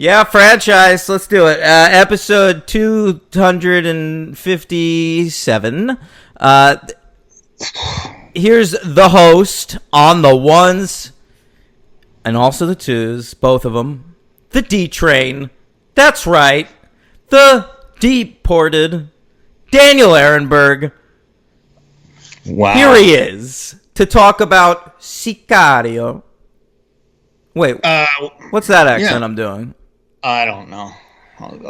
Yeah, franchise. Let's do it. Episode 257. Here's the host on the ones and also the twos, both of them. The D-Train. That's right. The deported Daniel Ehrenberg. Wow. Here he is to talk about Sicario. Wait, what's that accent I'm doing? I don't know.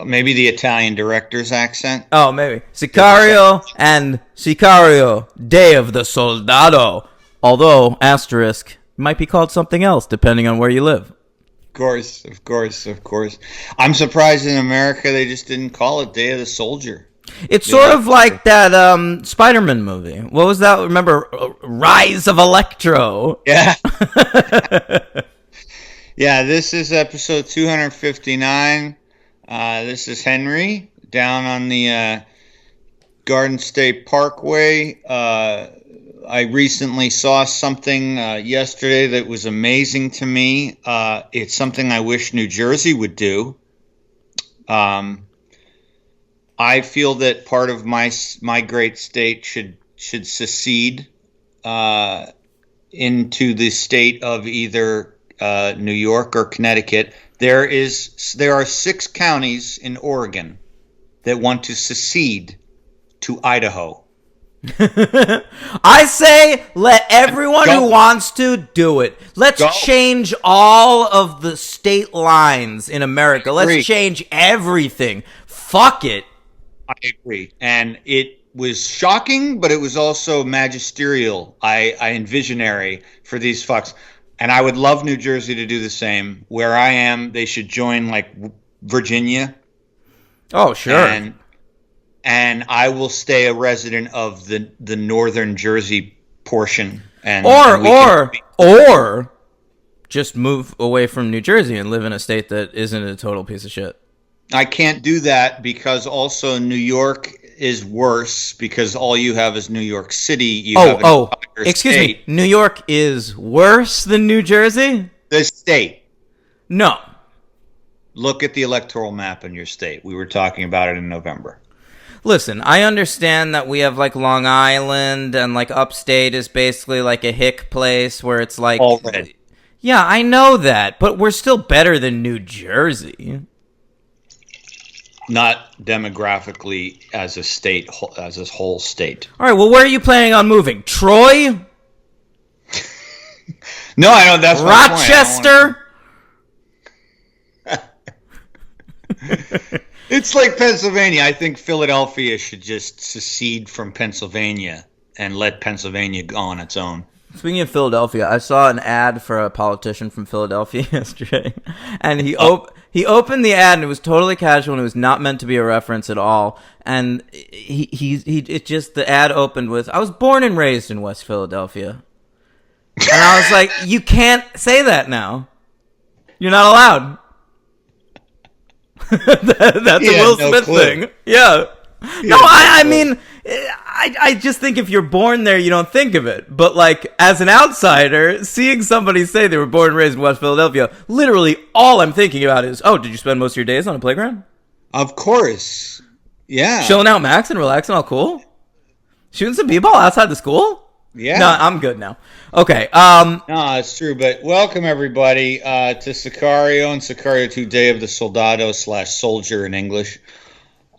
Maybe the Italian director's accent? Oh, maybe. Sicario and Sicario, Day of the Soldado. Although, asterisk, might be called something else depending on where you live. Of course. I'm surprised in America they just didn't call it Day of the Soldier. It's sort of like that Spider-Man movie. What was that? Remember, Rise of Electro? Yeah. Yeah, this is episode 259. This is Henry down on the Garden State Parkway. I recently saw something yesterday that was amazing to me. It's something I wish New Jersey would do. I feel that part of my great state should secede into the state of either New York or Connecticut. There are 6 counties in Oregon that want to secede to Idaho. I say let everyone who wants to do it. Let's change all of the state lines in America. Let's change everything. Fuck it. I agree. And it was shocking, but it was also magisterial. I visionary for these fucks. And I would love New Jersey to do the same. Where I am, they should join like Virginia. Oh, sure. And I will stay a resident of the northern Jersey portion. Or just move away from New Jersey and live in a state that isn't a total piece of shit. I can't do that because also New York is worse because all you have is New York City. Excuse me. New York is worse than New Jersey? The state. No. Look at the electoral map in your state. We were talking about it in November. Listen, I understand that we have like Long Island and like upstate is basically like a hick place where it's like already. Yeah, I know that, but we're still better than New Jersey. Not demographically as a state, as a whole state. All right, well, where are you planning on moving? Troy? No, I don't. That's Rochester? It's like Pennsylvania. I think Philadelphia should just secede from Pennsylvania and let Pennsylvania go on its own. Speaking of Philadelphia, I saw an ad for a politician from Philadelphia yesterday, and he opened the ad, and it was totally casual, and it was not meant to be a reference at all. And the ad opened with, "I was born and raised in West Philadelphia," and I was like, "You can't say that now. You're not allowed." That's a Will Smith thing. Yeah. No, I mean, I just think if you're born there, you don't think of it. But, like, as an outsider, seeing somebody say they were born and raised in West Philadelphia, literally all I'm thinking about is, oh, did you spend most of your days on a playground? Of course. Yeah. Chilling out, maxing, relaxing, all cool? Shooting some b-ball outside the school? Yeah. No, I'm good now. Okay. No, it's true. But welcome, everybody, to Sicario and Sicario 2 Day of the Soldado / Soldier in English.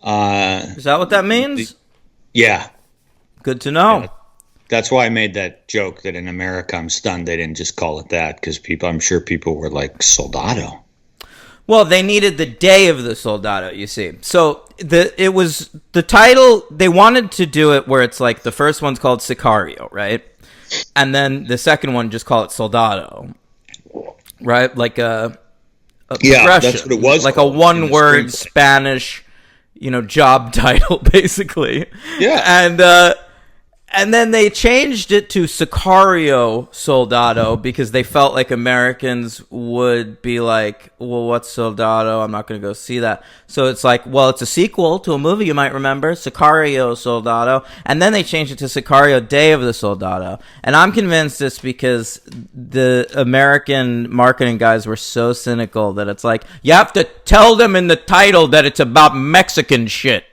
Is that what that means? Yeah. Good to know. Yeah. That's why I made that joke that in America I'm stunned they didn't just call it that because I'm sure people were like, Soldado. Well, they needed the Day of the Soldado, you see. So it was the title, they wanted to do it where it's like the first one's called Sicario, right? And then the second one just call it Soldado. Right? Like a yeah, that's what it was. Like a one-word Spanish, job title, basically. Yeah. And then they changed it to Sicario Soldado because they felt like Americans would be like, well, what's Soldado? I'm not going to go see that. So it's like, well, it's a sequel to a movie you might remember, Sicario Soldado. And then they changed it to Sicario Day of the Soldado. And I'm convinced it's because the American marketing guys were so cynical that it's like, you have to tell them in the title that it's about Mexican shit.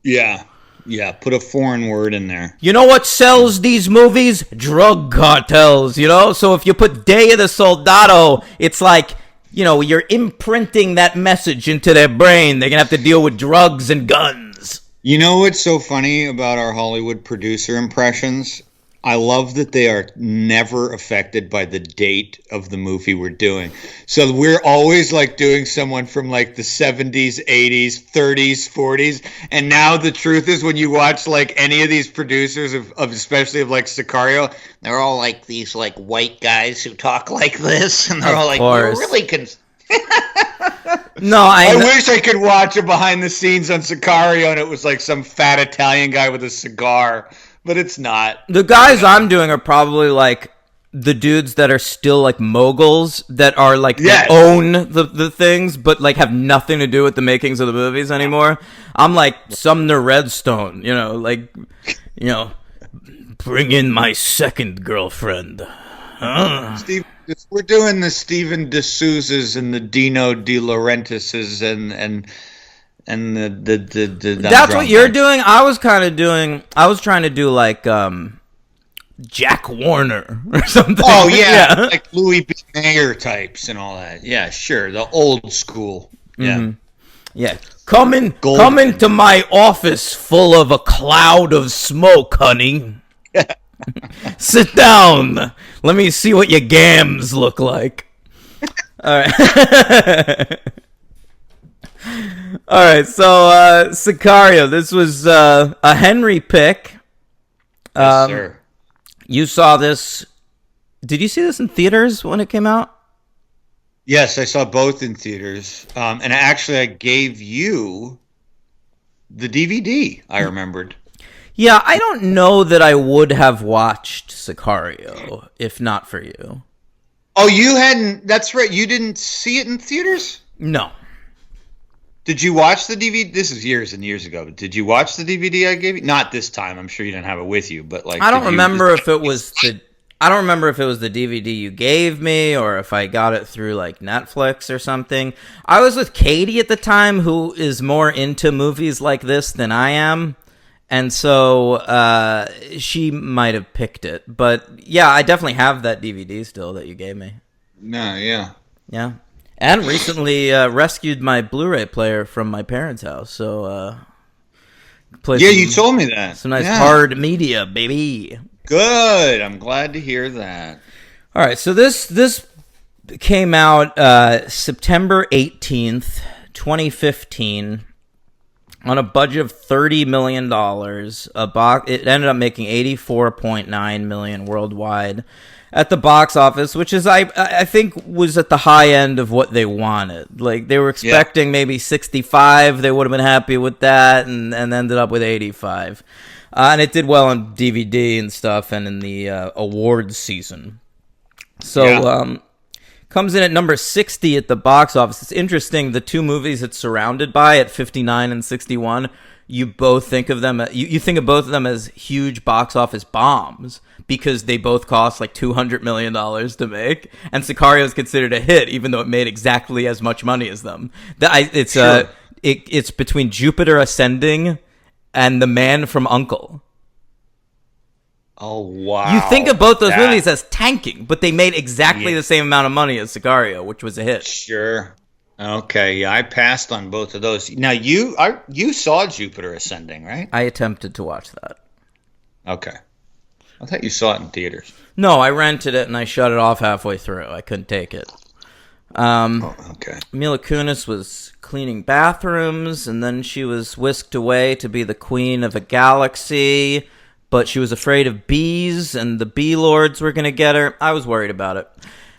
Yeah. Yeah, put a foreign word in there. You know what sells these movies? Drug cartels, you know? So if you put Day of the Soldado, it's like, you know, you're imprinting that message into their brain. They're going to have to deal with drugs and guns. You know what's so funny about our Hollywood producer impressions? I love that they are never affected by the date of the movie we're doing. So we're always like doing someone from like the 70s, 80s, 30s, 40s. And now the truth is when you watch like any of these producers of especially of like Sicario, they're all like these like white guys who talk like this. And they're all like, we're really No, I wish I could watch a behind the scenes on Sicario and it was like some fat Italian guy with a cigar. But it's not. The guys I'm doing are probably like the dudes that are still like moguls that are like that own the things, but like have nothing to do with the makings of the movies anymore. I'm like Sumner Redstone, you know, like, you know, bring in my second girlfriend. Steve, we're doing the Stephen D'Souza's and the Dino De Laurentises and the that's what you're doing. I was trying to do like Jack Warner or something. Oh yeah, like Louis B. Mayer types and all that. Yeah, sure, the old school. Yeah, yeah. Come into my office full of a cloud of smoke, honey. Sit down. Let me see what your gams look like. All right. All right, so Sicario. This was a Henry pick. Yes, sir. You saw this. Did you see this in theaters when it came out? Yes, I saw both in theaters. And actually, I gave you the DVD. I remembered. Yeah, I don't know that I would have watched Sicario if not for you. Oh, you hadn't. That's right. You didn't see it in theaters? No. Did you watch the DVD? This is years and years ago. Did you watch the DVD I gave you? Not this time. I'm sure you didn't have it with you, but like I don't remember if it was the DVD you gave me or if I got it through like Netflix or something. I was with Katie at the time, who is more into movies like this than I am. And so she might have picked it. But yeah, I definitely have that DVD still that you gave me. No, yeah. Yeah. And recently rescued my Blu-ray player from my parents' house. So, you told me that. Some nice hard media, baby. Good. I'm glad to hear that. All right. So this came out September 18th, 2015, on a budget of $30 million. It ended up making $84.9 million worldwide at the box office, which is I think was at the high end of what they wanted. Like they were expecting maybe 65. They would have been happy with that, and ended up with 85. And it did well on DVD and stuff, and in the awards season. So comes in at number 60 at the box office. It's interesting. The two movies it's surrounded by at 59 and 61. You both think of them. You think of both of them as huge box office bombs because they both cost like $200 million to make, and Sicario is considered a hit even though it made exactly as much money as them. It's between Jupiter Ascending and The Man from U.N.C.L.E. Oh wow! You think of both those movies as tanking, but they made exactly the same amount of money as Sicario, which was a hit. Sure. Okay, yeah, I passed on both of those. Now you saw Jupiter Ascending, right? I attempted to watch that. Okay, I thought you saw it in theaters. No, I rented it and I shut it off halfway through. I couldn't take it. Okay. Mila Kunis was cleaning bathrooms, and then she was whisked away to be the queen of a galaxy, but she was afraid of bees, and the bee lords were going to get her. I was worried about it.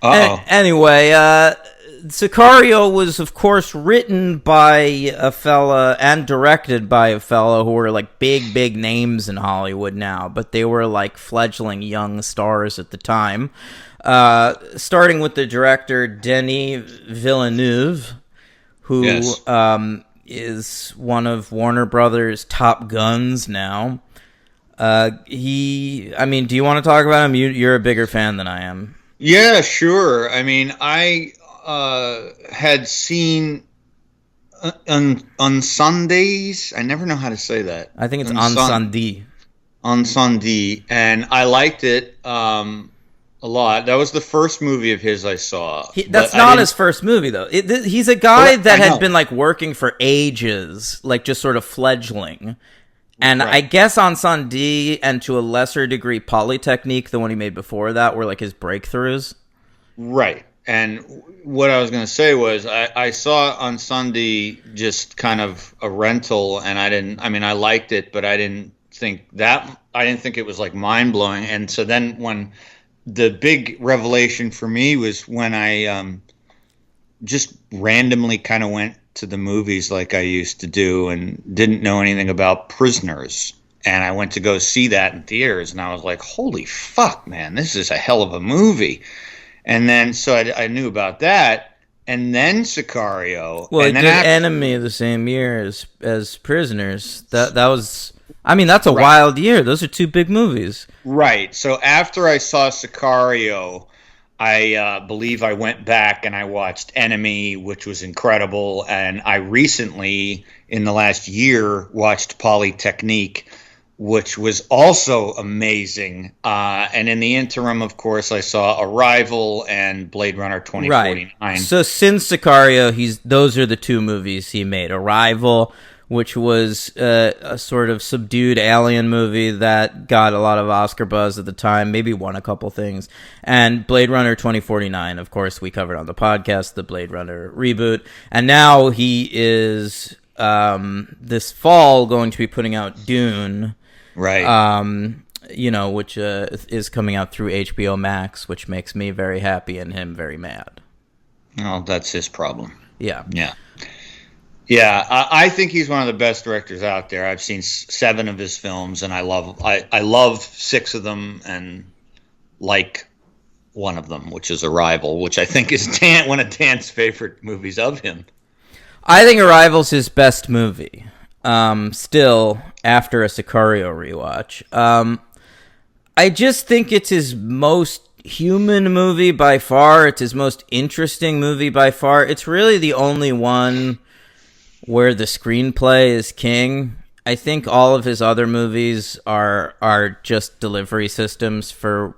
Uh-oh. Anyway, Sicario was, of course, written by a fella and directed by a fella who were like big names in Hollywood now, but they were like fledgling young stars at the time. Starting with the director Denis Villeneuve, who Yes. Is one of Warner Brothers' top guns now. Do you want to talk about him? You're a bigger fan than I am. Yeah, sure. I mean, I had seen on Sundays. I never know how to say that. I think it's on Sunday. On Sunday, and I liked it a lot. That was the first movie of his I saw. That's not his first movie, though. He's a guy that had been like working for ages, like just sort of fledgling. And right. I guess on Sunday and to a lesser degree Polytechnique, the one he made before that, were like his breakthroughs. Right. And what I was going to say was I saw on Sunday just kind of a rental, and I liked it, but I didn't think it was like mind blowing. And so then when the big revelation for me was when I just randomly kind of went to the movies like I used to do and didn't know anything about Prisoners. And I went to go see that in theaters, and I was like, holy fuck, man, this is a hell of a movie. And then, so I knew about that, and then Sicario. Well, and it then did Enemy the same year as Prisoners. That was, that's a wild year. Those are two big movies. Right. So after I saw Sicario, I believe I went back and I watched Enemy, which was incredible. And I recently, in the last year, watched Polytechnique, which was also amazing. And in the interim, of course, I saw Arrival and Blade Runner 2049. Right. So since Sicario, those are the two movies he made. Arrival, which was a sort of subdued alien movie that got a lot of Oscar buzz at the time, maybe won a couple things. And Blade Runner 2049, of course, we covered on the podcast, the Blade Runner reboot. And now he is, this fall, going to be putting out Dune. Right. Which is coming out through HBO Max, which makes me very happy and him very mad. Oh, that's his problem. Yeah. Yeah. Yeah, I think he's one of the best directors out there. I've seen 7 of his films, and I love 6 of them, and like one of them, which is Arrival, which I think is one of Dan's favorite movies of him. I think Arrival's his best movie. Still, after a Sicario rewatch. I just think it's his most human movie by far. It's his most interesting movie by far. It's really the only one where the screenplay is king. I think all of his other movies are just delivery systems for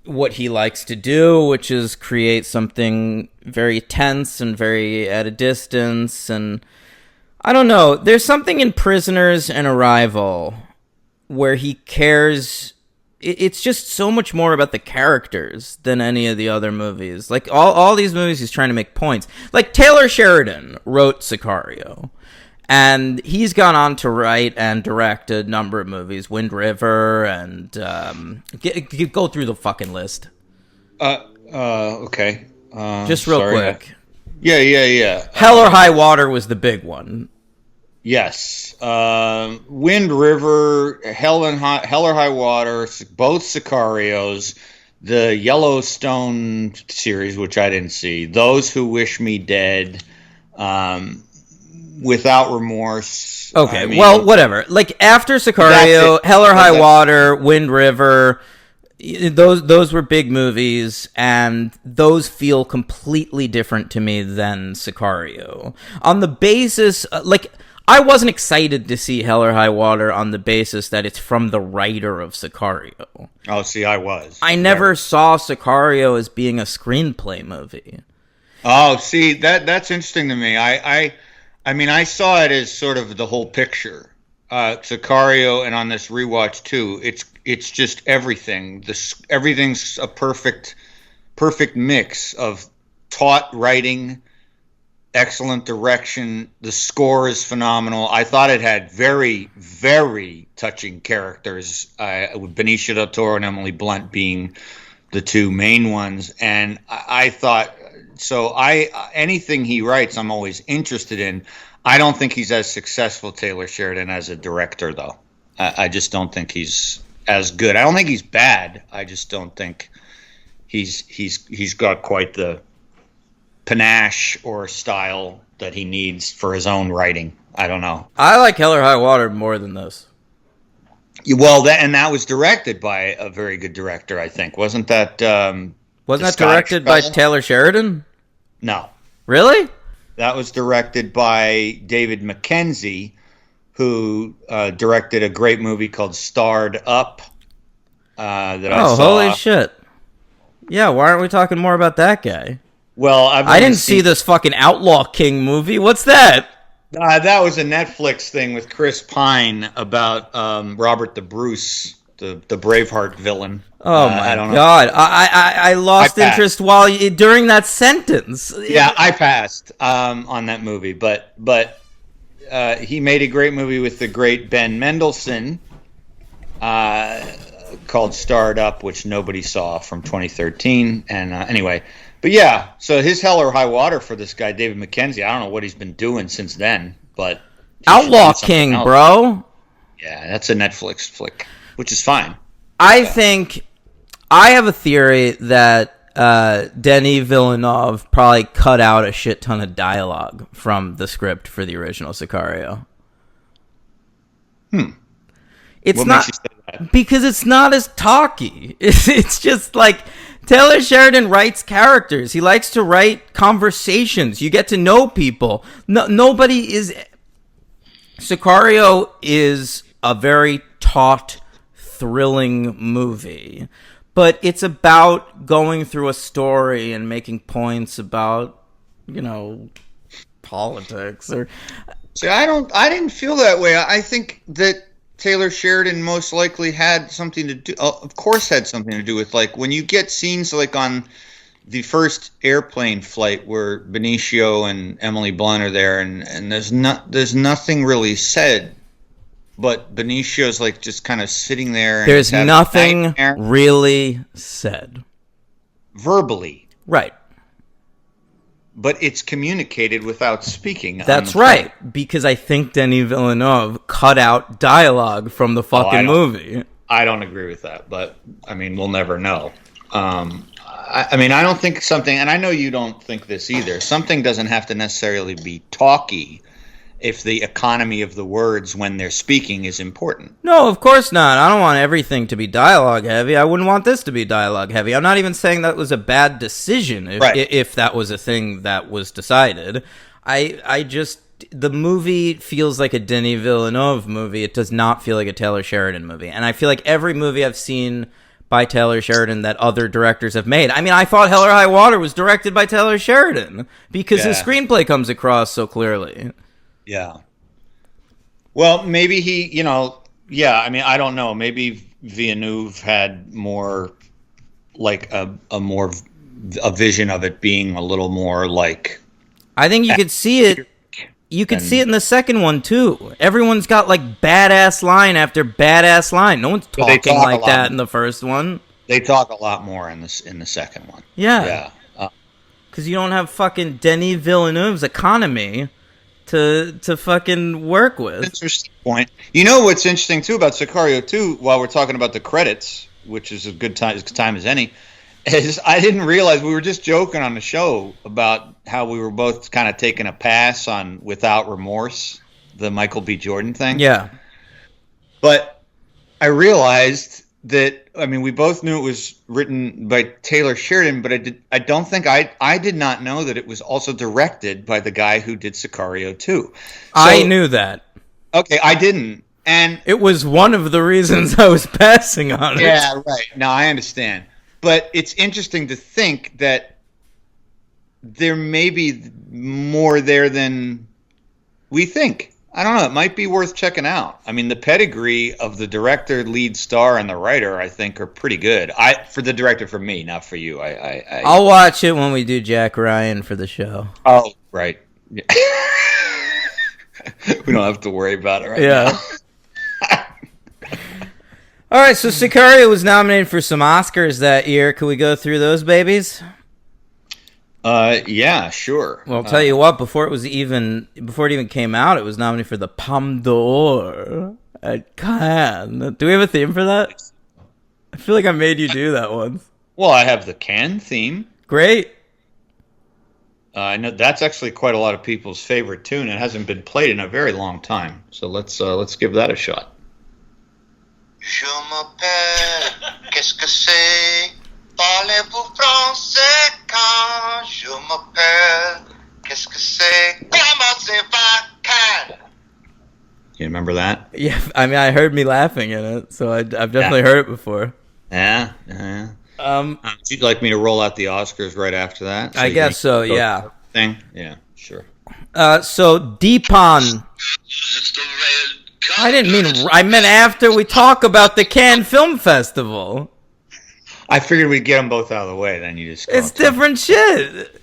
what he likes to do, which is create something very tense and very at a distance. And I don't know, there's something in Prisoners and Arrival where he cares. It's just so much more about the characters than any of the other movies. Like, all these movies, he's trying to make points. Like, Taylor Sheridan wrote Sicario, and he's gone on to write and direct a number of movies. Wind River, and go through the fucking list. Okay. Just real quick. Yeah. Hell or High Water was the big one. Yes. Wind River, Hell or High Water, both Sicarios, the Yellowstone series, which I didn't see, Those Who Wish Me Dead, Without Remorse. Okay, well, whatever. Like, after Sicario, Hell or High Water, Wind River, those were big movies, and those feel completely different to me than Sicario. On the basis, I wasn't excited to see Hell or High Water on the basis that it's from the writer of Sicario. Oh, see, I was. I never saw Sicario as being a screenplay movie. Oh, see, that's interesting to me. I saw it as sort of the whole picture. Sicario, and on this rewatch too, it's just everything. Everything's a perfect mix of taut writing, excellent direction. The score is phenomenal. I thought it had very, very touching characters, with Benicio del Toro and Emily Blunt being the two main ones. And I thought So anything he writes, I'm always interested in. I don't think he's as successful, Taylor Sheridan, as a director, though. I just don't think he's as good. I don't think he's bad. I just don't think he's got quite the panache or style that he needs for his own writing. I don't know. I like Hell or High Water more than this. Well, that was directed by a very good director, I think. Wasn't that directed by Taylor Sheridan? No. Really? That was directed by David Mackenzie, who directed a great movie called Starred Up. I saw. Holy shit. Yeah, why aren't we talking more about that guy? Well, I didn't see this fucking Outlaw King movie. What's that? That was a Netflix thing with Chris Pine about Robert the Bruce, the Braveheart villain. Oh my God! I lost interest during that sentence. Yeah, I passed on that movie, but he made a great movie with the great Ben Mendelsohn called Starred Up, which nobody saw, from 2013. And anyway. But yeah, so his Hell or High Water for this guy, David Mackenzie, I don't know what he's been doing since then, but... Outlaw King, bro. Yeah, that's a Netflix flick, which is fine. I have a theory that Denis Villeneuve probably cut out a shit ton of dialogue from the script for the original Sicario. It's what not... makes you say that? Because it's not as talky. It's just like... Taylor Sheridan writes characters. He likes to write conversations. You get to know people. Nobody is... Sicario is a very taut, thrilling movie. But it's about going through a story and making points about, politics. See, I didn't feel that way. I think that Taylor Sheridan most likely had something to do, of course had something to do with, like, when you get scenes like on the first airplane flight where Benicio and Emily Blunt are there, and there's nothing really said, but Benicio's like just kind of sitting there. And there's nothing really said. Verbally. Right. But it's communicated without speaking. That's right, because I think Denis Villeneuve cut out dialogue from the fucking movie. I don't agree with that, but, I mean, we'll never know. I don't think something, and I know you don't think this either, something doesn't have to necessarily be talky if the economy of the words when they're speaking is important. No, of course not. I don't want everything to be dialogue heavy. I wouldn't want this to be dialogue heavy. I'm not even saying that was a bad decision if that was a thing that was decided. The movie feels like a Denis Villeneuve movie. It does not feel like a Taylor Sheridan movie. And I feel like every movie I've seen by Taylor Sheridan that other directors have made. I mean, I thought Hell or High Water was directed by Taylor Sheridan because his screenplay comes across so clearly. Yeah. Well, maybe he, I don't know. Maybe Villeneuve had more, like, a vision of it being a little more like... I think you could see it. You could see it in the second one, too. Everyone's got, like, badass line after badass line. No one's talking like that in the first one. They talk a lot more in the second one. Yeah. Because you don't have fucking Denis Villeneuve's economy to fucking work with. Interesting point. You know what's interesting, too, about Sicario 2, while we're talking about the credits, which is as good time as any, is I didn't realize, we were just joking on the show about how we were both kind of taking a pass on Without Remorse, the Michael B. Jordan thing. Yeah. But I realized that, we both knew it was written by Taylor Sheridan, but I don't think I did not know that it was also directed by the guy who did Sicario 2. So, I knew that. Okay, I didn't. And it was one of the reasons I was passing on it. Yeah, right. No, I understand. But it's interesting to think that there may be more there than we think. I don't know. It might be worth checking out. I mean, the pedigree of the director, lead star, and the writer, I think, are pretty good. For the director, for me, not for you. I'll watch it when we do Jack Ryan for the show. Oh, right. Yeah. We don't have to worry about it now. All right, so Sicario was nominated for some Oscars that year. Can we go through those babies? Yeah, sure. Well, I'll tell you what. Before it even came out, it was nominated for the Palme d'Or at Cannes. Do we have a theme for that? I feel like I made you do that once. Well, I have the Cannes theme. Great. I know that's actually quite a lot of people's favorite tune. It hasn't been played in a very long time, so let's give that a shot. Je m'appelle, qu'est-ce que c'est? Parlez-vous français quand je m'appelle? Qu'est-ce que c'est? Comment c'est vacances? You remember that? Yeah, I mean, I heard me laughing in it, so I've definitely heard it before. Yeah. Would you like me to roll out the Oscars right after that? I guess so, yeah. Thing? Yeah, sure. So, Deepan. I meant after we talk about the Cannes Film Festival. I figured we'd get them both out of the way, then you just go. It's different shit.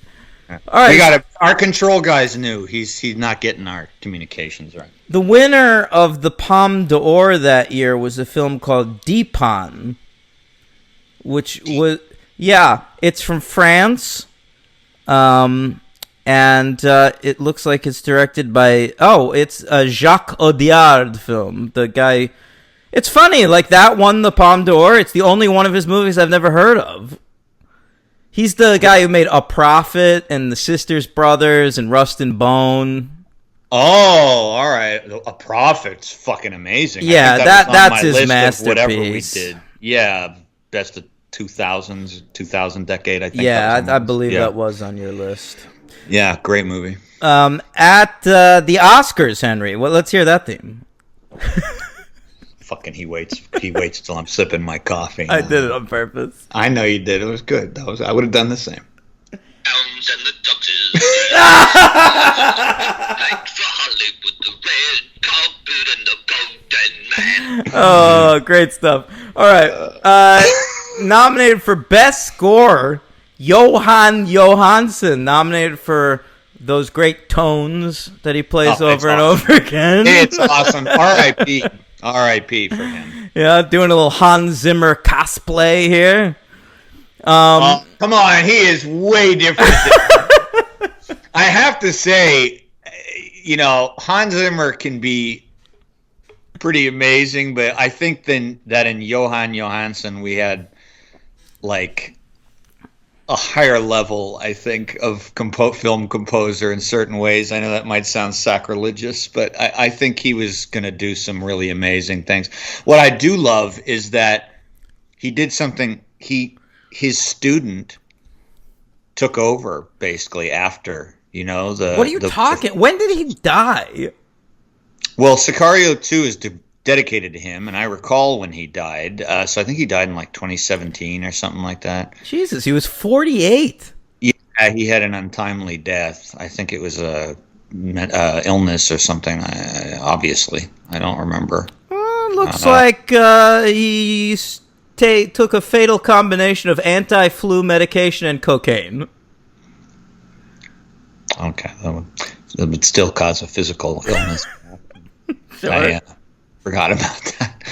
Yeah. All right. Our control guy's new. He's not getting our communications right. The winner of the Palme d'Or that year was a film called Deepan, which was, it's from France. And it looks like it's directed by, it's a Jacques Audiard film. The guy, it's funny, like that won the Palme d'Or. It's the only one of his movies I've never heard of. He's the guy who made A Prophet and The Sisters Brothers and Rust and Bone. Oh, all right. A Prophet's fucking amazing. Yeah, that's his masterpiece. Whatever we did. Yeah, best of 2000 decade, I think. Yeah, I believe that was on your list. Yeah, great movie. At the Oscars, Henry. Well, let's hear that theme. Fucking he waits till I'm sipping my coffee. I did it on purpose. I know you did. It was good. I would have done the same. Elms and the Duchess. Thanks for Hollywood, the red carpet and the golden man. Oh, great stuff. All right. Nominated for Best Score, Johan Johansson. Nominated for those great tones that he plays over and over again. It's awesome. R.I.P. R.I.P. for him. Yeah, doing a little Hans Zimmer cosplay here. Come on, he is way different. I have to say, Hans Zimmer can be pretty amazing, but I think that in Johan Johansson we had like a higher level, I think, of film composer in certain ways. I know that might sound sacrilegious, but I think he was going to do some really amazing things. What I do love is that he did something. His student took over basically after, the. What are you talking? When did he die? Well, Sicario 2 is dedicated to him, and I recall when he died. So I think he died in like 2017 or something like that. Jesus, he was 48. Yeah, he had an untimely death. I think it was a illness or something. Obviously, I don't remember. Looks like he took a fatal combination of anti-flu medication and cocaine. Okay, that would still cause a physical illness. Sure. I forgot about that.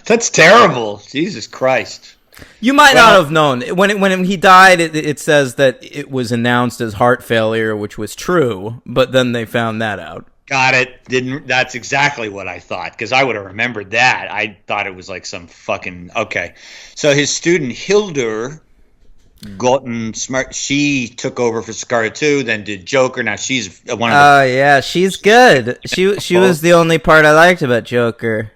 That's terrible. Jesus Christ. You might not have known. When he died, it says that it was announced as heart failure, which was true, but then they found that out. Got it. That's exactly what I thought, because I would have remembered that. I thought it was like some fucking... Okay. So his student, Hildur Gotten Smart, she took over for Sicario 2, then did Joker. Now she's one of the... Oh, yeah, she's good. She was the only part I liked about Joker.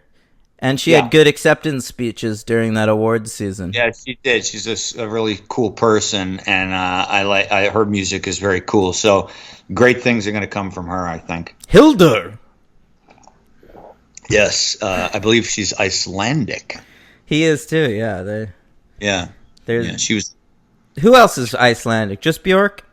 And she had good acceptance speeches during that awards season. Yeah, she did. She's a really cool person, and her music is very cool. So great things are going to come from her, I think. Hildur. Yes, I believe she's Icelandic. He is too. Yeah. She was. Who else is Icelandic? Just Bjork?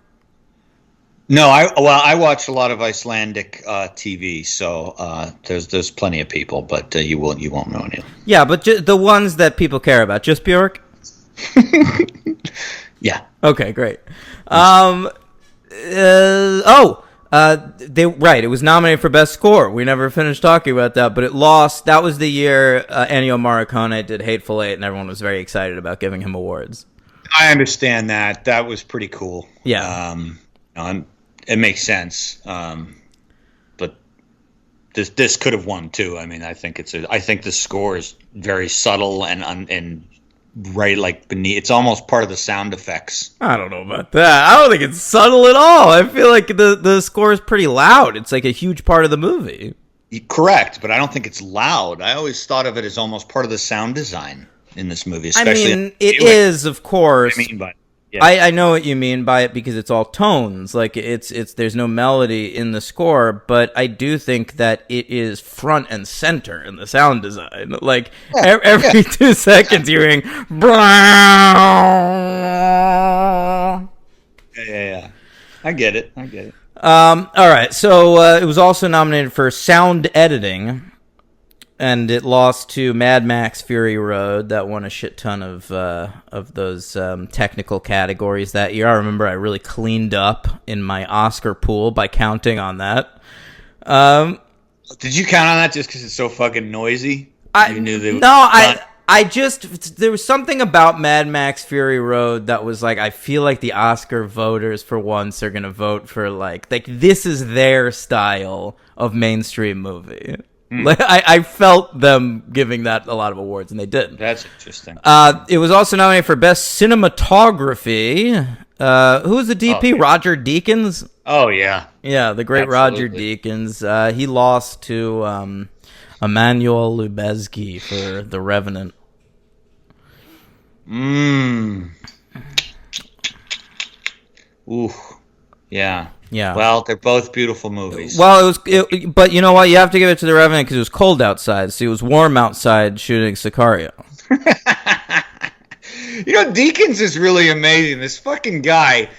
No, I watch a lot of Icelandic TV, so there's plenty of people, but you won't know any. Yeah, but the ones that people care about, just Bjork. Yeah. Okay, great. It was nominated for Best Score. We never finished talking about that, but it lost. That was the year Ennio Morricone did Hateful Eight, and everyone was very excited about giving him awards. I understand that. That was pretty cool. Yeah. It makes sense. But this could have won too. I mean, I think the score is very subtle and right like beneath. It's almost part of the sound effects. I don't know about that. I don't think it's subtle at all. I feel like the score is pretty loud. It's like a huge part of the movie. Correct, but I don't think it's loud. I always thought of it as almost part of the sound design in this movie. Especially, I mean, it is, of course. I mean, but yeah. I know what you mean by it because it's all tones. Like it's there's no melody in the score, but I do think that it is front and center in the sound design. Like every 2 seconds you're hearing yeah. I get it. All right, so it was also nominated for sound editing, and it lost to Mad Max Fury Road. That won a shit ton of those technical categories that year. I remember I really cleaned up in my Oscar pool by counting on that. Did you count on that just because it's so fucking noisy? You knew they I just, there was something about Mad Max Fury Road that was like, I feel like the Oscar voters for once are going to vote for like this is their style of mainstream movie. Like, I felt them giving that a lot of awards, and they did. That's interesting. It was also nominated for Best Cinematography. Who was the DP? Roger Deakins? Oh, yeah. Yeah, the great Roger Deakins. He lost to Emmanuel Lubezki for The Revenant. Ooh. Yeah. Yeah. Well, they're both beautiful movies. Well, but you know what? You have to give it to The Revenant because it was cold outside. So it was warm outside shooting Sicario. Deakins is really amazing. This fucking guy,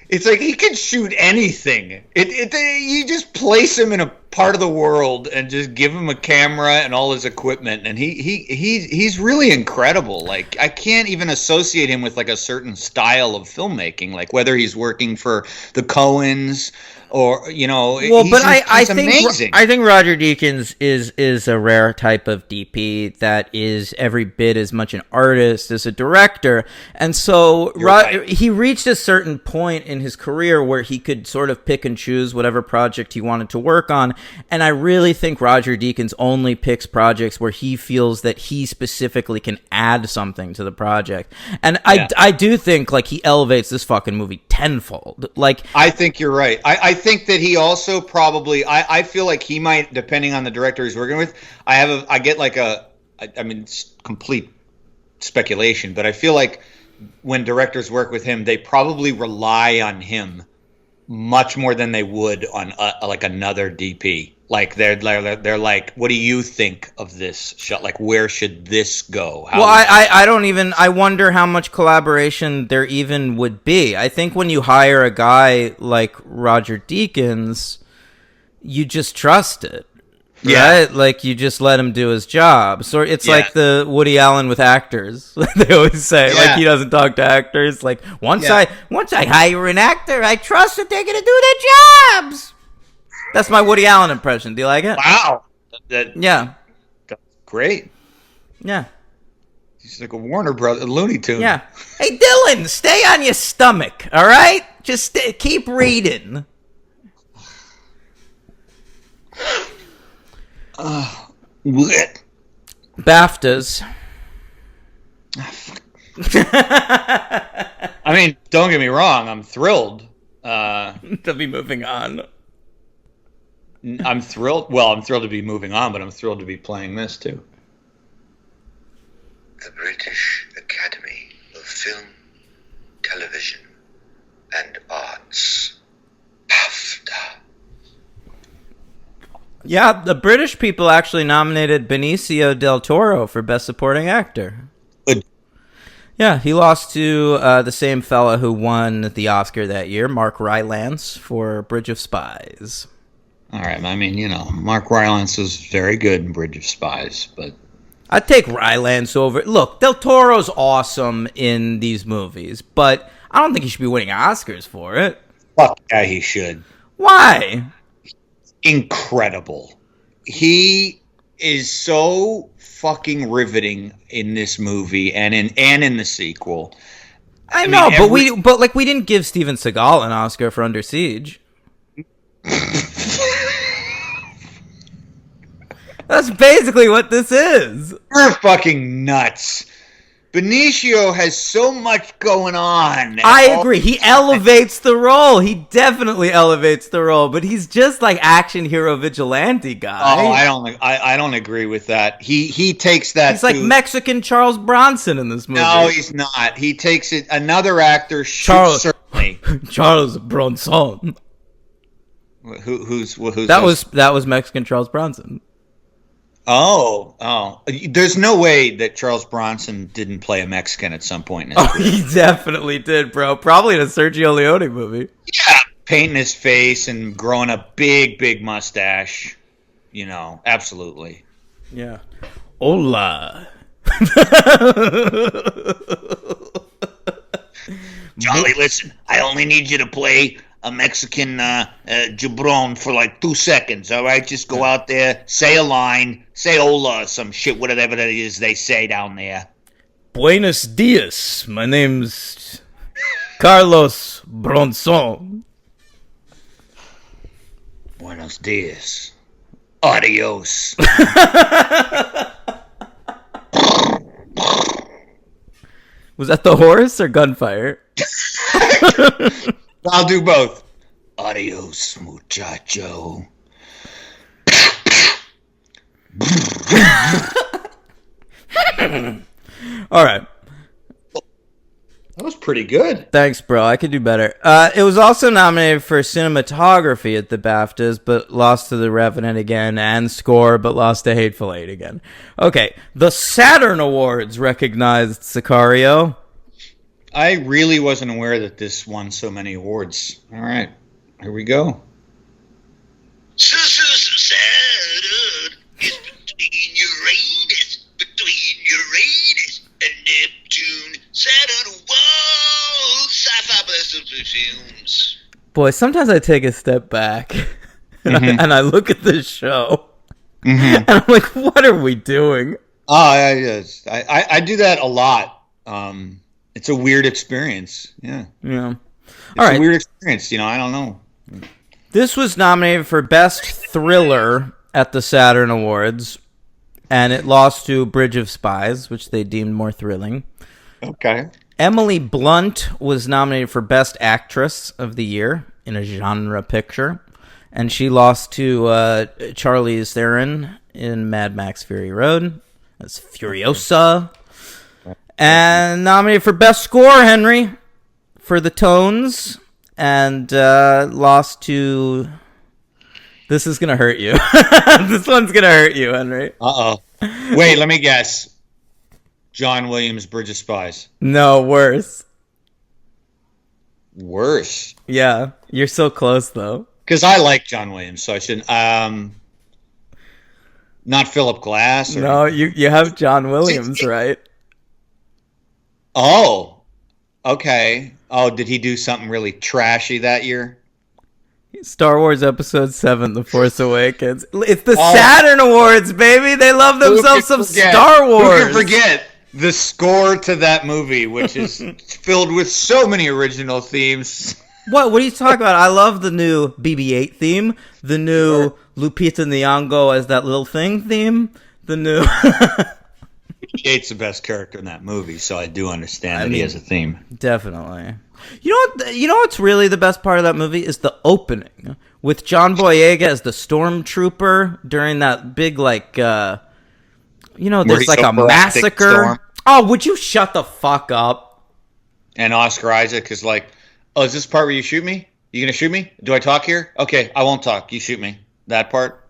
it's like he can shoot anything. You just place him in a part of the world and just give him a camera and all his equipment, and he's really incredible. Like, I can't even associate him with like a certain style of filmmaking, like whether he's working for the Coens or I think amazing. I think Roger Deakins is a rare type of DP that is every bit as much an artist as a director, and so he reached a certain point in his career where he could sort of pick and choose whatever project he wanted to work on, and I really think Roger Deakins only picks projects where he feels that he specifically can add something to the project, and I do think like he elevates this fucking movie tenfold. Like, I think you're right. I think that he also probably, I feel like he might, depending on the director he's working with, I get like it's complete speculation, but I feel like when directors work with him, they probably rely on him much more than they would on like another DP. Like they're like, what do you think of this shot? Like, where should this go? I wonder how much collaboration there even would be. I think when you hire a guy like Roger Deakins, you just trust it. Right? Yeah. Like, you just let him do his job. So it's like the Woody Allen with actors. They always say, like, he doesn't talk to actors. Like, once I hire an actor, I trust that they're going to do their jobs. That's my Woody Allen impression. Do you like it? Wow. Yeah. That's great. Yeah. He's like a Warner Brother, Looney Tune. Yeah. Hey, Dylan, stay on your stomach, all right? Just keep reading. BAFTAs. I mean, don't get me wrong. I'm thrilled to be moving on. I'm thrilled. Well, I'm thrilled to be moving on, but I'm thrilled to be playing this too. The British Academy of Film, Television, and Arts. BAFTA. Yeah, the British people actually nominated Benicio del Toro for Best Supporting Actor. Good. Yeah, he lost to the same fella who won the Oscar that year, Mark Rylance, for Bridge of Spies. All right, I mean, Mark Rylance was very good in Bridge of Spies, but I'd take Rylance over. Look, Del Toro's awesome in these movies, but I don't think he should be winning Oscars for it. Fuck yeah, he should. Why? Incredible. He is so fucking riveting in this movie and in the sequel. I know, but we didn't give Steven Seagal an Oscar for Under Siege. That's basically what this is. You're fucking nuts. Benicio has so much going on. I agree. He elevates the role. He definitely elevates the role, but he's just like action hero vigilante guy. Oh, I don't agree with that. He takes that. He's like Mexican Charles Bronson in this movie. No, he's not. He takes it. Another actor should certainly. Charles Bronson. Who's that was Mexican Charles Bronson. Oh. There's no way that Charles Bronson didn't play a Mexican at some point in his career. He definitely did, bro. Probably in a Sergio Leone movie. Yeah, painting his face and growing a big mustache. Absolutely. Yeah. Hola. Charlie, listen, I only need you to play a Mexican jabron for like 2 seconds, all right? Just go out there, say a line, say hola or some shit, whatever it is they say down there. Buenos dias. My name's Carlos Bronson. Buenos dias. Adios. Was that the horse or gunfire? I'll do both. Adios, muchacho. All right. That was pretty good. Thanks, bro. I could do better. It was also nominated for cinematography at the BAFTAs, but lost to The Revenant again, and score, but lost to Hateful Eight again. Okay, the Saturn Awards recognized Sicario. I really wasn't aware that this won so many awards. All right, here we go. Saturn is between Uranus and Neptune. Saturn Awards, sci-fi best of the films. Boy, sometimes I take a step back and I look at this show and I'm like, what are we doing? Oh, yes. I do that a lot. It's a weird experience. Yeah. Yeah. It's a weird experience. I don't know. This was nominated for Best Thriller at the Saturn Awards, and it lost to Bridge of Spies, which they deemed more thrilling. Okay. Emily Blunt was nominated for Best Actress of the Year in a genre picture, and she lost to Charlize Theron in Mad Max Fury Road. That's Furiosa. And nominated for Best Score, Henry, for The Tones, and lost to... This is going to hurt you. This one's going to hurt you, Henry. Uh-oh. Wait, let me guess. John Williams, Bridge of Spies. No, worse. Worse? Yeah, you're so close, though. Because I like John Williams, so I shouldn't... not Philip Glass? Or... No, you have John Williams, right? Oh, okay. Oh, did he do something really trashy that year? Star Wars Episode 7, The Force Awakens. It's the Saturn Awards, baby! They love themselves some Star Wars! Who can forget the score to that movie, which is filled with so many original themes. What are you talking about? I love the new BB-8 theme, the new Lupita Nyong'o as that little thing theme, the new... BB-8's the best character in that movie, so I do understand that he has a theme. Definitely. You know what's really the best part of that movie is the opening with John Boyega as the stormtrooper during that big there's like a massacre. Oh, would you shut the fuck up? And Oscar Isaac is like, "Oh, is this part where you shoot me? You gonna shoot me? Do I talk here? Okay, I won't talk. You shoot me." That part.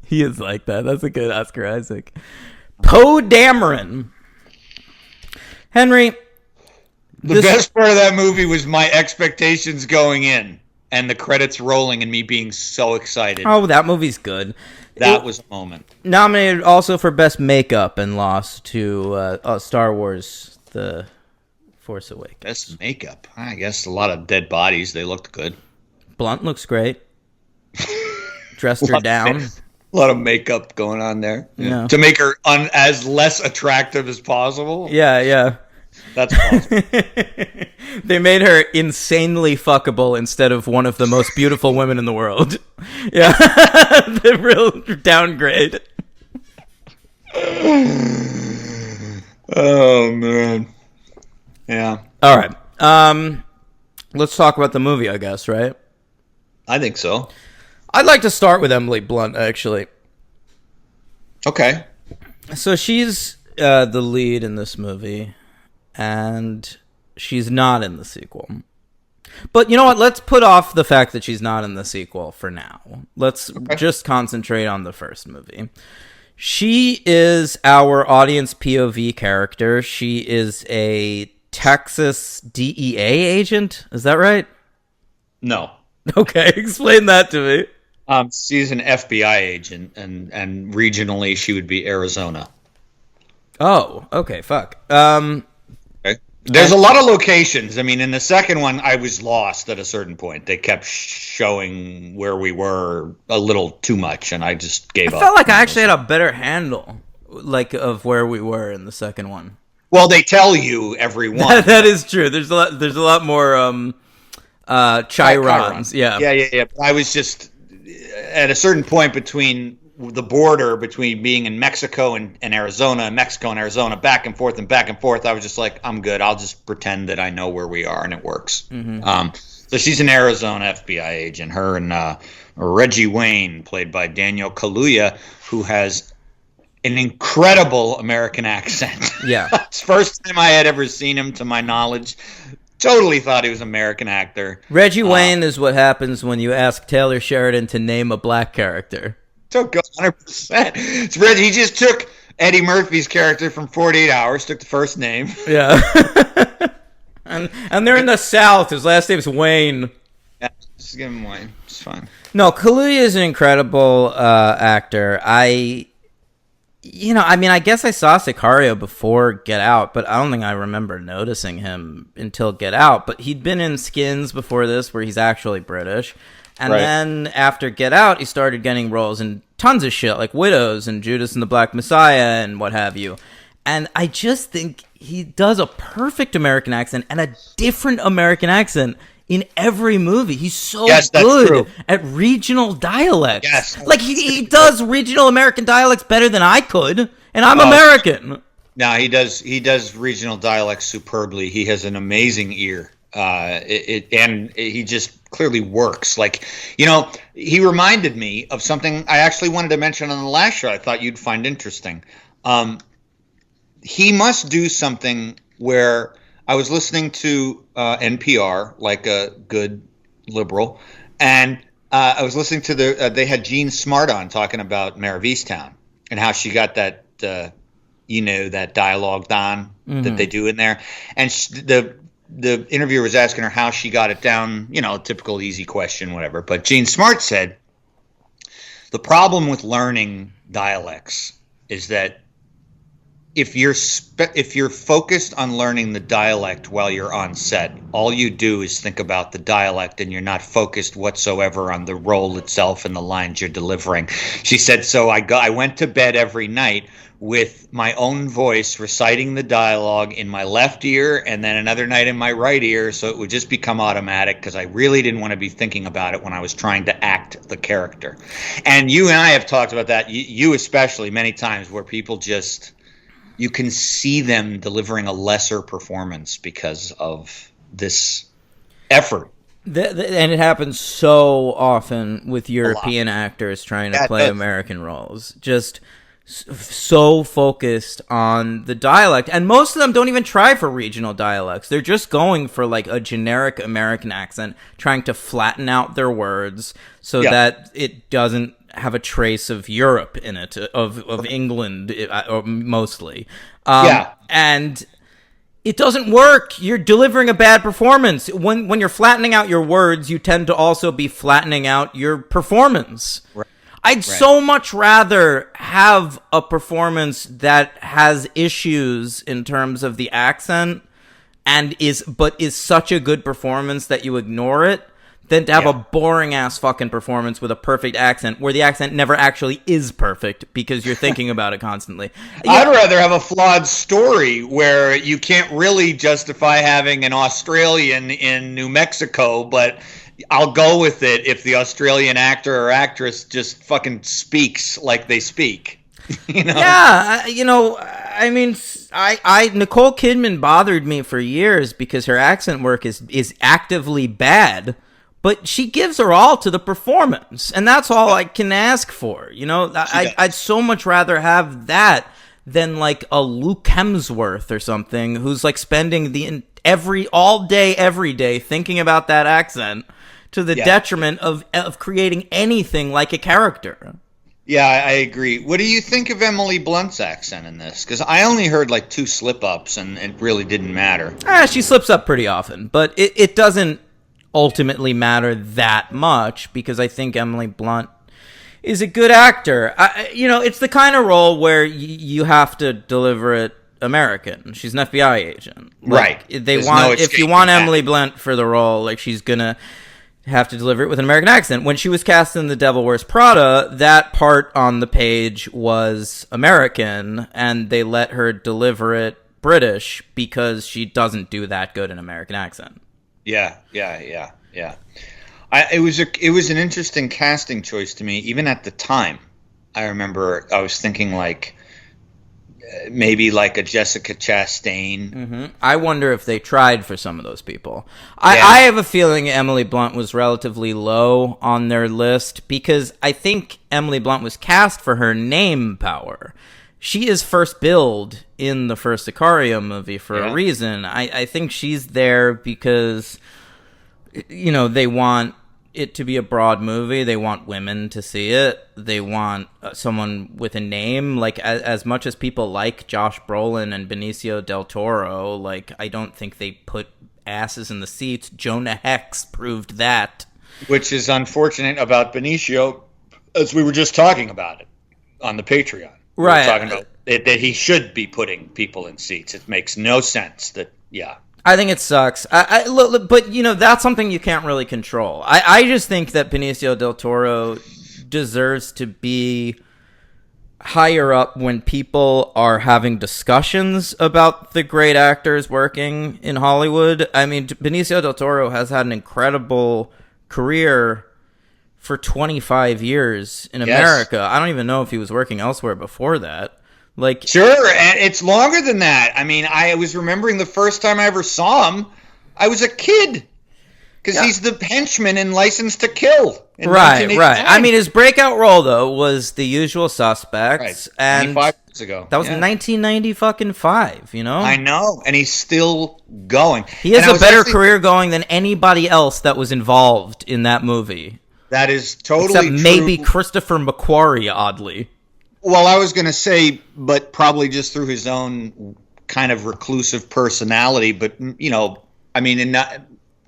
He is like that. That's a good Oscar Isaac. Poe Dameron. Henry. The best part of that movie was my expectations going in and the credits rolling and me being so excited. Oh, that movie's good. That was a moment. Nominated also for Best Makeup and lost to Star Wars The Force Awakens. Best makeup. I guess a lot of dead bodies. They looked good. Blunt looks great. Dressed her down. A lot of makeup going on there. Yeah. To make her as less attractive as possible. Yeah. That's awesome. They made her insanely fuckable instead of one of the most beautiful women in the world. Yeah. The real downgrade. Oh, man. Yeah. All right. Let's talk about the movie, I guess, right? I think so. I'd like to start with Emily Blunt, actually. Okay. So she's the lead in this movie, and she's not in the sequel. But you know what? Let's put off the fact that she's not in the sequel for now. Let's just concentrate on the first movie. She is our audience POV character. She is a Texas DEA agent. Is that right? No. Okay, explain that to me. She's an FBI agent, and regionally she would be Arizona. Oh, okay, fuck. Okay. There's a lot of locations. I mean, in the second one, I was lost at a certain point. They kept showing where we were a little too much, and I just gave up. I felt like I actually had a better handle, like, of where we were in the second one. Well, they tell you every one. That is true. There's a lot more chirons. Yeah. But I was just at a certain point between the border between being in Mexico and Arizona, back and forth. I was just like, I'm good. I'll just pretend that I know where we are, and it works. Mm-hmm. So she's an Arizona FBI agent. Her and Reggie Wayne, played by Daniel Kaluuya, who has an incredible American accent. Yeah. It's the first time I had ever seen him, to my knowledge. Totally thought he was an American actor. Reggie Wayne is what happens when you ask Taylor Sheridan to name a black character. Took 100%. It's Reggie. He just took Eddie Murphy's character from 48 Hours, took the first name. Yeah. and they're in the South. His last name's Wayne. Yeah, just give him Wayne. It's fine. No, Kaluuya is an incredible actor. I guess I saw Sicario before Get Out, but I don't think I remember noticing him until Get Out. But he'd been in Skins before this, where he's actually British. And then after Get Out, he started getting roles in tons of shit, like Widows and Judas and the Black Messiah and what have you. And I just think he does a perfect American accent and a different American accent in every movie. He's so good at regional dialects. Yes. Like, he does regional American dialects better than I could, and I'm American. No, he does regional dialects superbly. He has an amazing ear. And he just clearly works. Like, he reminded me of something I actually wanted to mention on the last show I thought you'd find interesting. He must do something where I was listening to NPR, like a good liberal, and I was listening to they had Jean Smart on talking about Mare of Easttown and how she got that, that dialogue down that they do in there. And the interviewer was asking her how she got it down, typical easy question, whatever. But Jean Smart said, the problem with learning dialects is that if you're focused on learning the dialect while you're on set, all you do is think about the dialect, and you're not focused whatsoever on the role itself and the lines you're delivering. She said, so I went to bed every night with my own voice reciting the dialogue in my left ear and then another night in my right ear, so it would just become automatic because I really didn't want to be thinking about it when I was trying to act the character. And you and I have talked about that, you especially, many times, where people just, you can see them delivering a lesser performance because of this effort. And it happens so often with European actors trying to play American roles. Just so focused on the dialect, and most of them don't even try for regional dialects. They're just going for like a generic American accent, trying to flatten out their words so that it doesn't have a trace of Europe in it, of England mostly. And it doesn't work. You're delivering a bad performance. When you're flattening out your words, you tend to also be flattening out your performance. Right. I'd so much rather have a performance that has issues in terms of the accent but is such a good performance that you ignore it, than to have Yeah. a boring-ass fucking performance with a perfect accent where the accent never actually is perfect because you're thinking about it constantly. I'd rather have a flawed story where you can't really justify having an Australian in New Mexico, but I'll go with it if the Australian actor or actress just fucking speaks like they speak. Yeah, I mean, Nicole Kidman bothered me for years because her accent work is actively bad, but she gives her all to the performance, and that's all I can ask for. I'd so much rather have that than like a Luke Hemsworth or something who's like spending all day, every day thinking about that accent to the detriment of creating anything like a character. Yeah, I agree. What do you think of Emily Blunt's accent in this? Because I only heard like 2 slip-ups, and it really didn't matter. She slips up pretty often, but it doesn't ultimately matter that much because I think Emily Blunt is a good actor. It's the kind of role where you have to deliver it American. She's an FBI agent. Right. If you want Emily Blunt for the role, like she's gonna have to deliver it with an American accent. When she was cast in The Devil Wears Prada, that part on the page was American, and they let her deliver it British because she doesn't do that good an American accent. Yeah. It was an interesting casting choice to me, even at the time. I remember I was thinking like maybe like a Jessica Chastain. Mm-hmm. I wonder if they tried for some of those people. I have a feeling Emily Blunt was relatively low on their list because I think Emily Blunt was cast for her name power. She is first billed in the first Sicario movie for a reason. I think she's there because, they want it to be a broad movie. They want women to see it. They want someone with a name. Like, as much as people like Josh Brolin and Benicio del Toro, like, I don't think they put asses in the seats. Jonah Hex proved that. Which is unfortunate about Benicio, as we were just talking about it on the Patreon. Right. We were talking about that he should be putting people in seats. It makes no sense that, I think it sucks. But, that's something you can't really control. I just think that Benicio del Toro deserves to be higher up when people are having discussions about the great actors working in Hollywood. I mean, Benicio del Toro has had an incredible career for 25 years in America. I don't even know if he was working elsewhere before that. Like, sure, and it's longer than that. I mean, I was remembering the first time I ever saw him, I was a kid. Because he's the henchman in License to Kill. Right. I mean, his breakout role, though, was The Usual Suspects. Right. And 25 years ago. That was 1995, I know, and he's still going. He has a better career going than anybody else that was involved in that movie. That is totally Except true. maybe Christopher McQuarrie, oddly. Well, I was going to say, but probably just through his own kind of reclusive personality. But,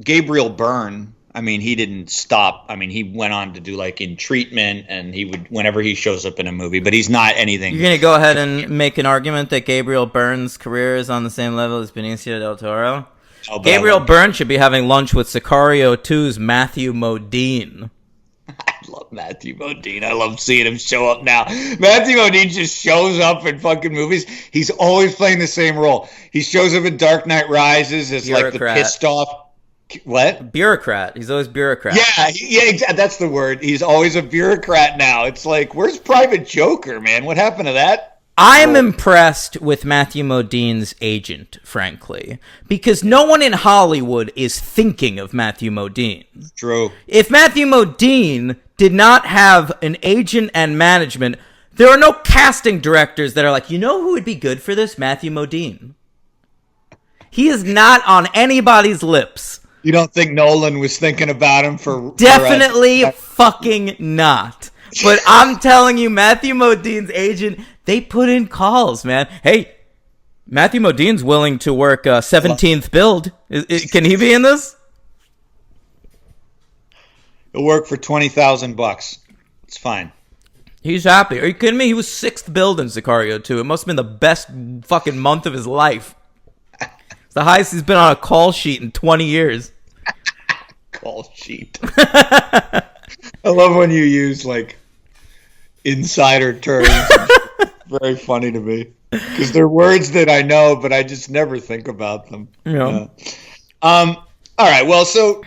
Gabriel Byrne, he didn't stop. I mean, he went on to do like In Treatment, and he would, whenever he shows up in a movie, but he's not anything. You're going to go ahead and make an argument that Gabriel Byrne's career is on the same level as Benicio del Toro? Oh, Gabriel Byrne should be having lunch with Sicario 2's Matthew Modine. I love Matthew Modine. I love seeing him show up now. Matthew Modine just shows up in fucking movies. He's always playing the same role. He shows up in Dark Knight Rises as like the pissed off. What? Bureaucrat. He's always bureaucrat. Yeah, that's the word. He's always a bureaucrat now. It's like, where's Private Joker, man? What happened to that? I'm impressed with Matthew Modine's agent, frankly, because no one in Hollywood is thinking of Matthew Modine. True. If Matthew Modine did not have an agent and management, there are no casting directors that are like, who would be good for this? Matthew Modine. He is not on anybody's lips. You don't think Nolan was thinking about him for... Definitely fucking not. But I'm telling you, Matthew Modine's agent, they put in calls, man. Hey, Matthew Modine's willing to work 17th build. Can he be in this? He'll work for $20,000. It's fine. He's happy. Are you kidding me? He was 6th build in Sicario 2. It must have been the best fucking month of his life. It's the highest he's been on a call sheet in 20 years. call sheet. I love when you use like insider terms. Very funny to me because they're words that I know, but I just never think about them. Yeah. All right. Well, so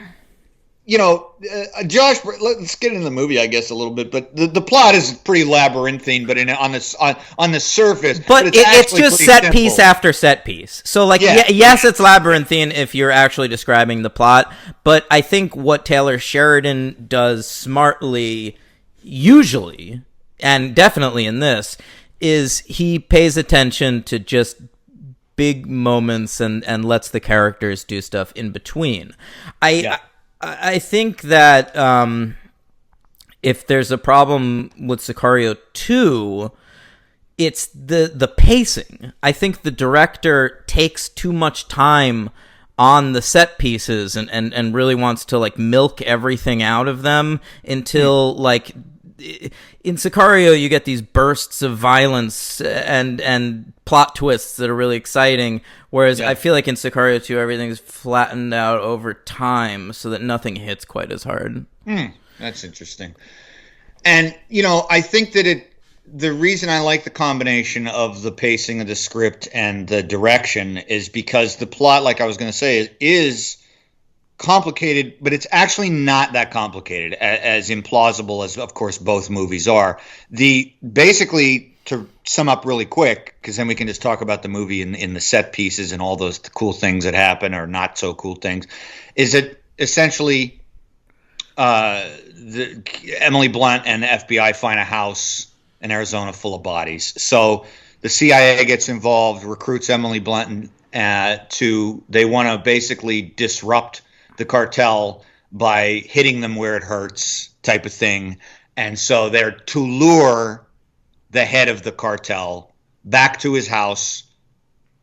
Josh, let's get into the movie, I guess, a little bit. But the plot is pretty labyrinthine, but on the surface, but it's just set simple. piece after set piece. So, like, yes, it's labyrinthine if you're actually describing the plot. But I think what Taylor Sheridan does smartly, usually, and definitely in this, is he pays attention to just big moments and lets the characters do stuff in between. I think that if there's a problem with Sicario 2, it's the pacing. I think the director takes too much time on the set pieces and really wants to like milk everything out of them until like in Sicario you get these bursts of violence and plot twists that are really exciting, whereas I feel like in Sicario 2 everything's flattened out over time so that nothing hits quite as hard. That's interesting. And I think that the reason I like the combination of the pacing of the script and the direction is because the plot, like I was going to say, is complicated, but it's actually not that complicated, as implausible as, of course, both movies are. Basically, to sum up really quick, because then we can just talk about the movie in the set pieces and all those cool things that happen or not so cool things, is that essentially Emily Blunt and the FBI find a house in Arizona full of bodies. So the CIA gets involved, recruits Emily Blunt they want to basically disrupt the cartel by hitting them where it hurts, type of thing. And so they're to lure the head of the cartel back to his house,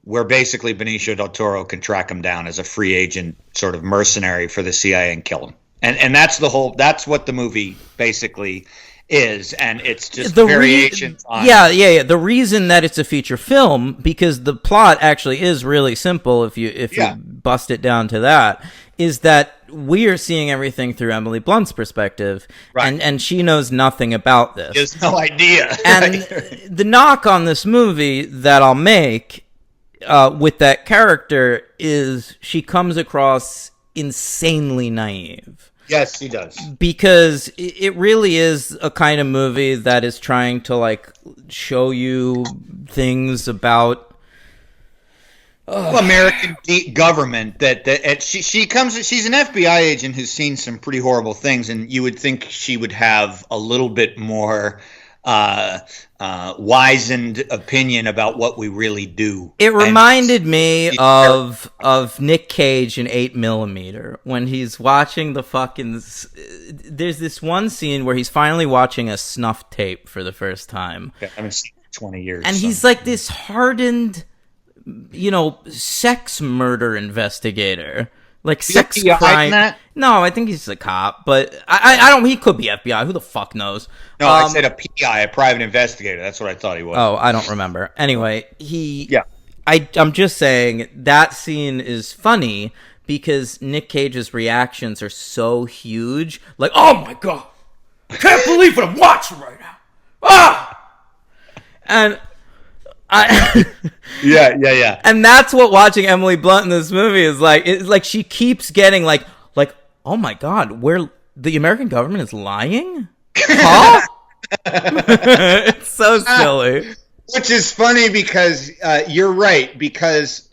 where basically Benicio del Toro can track him down as a free agent, sort of mercenary for the CIA, and kill him. And that's that's what the movie basically is, and it's just variations on... Yeah. The reason that it's a feature film, because the plot actually is really simple if you bust it down to that, is that we are seeing everything through Emily Blunt's perspective, right, and she knows nothing about this. She has no idea. And the knock on this movie that I'll make with that character is she comes across insanely naive. Yes, she does. Because it really is a kind of movie that is trying to like show you things about American government that she's an FBI agent who's seen some pretty horrible things, and you would think she would have a little bit more wizened opinion about what we really do. It reminded me of Nick Cage in 8mm when he's watching the fucking... There's this one scene where he's finally watching a snuff tape for the first time. I haven't seen it in 20 years. And he's like this hardened, sex murder investigator. Like sex crime. No, I think he's a cop, but I don't. He could be FBI. Who the fuck knows? No, I said a PI, a private investigator. That's what I thought he was. Oh, I don't remember. Anyway, I'm just saying that scene is funny because Nick Cage's reactions are so huge. Like, oh my god, I can't believe what I'm watching right now. And yeah. And that's what watching Emily Blunt in this movie is like. It's like she keeps getting like, oh my god, where the American government is lying? Huh? It's so silly. Which is funny because you're right, because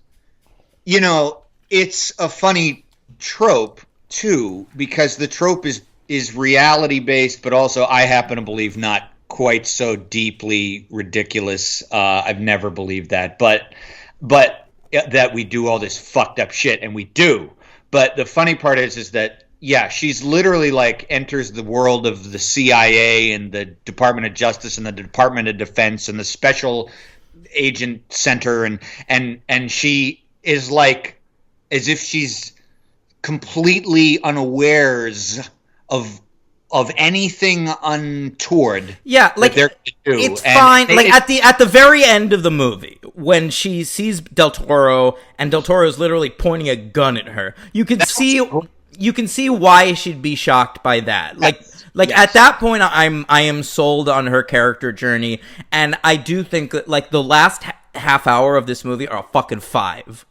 it's a funny trope too, because the trope is reality based, but also I happen to believe not quite so deeply ridiculous. I've never believed that, but that we do all this fucked up shit, and we do. But the funny part is that she's literally like enters the world of the CIA and the Department of Justice and the Department of Defense and the Special Agent Center, and she is like as if she's completely unawares of anything untoward. Yeah, like they're gonna do. It's fine. Like at the very end of the movie, when she sees Del Toro and Del Toro is literally pointing a gun at her, you can see you can see why she'd be shocked by that. Like Yes. at that point, I am sold on her character journey, and I do think that like the last half hour of this movie are a fucking 5.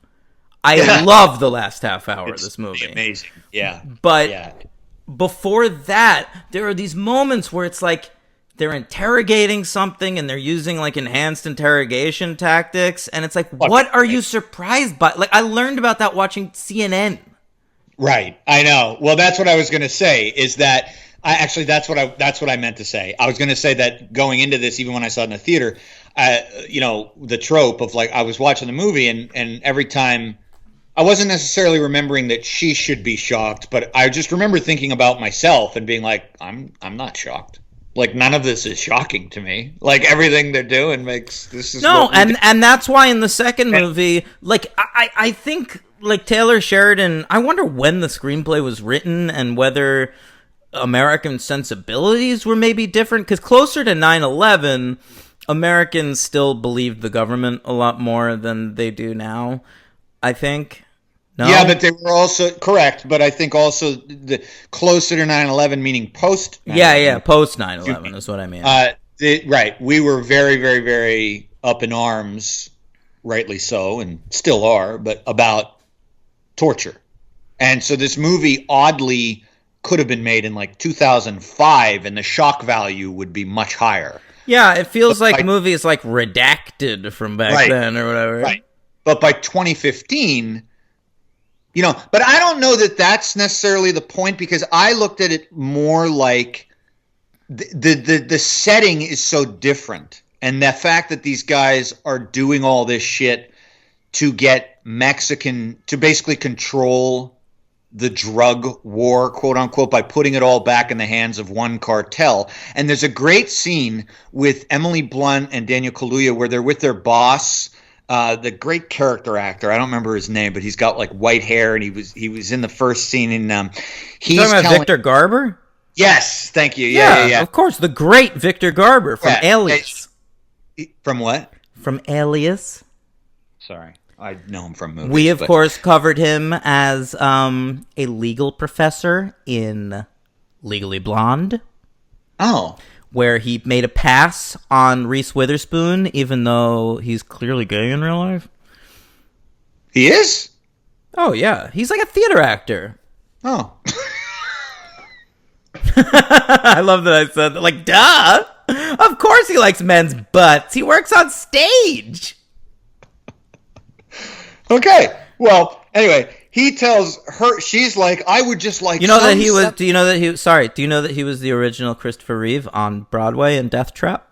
I love the last half hour of this movie. Amazing, yeah. But before that, there are these moments where it's like they're interrogating something and they're using like enhanced interrogation tactics, and it's like, what are you surprised by? Like, I learned about that watching CNN. Right, I know. Well, that's what I was going to say. Is that that's what I meant to say. I was going to say that going into this, even when I saw it in the theater, the trope of like I was watching the movie and every time. I wasn't necessarily remembering that she should be shocked, but I just remember thinking about myself and being like, I'm not shocked. Like, none of this is shocking to me. Like, everything they're doing makes this is no, and that's why in the second movie, like I think like Taylor Sheridan, I wonder when the screenplay was written and whether American sensibilities were maybe different, because closer to 9/11, Americans still believed the government a lot more than they do now, I think. No? Yeah, but they were also correct. But I think also the closer to 9/11, meaning post. Yeah, post 9/11 is what I mean. Right, we were very, very, very up in arms, rightly so, and still are, but about torture. And so this movie oddly could have been made in like 2005, and the shock value would be much higher. Yeah, it feels like movies like Redacted from back then or whatever. Right, but by 2015. But I don't know that that's necessarily the point, because I looked at it more like the setting is so different. And the fact that these guys are doing all this shit to get Mexican, to basically control the drug war, quote unquote, by putting it all back in the hands of one cartel. And there's a great scene with Emily Blunt and Daniel Kaluuya where they're with their boss, the great character actor. I don't remember his name, but he's got like white hair, and he was in the first scene. And he's talking about Victor Garber. Yes, thank you. Yeah. Of course, the great Victor Garber from Alias. From what? From Alias. Sorry, I know him from movies. We of course covered him as a legal professor in Legally Blonde. Oh. Where he made a pass on Reese Witherspoon, even though he's clearly gay in real life. He is? Oh, yeah. He's like a theater actor. Oh. I love that I said that. Like, duh! Of course he likes men's butts. He works on stage. Okay. Well, anyway, he tells her, she's like, I would just like. Do you know that he was the original Christopher Reeve on Broadway in Death Trap?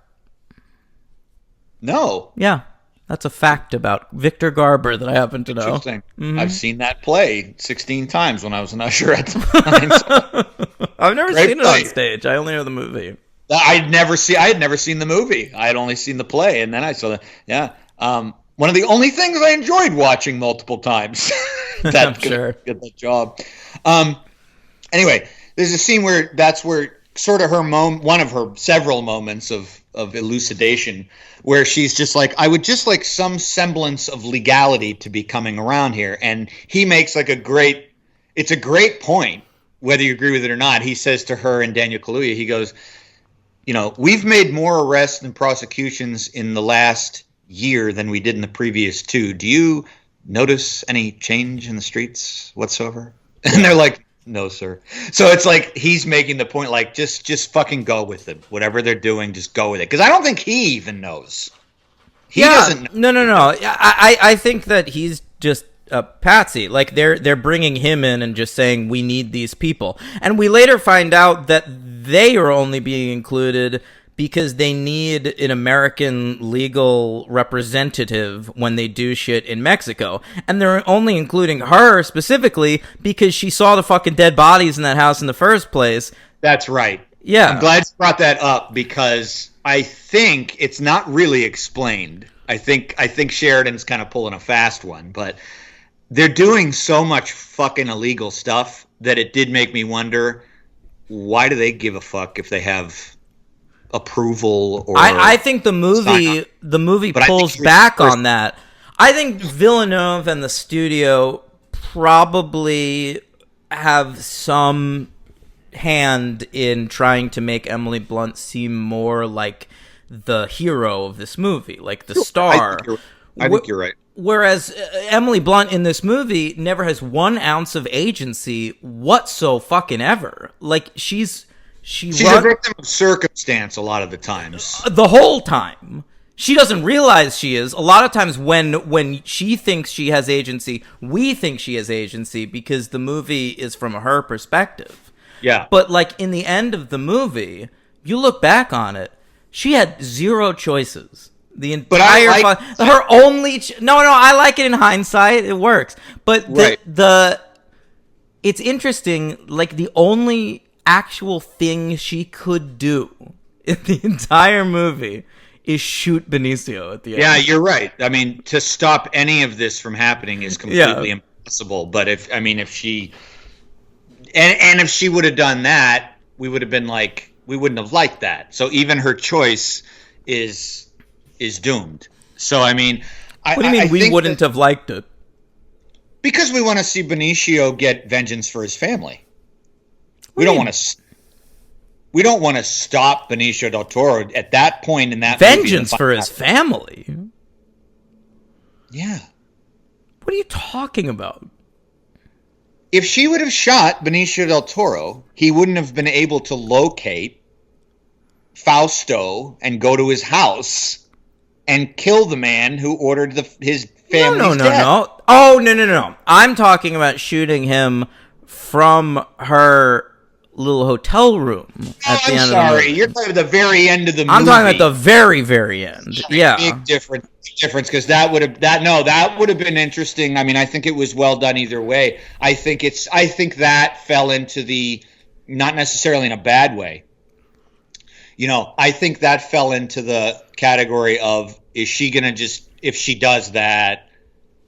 No. Yeah. That's a fact about Victor Garber that I happen to know. Interesting. Mm-hmm. I've seen that play 16 times when I was an usher at the time. I've never seen it on stage. I only know the movie. I had never seen the movie. I had only seen the play, and then I saw the. Yeah. One of the only things I enjoyed watching multiple times. I'm sure. Get that job. Anyway, there's a scene where sort of her one of her several moments of elucidation, where she's just like, I would just like some semblance of legality to be coming around here. And he makes like it's a great point, whether you agree with it or not. He says to her and Daniel Kaluuya, he goes, we've made more arrests and prosecutions in the last year than we did in the previous 2. Do you notice any change in the streets whatsoever? And they're like, no, sir. So it's like he's making the point, like, just fucking go with it. Whatever they're doing, just go with it. Because I don't think he even knows. He doesn't know. No. I think that he's just a patsy. Like, they're bringing him in and just saying, we need these people. And we later find out that they are only being included because they need an American legal representative when they do shit in Mexico. And they're only including her specifically because she saw the fucking dead bodies in that house in the first place. That's right. Yeah. I'm glad you brought that up, because I think it's not really explained. I think Sheridan's kind of pulling a fast one, but they're doing so much fucking illegal stuff that it did make me wonder, why do they give a fuck if they have approval? Or I think the movie pulls back on that. I think Villeneuve and the studio probably have some hand in trying to make Emily Blunt seem more like the hero of this movie, like the star. I think you're right. Whereas Emily Blunt in this movie never has 1 ounce of agency whatsoever. Like she's a victim of circumstance a lot of the times. The whole time. She doesn't realize she is. A lot of times when she thinks she has agency, we think she has agency because the movie is from her perspective. Yeah. But like in the end of the movie, you look back on it, she had 0 choices. The entire her only no, I like it in hindsight. It works. But it's interesting, like the only actual thing she could do in the entire movie is shoot Benicio at the end. Yeah, you're right. I mean, to stop any of this from happening is completely impossible. But if she if she would have done that, we would have been like, we wouldn't have liked that. So even her choice is doomed. So I mean, what do you mean we wouldn't have liked it? Because we want to see Benicio get vengeance for his family. We don't want to. We don't want to stop Benicio del Toro at that point in that vengeance for his family. Yeah. What are you talking about? If she would have shot Benicio del Toro, he wouldn't have been able to locate Fausto and go to his house and kill the man who ordered his family's death. No. Oh, no. I'm talking about shooting him from her little hotel room at the end of the movie. You're talking about the very end of the movie. I'm talking about the very, very end. Yeah. Big difference because that would have been interesting. I mean, I think it was well done either way. I think that fell into the, not necessarily in a bad way. You know, I think that fell into the category of, is she going to just, if she does that,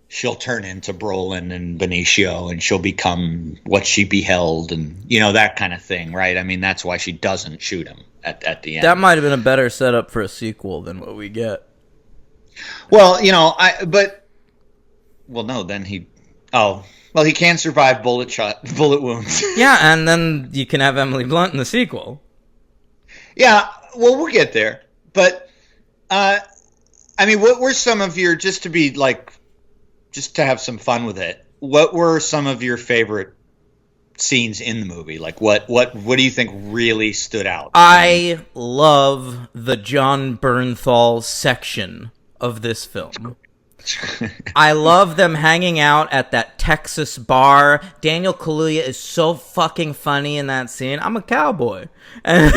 she'll turn into Brolin and Benicio and she'll become what she beheld and, you know, that kind of thing, right? I mean, that's why she doesn't shoot him at the end. That might have been a better setup for a sequel than what we get. Well, you know, he can survive bullet wounds. Yeah, and then you can have Emily Blunt in the sequel. Yeah, well, we'll get there. But, I mean, what were some of your, just to have some fun with it, what were some of your favorite scenes in the movie? Like, what do you think really stood out? I love the John Bernthal section of this film. I love them hanging out at that Texas bar. Daniel Kaluuya is so fucking funny in that scene. I'm a cowboy. And,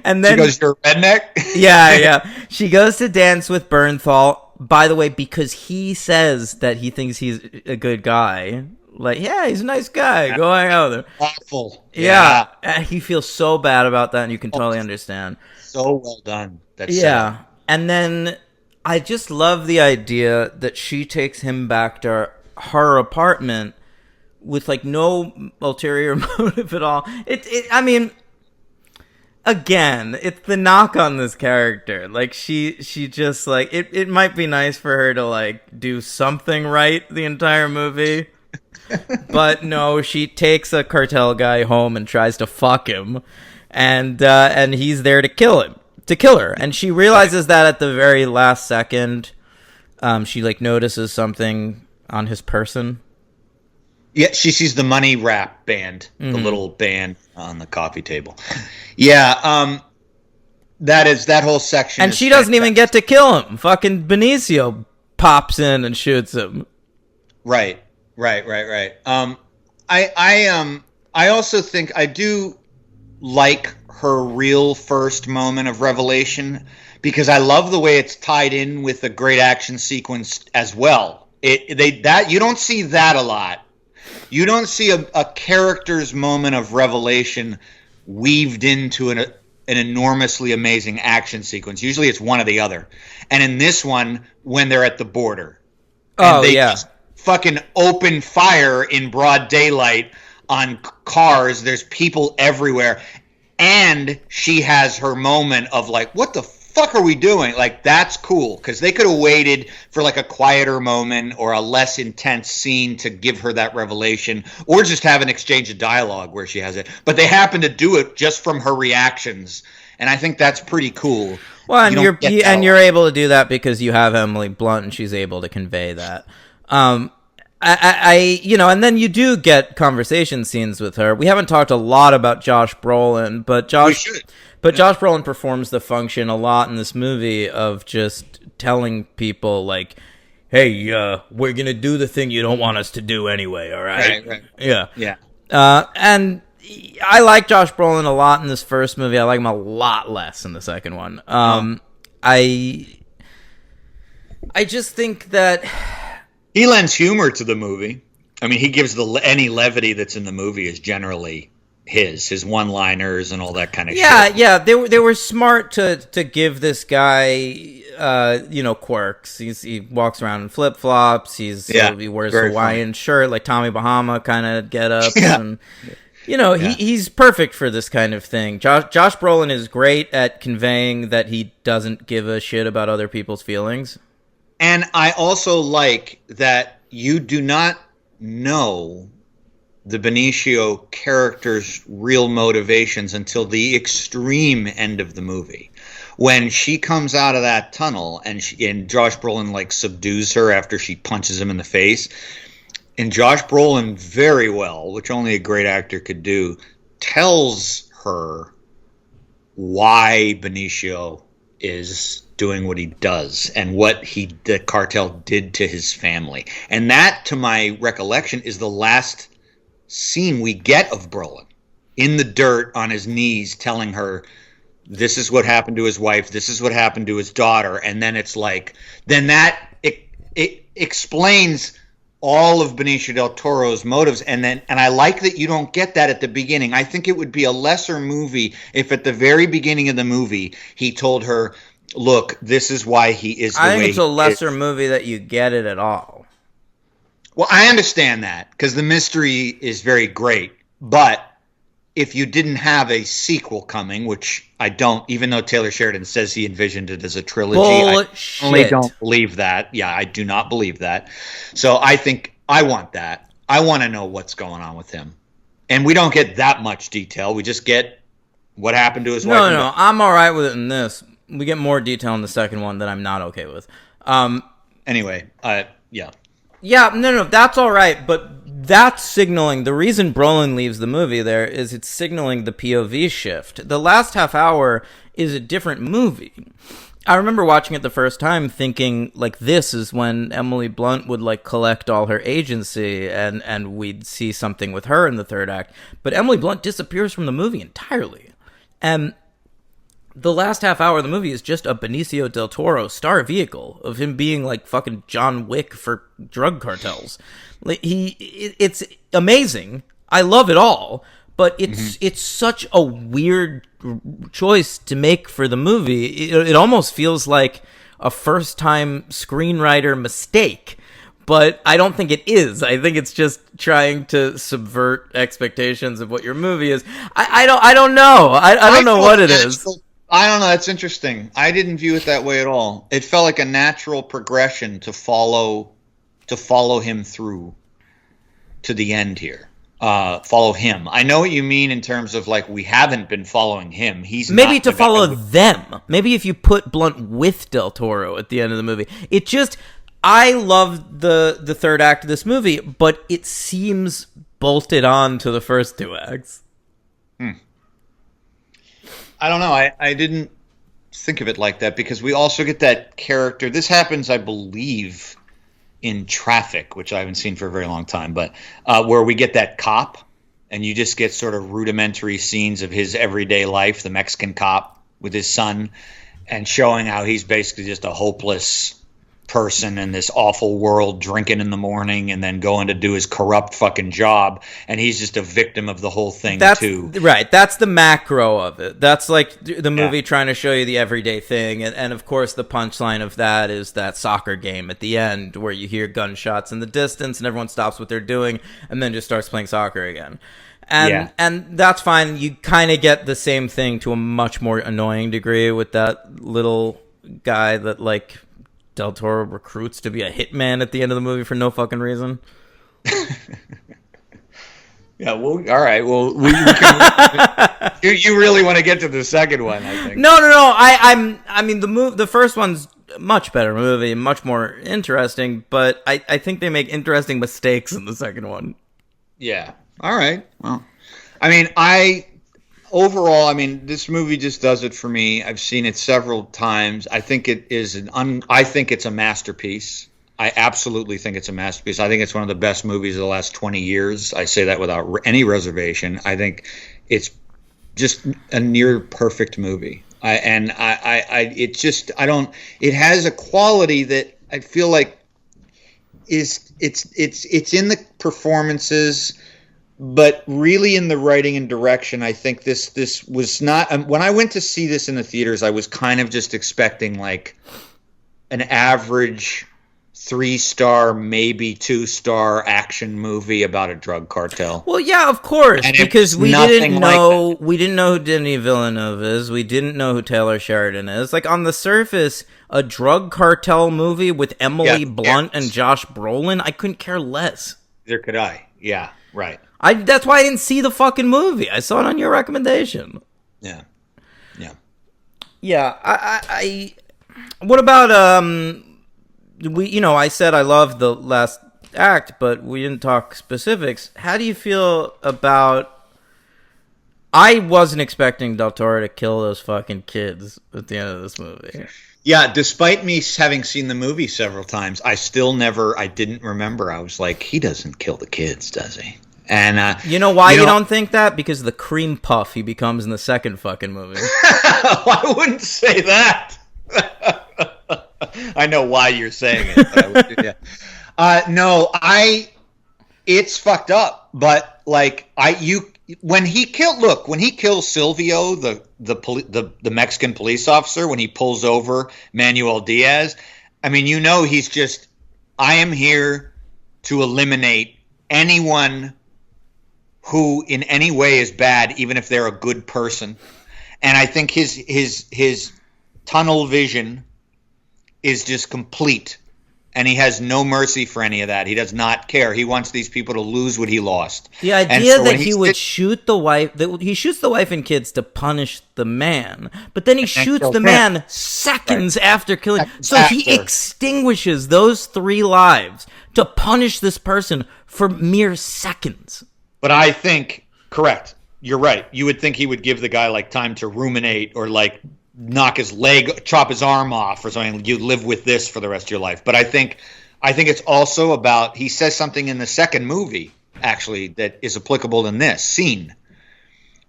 and then she goes, "You're a redneck?" Yeah. She goes to dance with Bernthal, by the way, because he says that he thinks he's a good guy. Like, yeah, he's a nice guy. Go hang out with him. Awful. Yeah. He feels so bad about that, and you can totally understand. So well done. Yeah. And then I just love the idea that she takes him back to her apartment with like no ulterior motive at all. I mean, again, it's the knock on this character. Like she just like it might be nice for her to like do something right the entire movie. But no, she takes a cartel guy home and tries to fuck him, and he's there to kill her. And she realizes that at the very last second. She like notices something on his person. Yeah, she sees the money wrap band, the little band on the coffee table. Yeah, that whole section. And she doesn't even get to kill him. Fucking Benicio pops in and shoots him. Right. I also think I do like her real first moment of revelation because I love the way it's tied in with a great action sequence as well. You don't see that a lot. You don't see a character's moment of revelation weaved into an enormously amazing action sequence. Usually it's one or the other. And in this one, when they're at the border. And they just fucking open fire in broad daylight on cars. There's people everywhere. And she has her moment of like, what the fuck fuck are we doing? Like, that's cool, because they could have waited for like a quieter moment or a less intense scene to give her that revelation, or just have an exchange of dialogue where she has it. But they happen to do it just from her reactions, and I think that's pretty cool. Well, and you're able to do that because you have Emily Blunt, and she's able to convey that. And then you do get conversation scenes with her. We haven't talked a lot about Josh Brolin, but Josh Brolin performs the function a lot in this movie of just telling people, like, hey, we're going to do the thing you don't want us to do anyway, all right? Right. Yeah. And I like Josh Brolin a lot in this first movie. I like him a lot less in the second one. I just think that he lends humor to the movie. I mean, he gives any levity that's in the movie is generally his one-liners and all that kind of shit. Yeah, they were smart to give this guy quirks. He walks around in flip-flops. He wears a Hawaiian shirt, like Tommy Bahama kind of get-ups. Yeah. And he's perfect for this kind of thing. Josh Brolin is great at conveying that he doesn't give a shit about other people's feelings. And I also like that you do not know the Benicio character's real motivations until the extreme end of the movie. When she comes out of that tunnel and Josh Brolin like subdues her after she punches him in the face. And Josh Brolin very well, which only a great actor could do, tells her why Benicio is doing what he does and what the cartel did to his family. And that, to my recollection, is the last scene we get of Brolin in the dirt on his knees telling her this is what happened to his wife, this is what happened to his daughter. And then it's like, it explains all of Benicio del Toro's motives, and I like that you don't get that at the beginning. I think it would be a lesser movie if at the very beginning of the movie he told her, look, this is why he is the way he is. I think it's a lesser movie that you get it at all. Well, I understand that, because the mystery is very great, but if you didn't have a sequel coming, which I don't, even though Taylor Sheridan says he envisioned it as a trilogy, I only don't believe that. Yeah, I do not believe that. So I think I want that. I want to know what's going on with him. And we don't get that much detail. We just get what happened to his wife. No, I'm all right with it in this. We get more detail in the second one that I'm not okay with. Anyway, yeah. Yeah, no, that's all right, but that's signaling, the reason Brolin leaves the movie there is it's signaling the POV shift. The last half hour is a different movie. I remember watching it the first time thinking, like, this is when Emily Blunt would, like, collect all her agency and we'd see something with her in the third act. But Emily Blunt disappears from the movie entirely. And the last half hour of the movie is just a Benicio del Toro star vehicle of him being like fucking John Wick for drug cartels. Like it's amazing. I love it all, but it's such a weird choice to make for the movie. It almost feels like a first-time screenwriter mistake. But I don't think it is. I think it's just trying to subvert expectations of what your movie is. I don't know. I don't know what it is. I don't know. That's interesting. I didn't view it that way at all. It felt like a natural progression to follow him through to the end here. Follow him. I know what you mean in terms of like we haven't been following him. He's maybe to follow them. Maybe if you put Blunt with Del Toro at the end of the movie. It just, I love the third act of this movie, but it seems bolted on to the first two acts. I don't know. I didn't think of it like that because we also get that character. This happens, I believe, in Traffic, which I haven't seen for a very long time, but where we get that cop and you just get sort of rudimentary scenes of his everyday life, the Mexican cop with his son, and showing how he's basically just a hopeless person in this awful world, drinking in the morning and then going to do his corrupt fucking job, and he's just a victim of the whole thing. Too right. That's the macro of it. That's like the movie trying to show you the everyday thing, and of course the punchline of that is that soccer game at the end where you hear gunshots in the distance and everyone stops what they're doing and then just starts playing soccer again. And that's fine. You kind of get the same thing to a much more annoying degree with that little guy that like Del Toro recruits to be a hitman at the end of the movie for no fucking reason. Yeah, well, all right. Well, we can, you really want to get to the second one, I think. No. I mean, the first one's a much better movie, much more interesting, but I think they make interesting mistakes in the second one. Yeah. All right. Well, I mean, overall, I mean, this movie just does it for me. I've seen it several times. I think it is I think it's a masterpiece. I absolutely think it's a masterpiece. I think it's one of the best movies of the last 20 years. I say that without any reservation. I think it's just a near perfect movie. It has a quality that I feel like it's in the performances, but really in the writing and direction. I think this was not, when I went to see this in the theaters, I was kind of just expecting like an average 3-star, maybe 2-star action movie about a drug cartel. Well, yeah, of course, And because it's we didn't nothing like know who Denis Villeneuve is. We didn't know who Taylor Sheridan is. Like on the surface, a drug cartel movie with Emily Blunt and Josh Brolin, I couldn't care less. Neither could I. Yeah, right. That's why I didn't see the fucking movie. I saw it on your recommendation. Yeah. I what about I said I loved the last act, but we didn't talk specifics. How do you feel about... I wasn't expecting Del Toro to kill those fucking kids at the end of this movie. Yeah, despite me having seen the movie several times, I didn't remember. I was like, he doesn't kill the kids, does he? And you know why you don't think that? Because of the cream puff he becomes in the second fucking movie. I wouldn't say that. I know why you're saying it. But it's fucked up. But like when he kills Silvio, the Mexican police officer, when he pulls over Manuel Diaz, I mean, he's just, I am here to eliminate anyone who in any way is bad, even if they're a good person. And I think his tunnel vision is just complete, and he has no mercy for any of that. He does not care. He wants these people to lose what he lost. The idea that he would shoot the wife, he shoots the wife and kids to punish the man, but then he shoots the man seconds after killing. So he extinguishes those 3 lives to punish this person for mere seconds. But I think, correct, you're right. You would think he would give the guy like time to ruminate or like knock his leg, chop his arm off or something. You live with this for the rest of your life. But I think it's also about, he says something in the second movie, actually, that is applicable in this scene,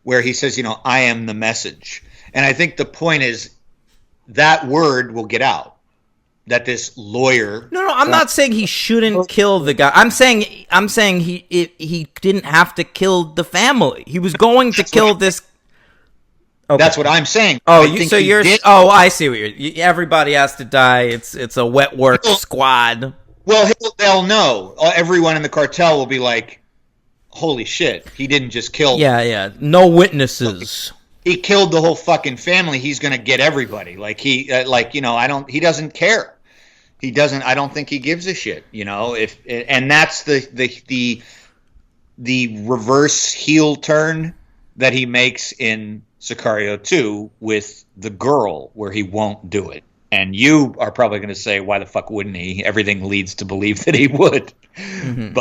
where he says, I am the message. And I think the point is that word will get out. That this lawyer... No, I'm not saying he shouldn't kill the guy. I'm saying he didn't have to kill the family. He was going to kill this... Okay. That's what I'm saying. Oh, I see what everybody has to die. It's a wet work squad. Well, they'll know. Everyone in the cartel will be like, "Holy shit, he didn't just kill." Yeah. No witnesses. He killed the whole fucking family. He's gonna get everybody. Like he He doesn't care. He doesn't. I don't think he gives a shit. And that's the reverse heel turn that he makes in Sicario 2 with the girl, where he won't do it. And you are probably going to say, why the fuck wouldn't he? Everything leads to believe that he would. Mm-hmm.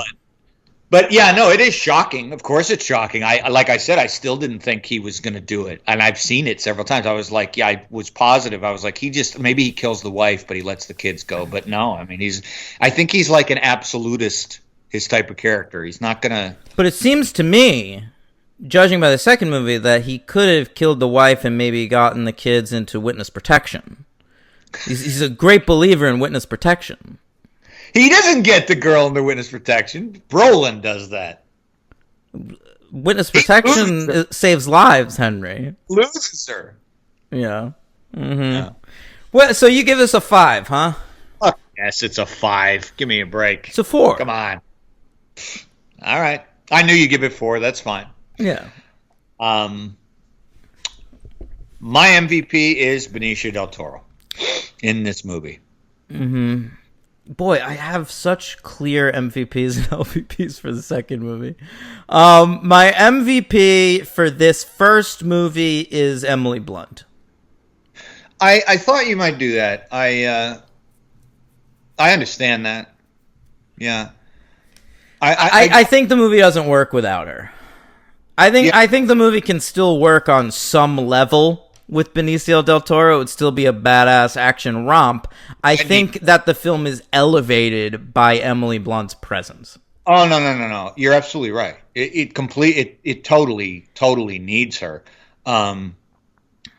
But yeah, no, it is shocking. Of course it's shocking. Like I said, I still didn't think he was going to do it. And I've seen it several times. I was like, I was positive. I was like, maybe he kills the wife, but he lets the kids go. But no, I mean, I think he's like an absolutist, his type of character. He's not going to... But it seems to me, judging by the second movie, that he could have killed the wife and maybe gotten the kids into witness protection. He's a great believer in witness protection. He doesn't get the girl into witness protection. Brolin does that. Witness protection saves lives, Henry. Loses her. Yeah. Mm-hmm. Yeah. Well, so you give us a 5, huh? Yes, it's a 5. Give me a break. It's a 4. Come on. All right. I knew you'd give it 4. That's fine. Yeah. My MVP is Benicio del Toro in this movie. Boy, I have such clear MVPs and LVPs for the second movie. My MVP for this first movie is Emily Blunt. I thought you might do that. I understand that. Yeah. I think the movie doesn't work without her. I think the movie can still work on some level with Benicio del Toro. It would still be a badass action romp. I think that the film is elevated by Emily Blunt's presence. Oh no! You're absolutely right. It totally needs her.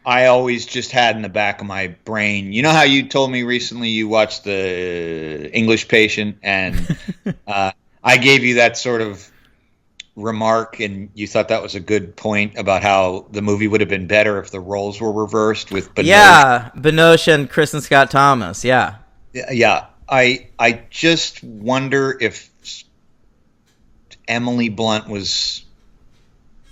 I always just had in the back of my brain. You know how you told me recently you watched The English Patient, and I gave you that sort of remark, and you thought that was a good point about how the movie would have been better if the roles were reversed with Binoche. Yeah, Binoche and Kristen Scott Thomas. Yeah. I just wonder if Emily Blunt was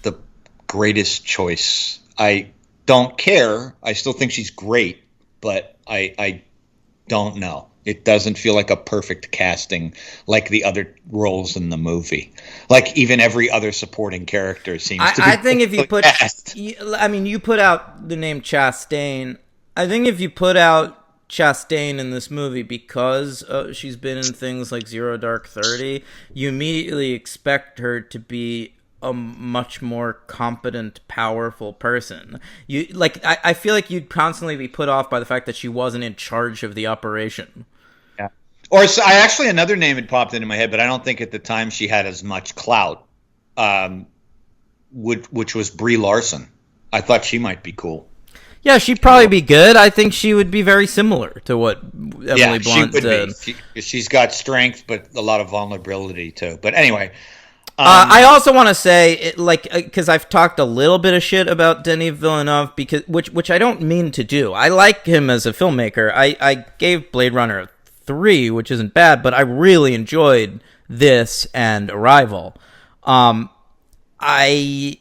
the greatest choice. I don't care. I still think she's great, but I don't know. It doesn't feel like a perfect casting like the other roles in the movie. Like even every other supporting character seems to be. I think if you put, cast. you put out the name Chastain. I think if you put out Chastain in this movie because she's been in things like Zero Dark 30, you immediately expect her to be a much more competent, powerful person. I feel like you'd constantly be put off by the fact that she wasn't in charge of the operation. Yeah. Or so, I actually another name had popped into my head, but I don't think at the time she had as much clout. Which was Brie Larson. I thought she might be cool. Yeah, she'd probably be good. I think she would be very similar to what Emily Blunt did. She's got strength, but a lot of vulnerability too. But anyway. I also want to say, because I've talked a little bit of shit about Denis Villeneuve, which I don't mean to do. I like him as a filmmaker. I gave Blade Runner a 3, which isn't bad, but I really enjoyed this and Arrival. I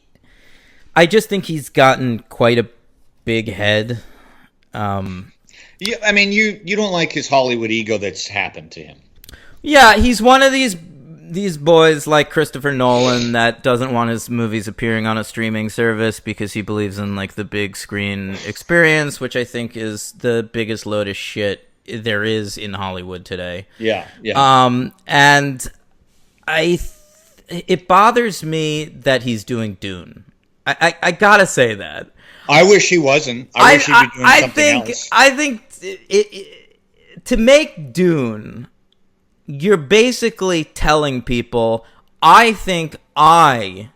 just think he's gotten quite a big head. Yeah, I mean, you don't like his Hollywood ego that's happened to him. Yeah, he's one of these boys like Christopher Nolan that doesn't want his movies appearing on a streaming service because he believes in like the big screen experience, which I think is the biggest load of shit there is in Hollywood today. Yeah. And it bothers me that he's doing Dune. I gotta say that. I wish he wasn't. I wish he'd be doing something else. I think to make Dune, you're basically telling people, I think I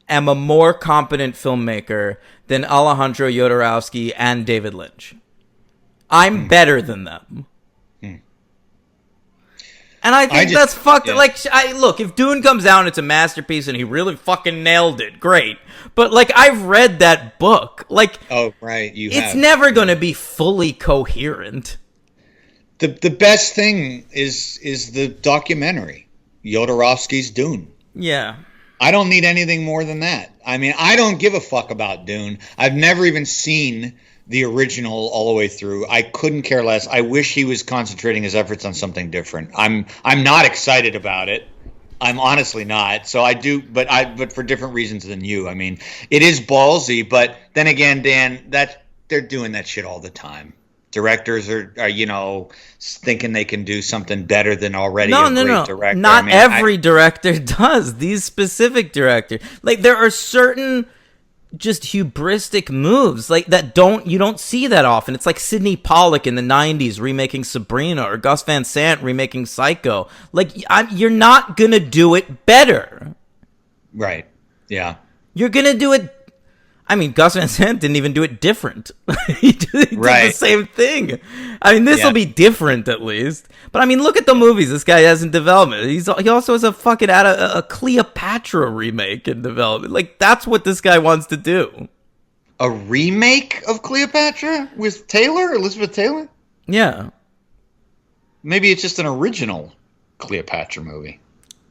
am a more competent filmmaker than Alejandro Jodorowsky and David Lynch. I'm better than them. And I think that's fucked. Yeah. Look, if Dune comes out and it's a masterpiece and he really fucking nailed it, great. But I've read that book. Oh right, it's never going to be fully coherent. The best thing is the documentary, Jodorowsky's Dune. Yeah. I don't need anything more than that. I mean, I don't give a fuck about Dune. I've never even seen the original all the way through. I couldn't care less. I wish he was concentrating his efforts on something different. I'm not excited about it. I'm honestly not. So I do, but for different reasons than you. I mean, it is ballsy, but then again, Dan, they're doing that shit all the time. Directors are thinking they can do something better than already a great director. Not every director does. These specific directors, there are certain just hubristic moves that you don't see that often. It's like Sidney Pollack in the 90s remaking Sabrina, or Gus Van Sant remaking Psycho. You're not gonna do it better. Right. Yeah. You're gonna do it. I mean, Gus Van Sant didn't even do it different. He did the same thing. I mean, this will be different at least. But I mean, look at the movies this guy has in development. He also has a fucking a Cleopatra remake in development. That's what this guy wants to do. A remake of Cleopatra with Elizabeth Taylor? Yeah. Maybe it's just an original Cleopatra movie.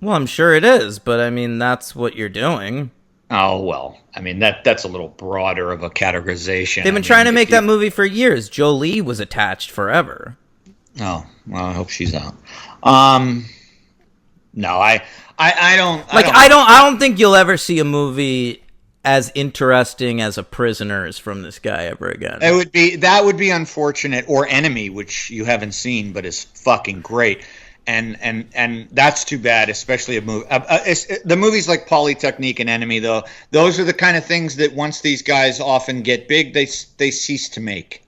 Well, I'm sure it is, but I mean, that's what you're doing. Oh, well, I mean, that's a little broader of a categorization. They've been trying to make that movie for years. Jolie was attached forever. Oh, well, I hope she's out. No, I don't. I don't think you'll ever see a movie as interesting as A Prisoners from this guy ever again. That would be unfortunate. Or Enemy, which you haven't seen, but is fucking great. And that's too bad, especially a movie. The movies like Polytechnique and Enemy, though, those are the kind of things that once these guys often get big, they cease to make,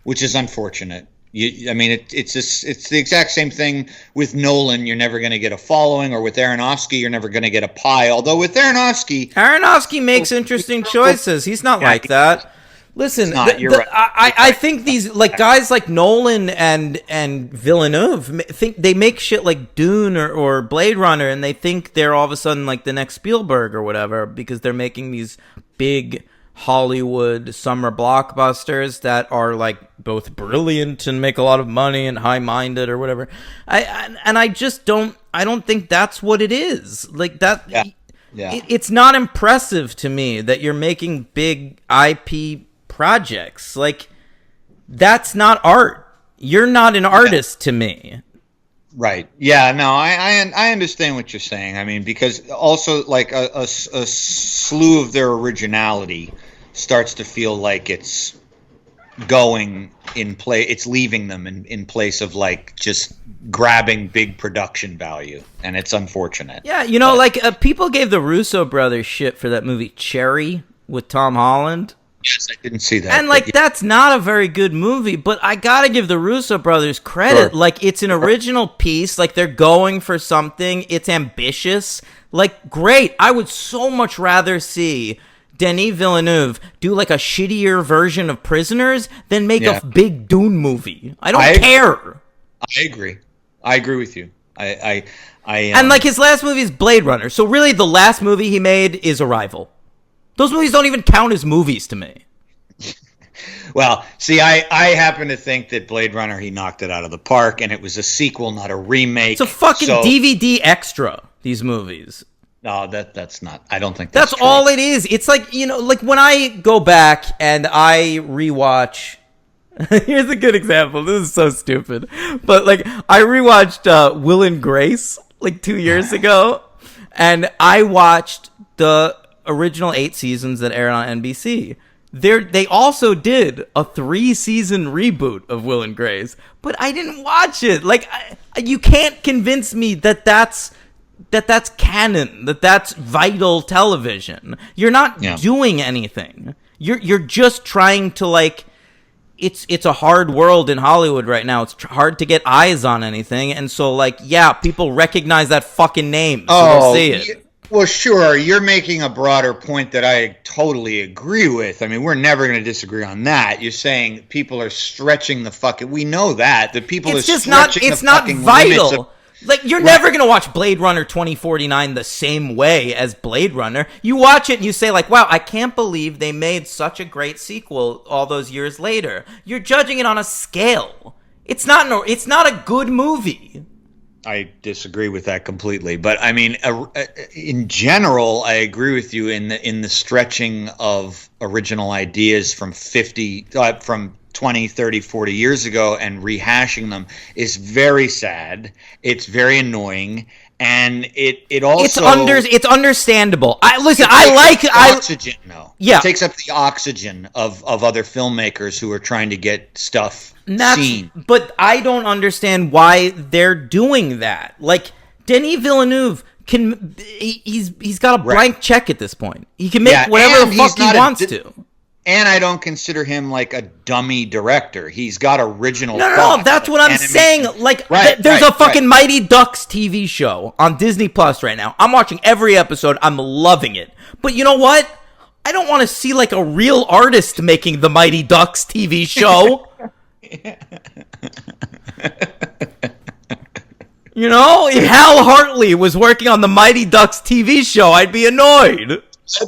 which is unfortunate. It's the exact same thing with Nolan. You're never going to get a following, or with Aronofsky, you're never going to get a pie. Although with Aronofsky makes interesting choices. He's not like that. Listen, right. I think these guys like Nolan and Villeneuve think they make shit like Dune or Blade Runner, and they think they're all of a sudden like the next Spielberg or whatever because they're making these big Hollywood summer blockbusters that are like both brilliant and make a lot of money and high-minded or whatever. I just don't think that's what it is. Like that. Yeah. It's not impressive to me that you're making big IP projects. Like, that's not art. You're not an artist to me. Right. Yeah. No, I understand what you're saying. I mean, because also like a slew of their originality starts to feel like it's going in play. It's leaving them in place of like just grabbing big production value, and it's unfortunate. Yeah. People gave the Russo brothers shit for that movie Cherry with Tom Holland. Yes, I didn't see that. And that's not a very good movie, but I gotta give the Russo brothers credit. Sure. Like, it's an original piece. Like, they're going for something. It's ambitious. Like, great. I would so much rather see Denis Villeneuve do like a shittier version of Prisoners than make a big Dune movie. I don't care. I agree with you. And like his last movie is Blade Runner. So really the last movie he made is Arrival. Those movies don't even count as movies to me. Well, see, I happen to think that Blade Runner, he knocked it out of the park, and it was a sequel, not a remake. It's a fucking DVD extra, these movies. No, that's not. I don't think that's true. all it is. It's like, like when I go back and I rewatch. Here's a good example. This is so stupid. But like, I rewatched Will and Grace like 2 years ago, and I watched the original 8 seasons that aired on NBC. They also did a 3-season reboot of Will and Grace, but I didn't watch it. Like, you can't convince me that that's canon, that's vital television. You're not doing anything. You're just trying to like. It's a hard world in Hollywood right now. It's hard to get eyes on anything, and so like people recognize that fucking name, so they'll see it. Well, sure, you're making a broader point that I totally agree with. I mean, we're never going to disagree on that. You're saying people are stretching the fucking. We know that people it's are just stretching it's the not fucking vital. limits of, like, you're never going to watch Blade Runner 2049 the same way as Blade Runner. You watch it and you say, like, wow, I can't believe they made such a great sequel all those years later. You're judging it on a scale. It's not a good movie. I disagree with that completely. But, I mean, in general, I agree with you in the stretching of original ideas from 20, 30, 40 years ago and rehashing them is very sad. It's very annoying, and it also it's understandable. Oxygen though. Yeah, it takes up the oxygen of other filmmakers who are trying to get stuff seen. But I don't understand why they're doing that. Like, Denis Villeneuve he's got a blank check at this point. He can make whatever the fuck he wants to. And I don't consider him like a dummy director. He's got original thoughts. No, that's what I'm saying. Like, there's a fucking Mighty Ducks TV show on Disney Plus right now. I'm watching every episode. I'm loving it. But you know what? I don't want to see like a real artist making the Mighty Ducks TV show. You know, if Hal Hartley was working on the Mighty Ducks TV show, I'd be annoyed. I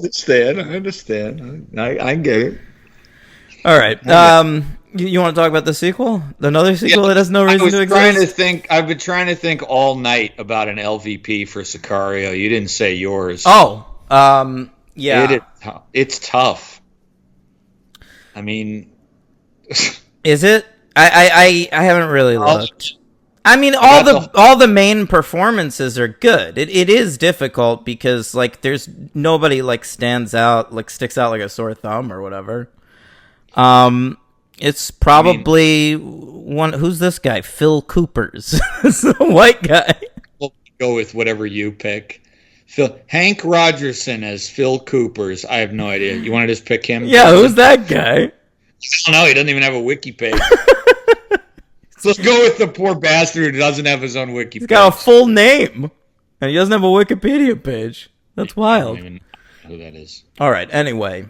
understand. I get it. All right. You want to talk about the sequel? Another sequel that has no reason to exist? I've been trying to think all night about an LVP for Sicario. You didn't say yours. Oh, Yeah. It's tough. I mean, Is it? I haven't really looked. I mean, all the main performances are good. It is difficult because like there's nobody like sticks out like a sore thumb or whatever. It's probably one. Who's this guy? Phil Coopers, the white guy. we'll go with whatever you pick. Hank Rogerson as Phil Coopers. I have no idea. You want to just pick him? Yeah, who's that guy? I don't know. He doesn't even have a wiki page. So let's go with the poor bastard who doesn't have his own wiki page. He's got a full name, and he doesn't have a Wikipedia page. That's wild. I don't even know who that is. All right. Anyway,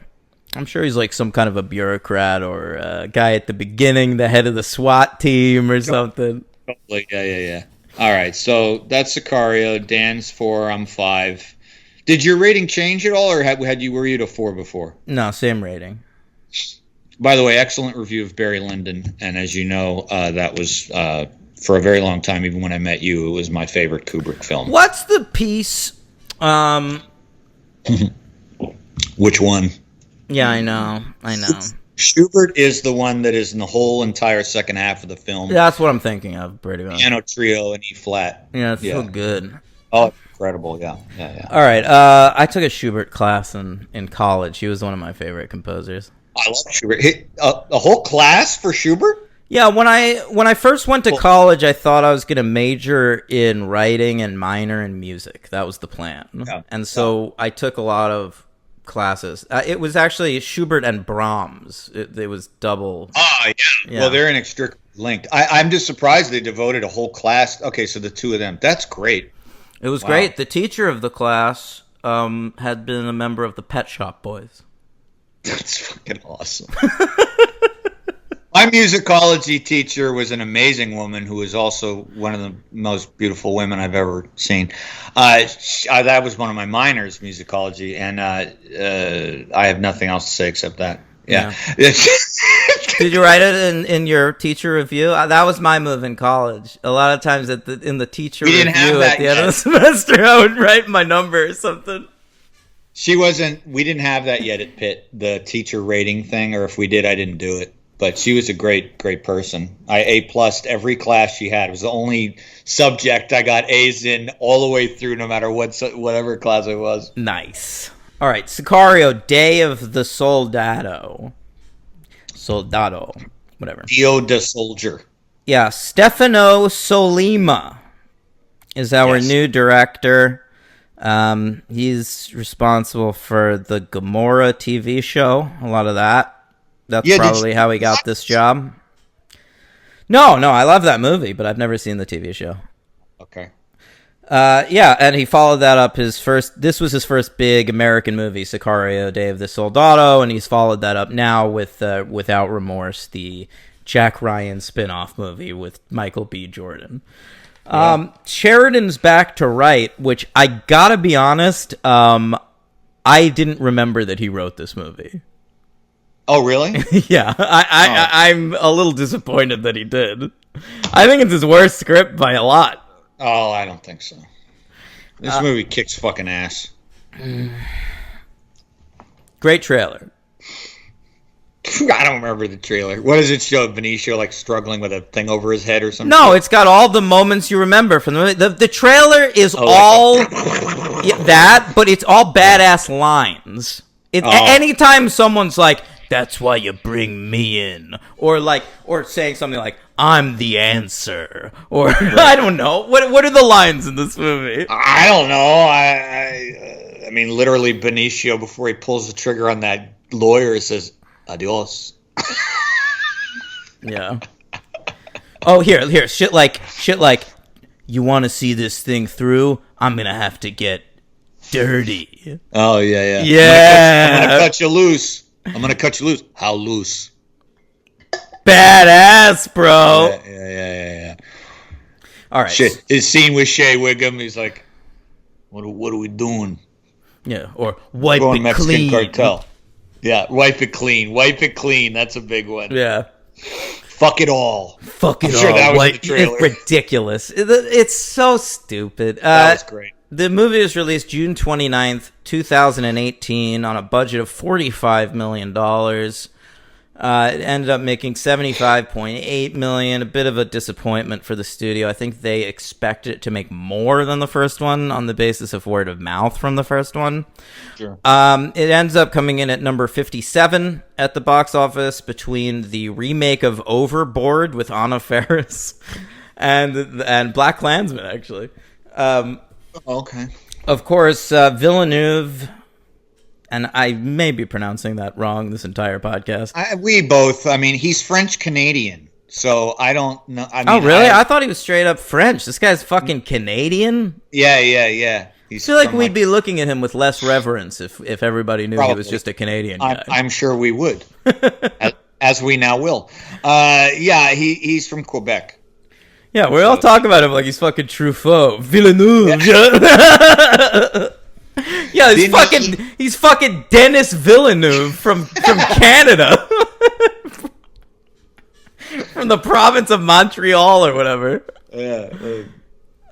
I'm sure he's like some kind of a bureaucrat or a guy at the beginning, the head of the SWAT team or something. Yeah. All right. So that's Sicario. Dan's 4. I'm 5. Did your rating change at all, or were you at a 4 before? No, same rating. By the way, excellent review of Barry Lyndon, and as you know, that was for a very long time. Even when I met you, it was my favorite Kubrick film. What's the piece? Which one? Yeah, I know. Schubert is the one that is in the whole entire second half of the film. That's what I'm thinking of, pretty much. Piano trio and E flat. Yeah, it's so good. Oh, incredible! Yeah. All right, I took a Schubert class in college. He was one of my favorite composers. I love Schubert. A whole class for Schubert? Yeah, when I first went to college, I thought I was going to major in writing and minor in music. That was the plan. Yeah. And so I took a lot of classes. It was actually Schubert and Brahms. It was double. Oh, yeah. Well, they're inextricably linked. I'm just surprised they devoted a whole class. Okay, so the two of them. That's great. It was great. The teacher of the class had been a member of the Pet Shop Boys. That's fucking awesome. My musicology teacher was an amazing woman who was also one of the most beautiful women I've ever seen. That was one of my minors, musicology, and I have nothing else to say except that. Yeah. Did you write it in your teacher review? That was my move in college. A lot of times in the teacher review at the end of the semester, I would write my number or something. We didn't have that yet at Pitt, the teacher rating thing, or if we did, I didn't do it. But she was a great person. I A+'d every class she had. It was the only subject I got A's in all the way through, no matter whatever class it was. Nice. All right, Sicario, Day of the Soldado, whatever. Dio de Soldier. Yeah, Stefano Sollima is our new director. He's responsible for the Gomorrah TV show, a lot of that. That's probably how he got this job. No, I love that movie, but I've never seen the TV show. Okay. And he followed that up. This was his first big American movie, Sicario, Day of the Soldado, and he's followed that up now with Without Remorse, the Jack Ryan spin-off movie with Michael B. Jordan. Yeah. Sheridan's Back to Write, which I gotta be honest, I didn't remember that he wrote this movie. Oh, really? Yeah, I'm a little disappointed that he did. I think it's his worst script by a lot. Oh, I don't think so. This movie kicks fucking ass. Great trailer. I don't remember the trailer. What does it show? Benicio like struggling with a thing over his head or something? No, it's got all the moments you remember from the movie. The trailer is that, but it's all badass lines. Anytime someone's like, "That's why you bring me in," or saying something like, "I'm the answer," or I don't know. What are the lines in this movie? I don't know. I mean, literally, Benicio before he pulls the trigger on that lawyer says, "Adios." Yeah. Oh, here, shit like, you want to see this thing through? I'm gonna have to get dirty. Oh yeah. I'm gonna cut you loose. How loose? Badass, bro. Yeah. All right. Shit. His scene with Shea Wiggum, he's like, "What are we doing?" Yeah. Or wipe it Mexican clean. Cartel. Yeah, wipe it clean. That's a big one. Yeah. Fuck it all. Fuck it all. Sure, that was the trailer. It's ridiculous. It's so stupid. That was great. The movie was released June 29th, 2018 on a budget of $45 million. It ended up making $75.8 million, a bit of a disappointment for the studio. I think they expected it to make more than the first one on the basis of word of mouth from the first one. Sure. It ends up coming in at number 57 at the box office between the remake of Overboard with Anna Faris and Black Klansman, actually. Okay. Of course, Villeneuve, and I may be pronouncing that wrong this entire podcast. We both. I mean, he's French Canadian, so I don't know. I mean, oh, really? I thought he was straight up French. This guy's fucking Canadian? Yeah. I feel like we'd be looking at him with less reverence if everybody knew he was just a Canadian guy. I'm sure we would, as we now will. He's from Quebec. Yeah, we all talk about him like he's fucking Truffaut. Villeneuve. Yeah, he's fucking Dennis Villeneuve from Canada. From the province of Montreal or whatever. Yeah.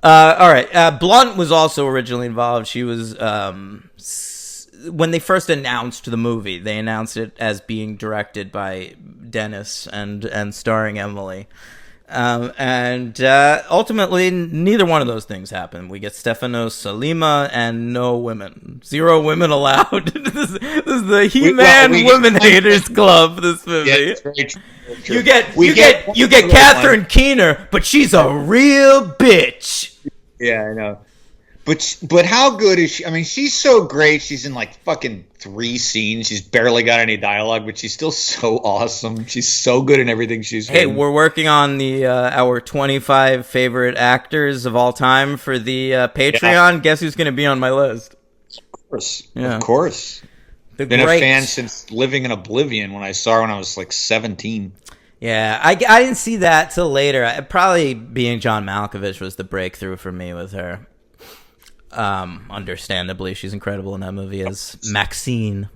All right. Blunt was also originally involved. She was when they first announced the movie, they announced it as being directed by Dennis and starring Emily. And ultimately, neither one of those things happened. We get Stefano Salima and no women. 0 women allowed. This is the He-Man Women Haters Club, this movie. Yeah, it's very true. You get Catherine Keener, but she's a real bitch. Yeah, I know. But how good is she? I mean, she's so great. She's in like fucking 3 scenes. She's barely got any dialogue, but she's still so awesome. She's so good in everything she's Hey, in. we're working on the our 25 favorite actors of all time for the Patreon. Yeah. Guess who's going to be on my list? Of course. Yeah. Of course. The Been great. A fan since Living in Oblivion when I saw her when I was like 17. Yeah, I didn't see that till later. Probably being John Malkovich was the breakthrough for me with her. Understandably, she's incredible in that movie as Maxine.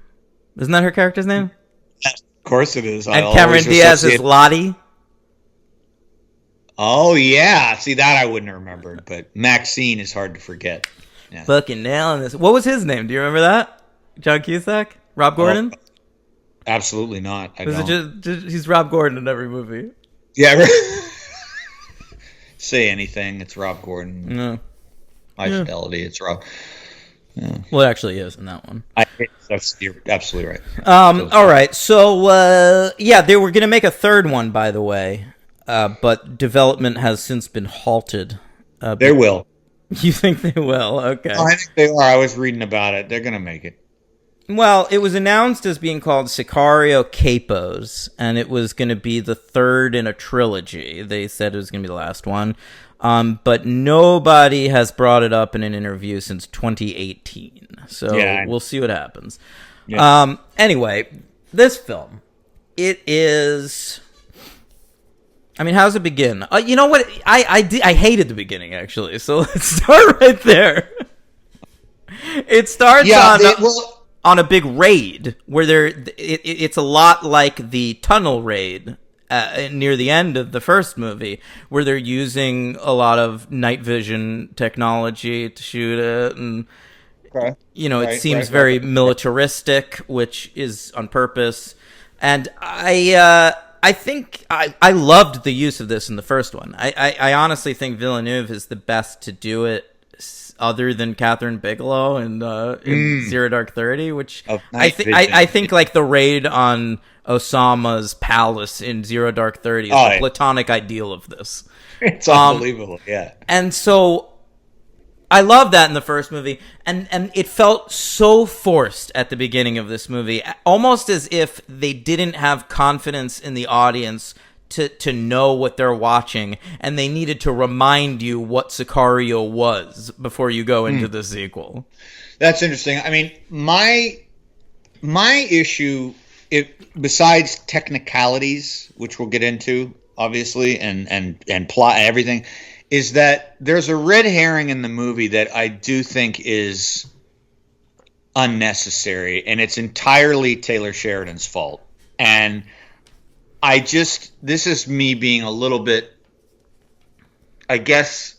Isn't that her character's name? Yes, of course it is. And Cameron Diaz is Lottie. Oh, yeah. See, that I wouldn't have remembered, but Maxine is hard to forget. Yeah. Fucking nailing this. What was his name? Do you remember that? John Cusack? Rob Gordon? Oh, absolutely not. He's Rob Gordon in every movie. Yeah. Say anything. It's Rob Gordon. No. High Fidelity. It's Rob. Yeah. Well, it actually is in that one. You're absolutely right. All right. So, they were going to make a third one, by the way, but development has since been halted. They will. You think they will? Okay. I think they are. I was reading about it. They're going to make it. Well, it was announced as being called Sicario Capos, and it was going to be the third in a trilogy. They said it was going to be the last one. But nobody has brought it up in an interview since 2018. So we'll see what happens. Yeah. Anyway, this film, it is... I mean, how's it begin? You know what? I hated the beginning, actually. So let's start right there. It starts on a big raid where it's a lot like the tunnel raid near the end of the first movie, where they're using a lot of night vision technology to shoot it, and it seems very militaristic, which is on purpose. And I think I loved the use of this in the first one. I honestly think Villeneuve is the best to do it, other than Catherine Bigelow in Zero Dark 30, which I think like the raid on Osama's palace in Zero Dark 30 is the platonic ideal of this. It's unbelievable, yeah. And so I love that in the first movie, and it felt so forced at the beginning of this movie, almost as if they didn't have confidence in the audience to know what they're watching, and they needed to remind you what Sicario was before you go into the sequel. That's interesting. I mean, my issue, besides technicalities, which we'll get into, obviously, and plot and everything, is that there's a red herring in the movie that I do think is unnecessary, and it's entirely Taylor Sheridan's fault. And this is me being a little bit, I guess,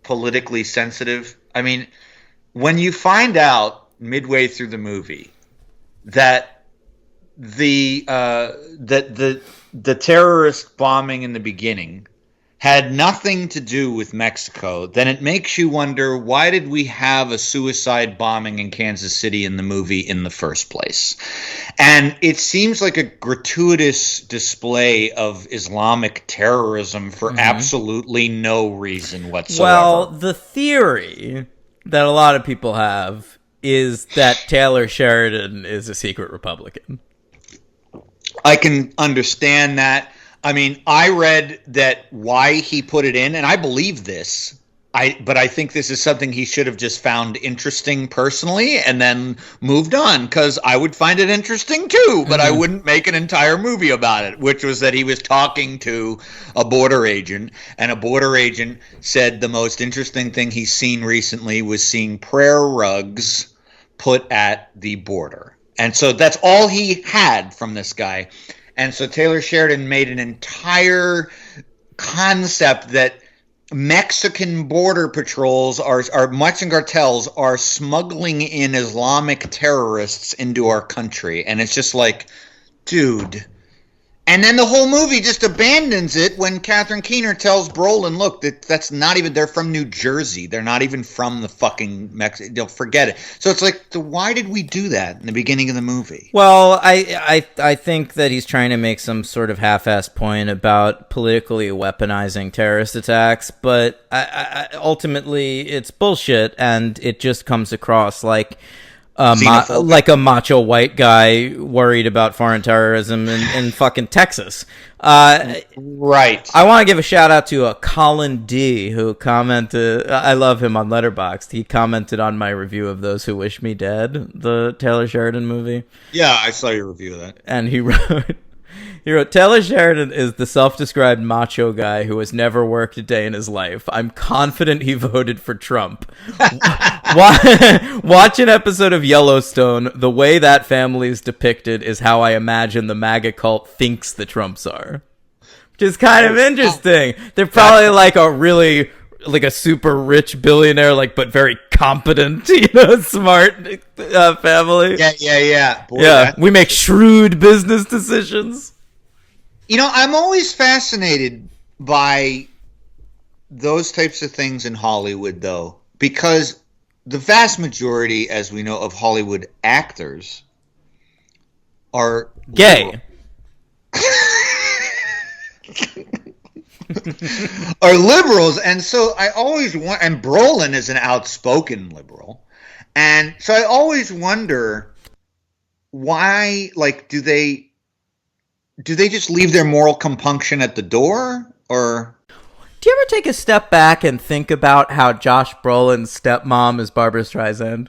politically sensitive. I mean, when you find out midway through the movie that the terrorist bombing in the beginning had nothing to do with Mexico, then it makes you wonder, why did we have a suicide bombing in Kansas City in the movie in the first place? And it seems like a gratuitous display of Islamic terrorism for absolutely no reason whatsoever. Well, the theory that a lot of people have is that Taylor Sheridan is a secret Republican. I can understand that. I mean, I read that why he put it in, and I believe this. But I think this is something he should have just found interesting personally and then moved on, because I would find it interesting too, but I wouldn't make an entire movie about it, which was that he was talking to a border agent, and a border agent said the most interesting thing he's seen recently was seeing prayer rugs put at the border. And so that's all he had from this guy. And so Taylor Sheridan made an entire concept that Mexican border patrols are Mexican cartels are smuggling in Islamic terrorists into our country. And it's just like, dude. And then the whole movie just abandons it when Catherine Keener tells Brolin, look, that's not even, they're from New Jersey. They're not even from the fucking Mexico. They'll forget it. So it's like, why did we do that in the beginning of the movie? Well, I think that he's trying to make some sort of half-assed point about politically weaponizing terrorist attacks, but ultimately it's bullshit, and it just comes across like like a macho white guy worried about foreign terrorism in fucking Texas. Right. I want to give a shout out to Colin D, who commented. I love him on Letterboxd. He commented on my review of Those Who Wish Me Dead, the Taylor Sheridan movie. Yeah, I saw your review of that. And he wrote, Taylor Sheridan is the self-described macho guy who has never worked a day in his life. I'm confident he voted for Trump. Watch an episode of Yellowstone. The way that family is depicted is how I imagine the MAGA cult thinks the Trumps are. Which is kind of interesting. They're probably like a super rich billionaire, but very competent, smart family. Yeah. Boy, yeah, we make shrewd business decisions. I'm always fascinated by those types of things in Hollywood, though, because the vast majority, as we know, of Hollywood actors are gay. Are liberals, and so I always want. And Brolin is an outspoken liberal, and so I always wonder why. Do they just leave their moral compunction at the door, or? Do you ever take a step back and think about how Josh Brolin's stepmom is Barbra Streisand?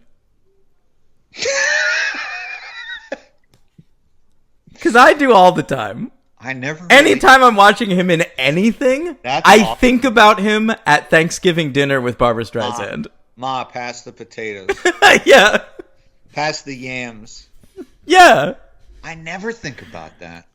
Because I do all the time. I never. Anytime I'm watching him in anything, I think about him at Thanksgiving dinner with Barbra Streisand. Ma, pass the potatoes. Yeah. Pass the yams. Yeah. I never think about that.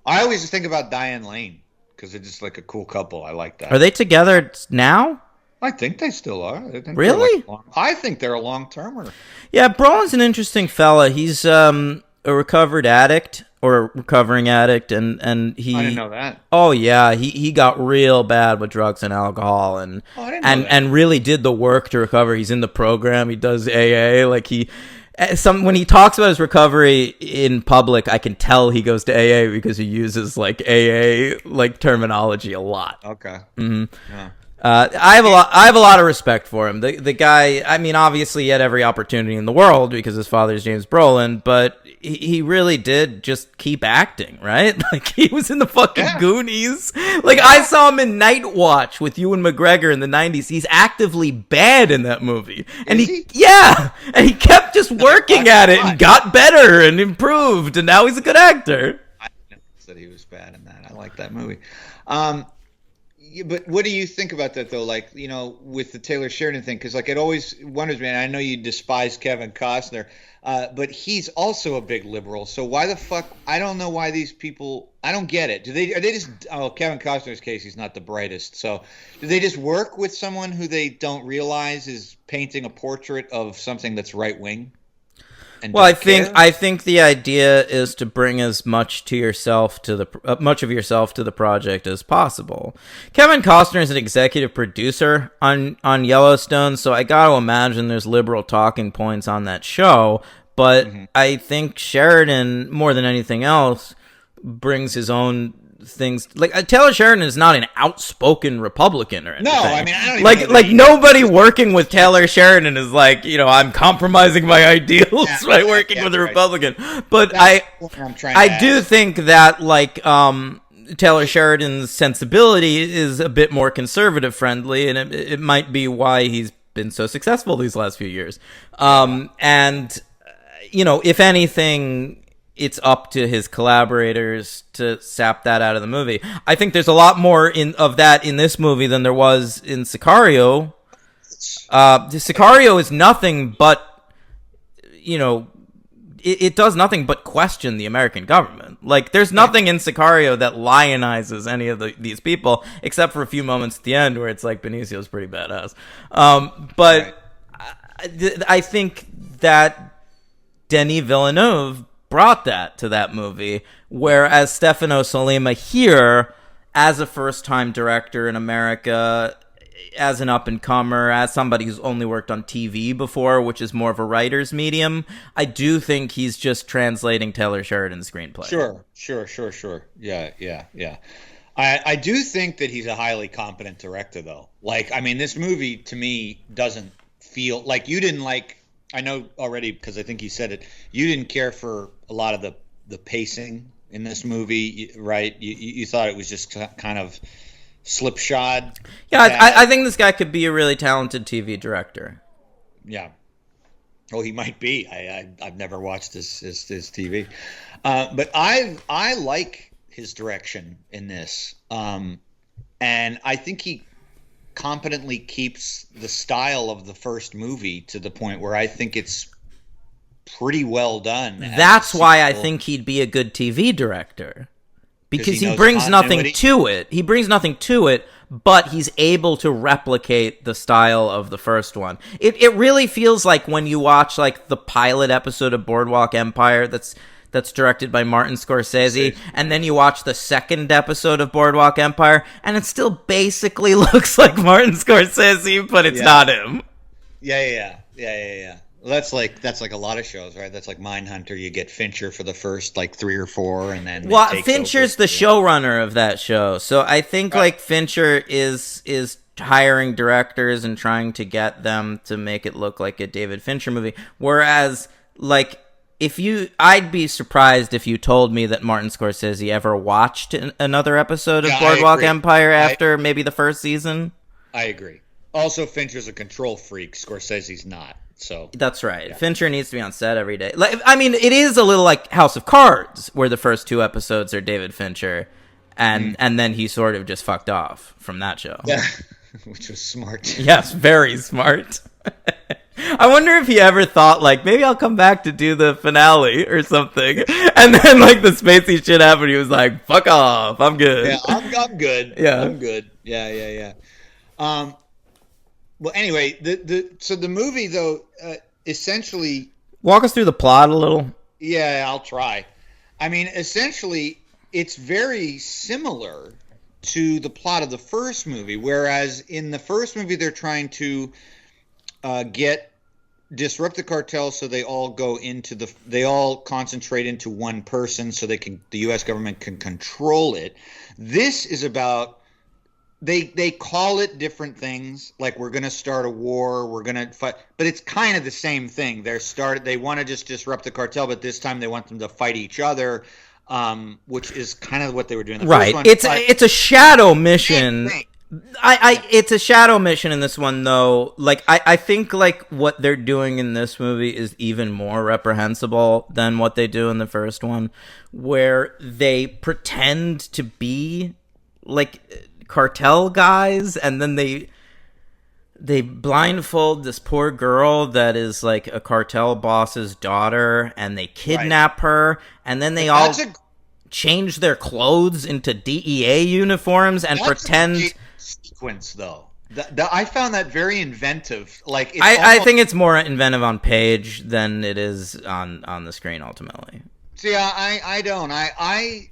I always think about Diane Lane because they're just like a cool couple. I like that. Are they together now? I think they still are. Really? I think they're a long-termer. Yeah, Brolin's an interesting fella. He's a recovered addict. Or a recovering addict, and he. I didn't know that. Oh yeah, he got real bad with drugs and alcohol, and and really did the work to recover. He's in the program. He does AA. When he talks about his recovery in public, I can tell he goes to AA because he uses AA terminology a lot. Okay. Mm-hmm. Yeah. I have a lot of respect for him. The guy, I mean, obviously he had every opportunity in the world because his father's James Brolin, but he really did just keep acting, right? He was in the fucking Goonies. I saw him in Night Watch with Ewan McGregor in the 90s. He's actively bad in that movie. And and he kept just working at it and got better and improved, and now he's a good actor. I never said he was bad in that. I like that movie. Yeah, but what do you think about that though? Like, with the Taylor Sheridan thing, because like it always wonders me. And I know you despise Kevin Costner, but he's also a big liberal. So why the fuck? I don't know why these people. I don't get it. Are they just? Oh, Kevin Costner's case, he's not the brightest. So do they just work with someone who they don't realize is painting a portrait of something that's right wing? Well, I think the idea is to bring as much to yourself much of yourself to the project as possible. Kevin Costner is an executive producer on Yellowstone, so I got to imagine there's liberal talking points on that show. But I think Sheridan, more than anything else, brings his own things. Like Taylor Sheridan is not an outspoken Republican or anything. No, I mean, I don't even like nobody working with Taylor Sheridan is like, I'm compromising my ideals by working with a Republican. But I do think that like Taylor Sheridan's sensibility is a bit more conservative friendly, and it might be why he's been so successful these last few years. And if anything, it's up to his collaborators to sap that out of the movie. I think there's a lot more of that in this movie than there was in Sicario. Sicario is nothing but, it does nothing but question the American government. Like, there's nothing in Sicario that lionizes any of these people, except for a few moments at the end where it's like Benicio's pretty badass. But I think that Denis Villeneuve brought that to that movie, whereas Stefano Sollima here, as a first-time director in America, as an up-and-comer, as somebody who's only worked on TV before, which is more of a writer's medium, I do think he's just translating Taylor Sheridan's screenplay. Sure. Yeah. I do think that he's a highly competent director, though. Like, I mean, this movie, to me, doesn't feel... Like, you didn't like... I know already, because I think you said it, you didn't care for a lot of the pacing in this movie, right? You thought it was just kind of slipshod. Yeah, I think this guy could be a really talented TV director. Yeah. Oh, he might be. I've never watched his TV. But I like his direction in this. And I think he competently keeps the style of the first movie to the point where I think it's pretty well done. That's why I think he'd be a good TV director, because he brings nothing to it. He brings nothing to it, but he's able to replicate the style of the first one. It really feels like when you watch like the pilot episode of Boardwalk Empire that's directed by Martin Scorsese, and then you watch the second episode of Boardwalk Empire, and it still basically looks like Martin Scorsese, but it's not him. Yeah. Well, that's like a lot of shows, right? That's like Mindhunter. You get Fincher for the first like 3 or 4, and then Fincher's the showrunner of that show, so I think like Fincher is hiring directors and trying to get them to make it look like a David Fincher movie, whereas like I'd be surprised if you told me that Martin Scorsese ever watched another episode of Boardwalk Empire after maybe the first season. I agree. Also, Fincher's a control freak. Scorsese's not. So that's right. Yeah. Fincher needs to be on set every day. Like, I mean, it is a little like House of Cards, where the first 2 episodes are David Fincher, and then he sort of just fucked off from that show. Yeah, which was smart. Yes, very smart. I wonder if he ever thought, like, maybe I'll come back to do the finale or something. And then, like, the spacey shit happened. He was like, fuck off. I'm good. Yeah, I'm good. Yeah. I'm good. Yeah. Well, anyway, so the movie, though, essentially... Walk us through the plot a little. Yeah, I'll try. I mean, essentially, it's very similar to the plot of the first movie, whereas in the first movie, they're trying to... disrupt the cartel, so they all they all concentrate into one person, so the U.S. government can control it. This is about they call it different things, like we're going to start a war, we're going to fight, but it's kind of the same thing. They want to just disrupt the cartel, but this time they want them to fight each other, which is kind of what they were doing. The right. First one, it's a shadow mission. It's a shadow mission in this one, though. Like, I think, like, what they're doing in this movie is even more reprehensible than what they do in the first one, where they pretend to be, like, cartel guys, and then they blindfold this poor girl that is like a cartel boss's daughter, and they kidnap her, and then they all change their clothes into DEA uniforms and pretend. A sequence, though. I found that very inventive. Like, I think it's more inventive on page than it is on the screen ultimately. See, I don't. I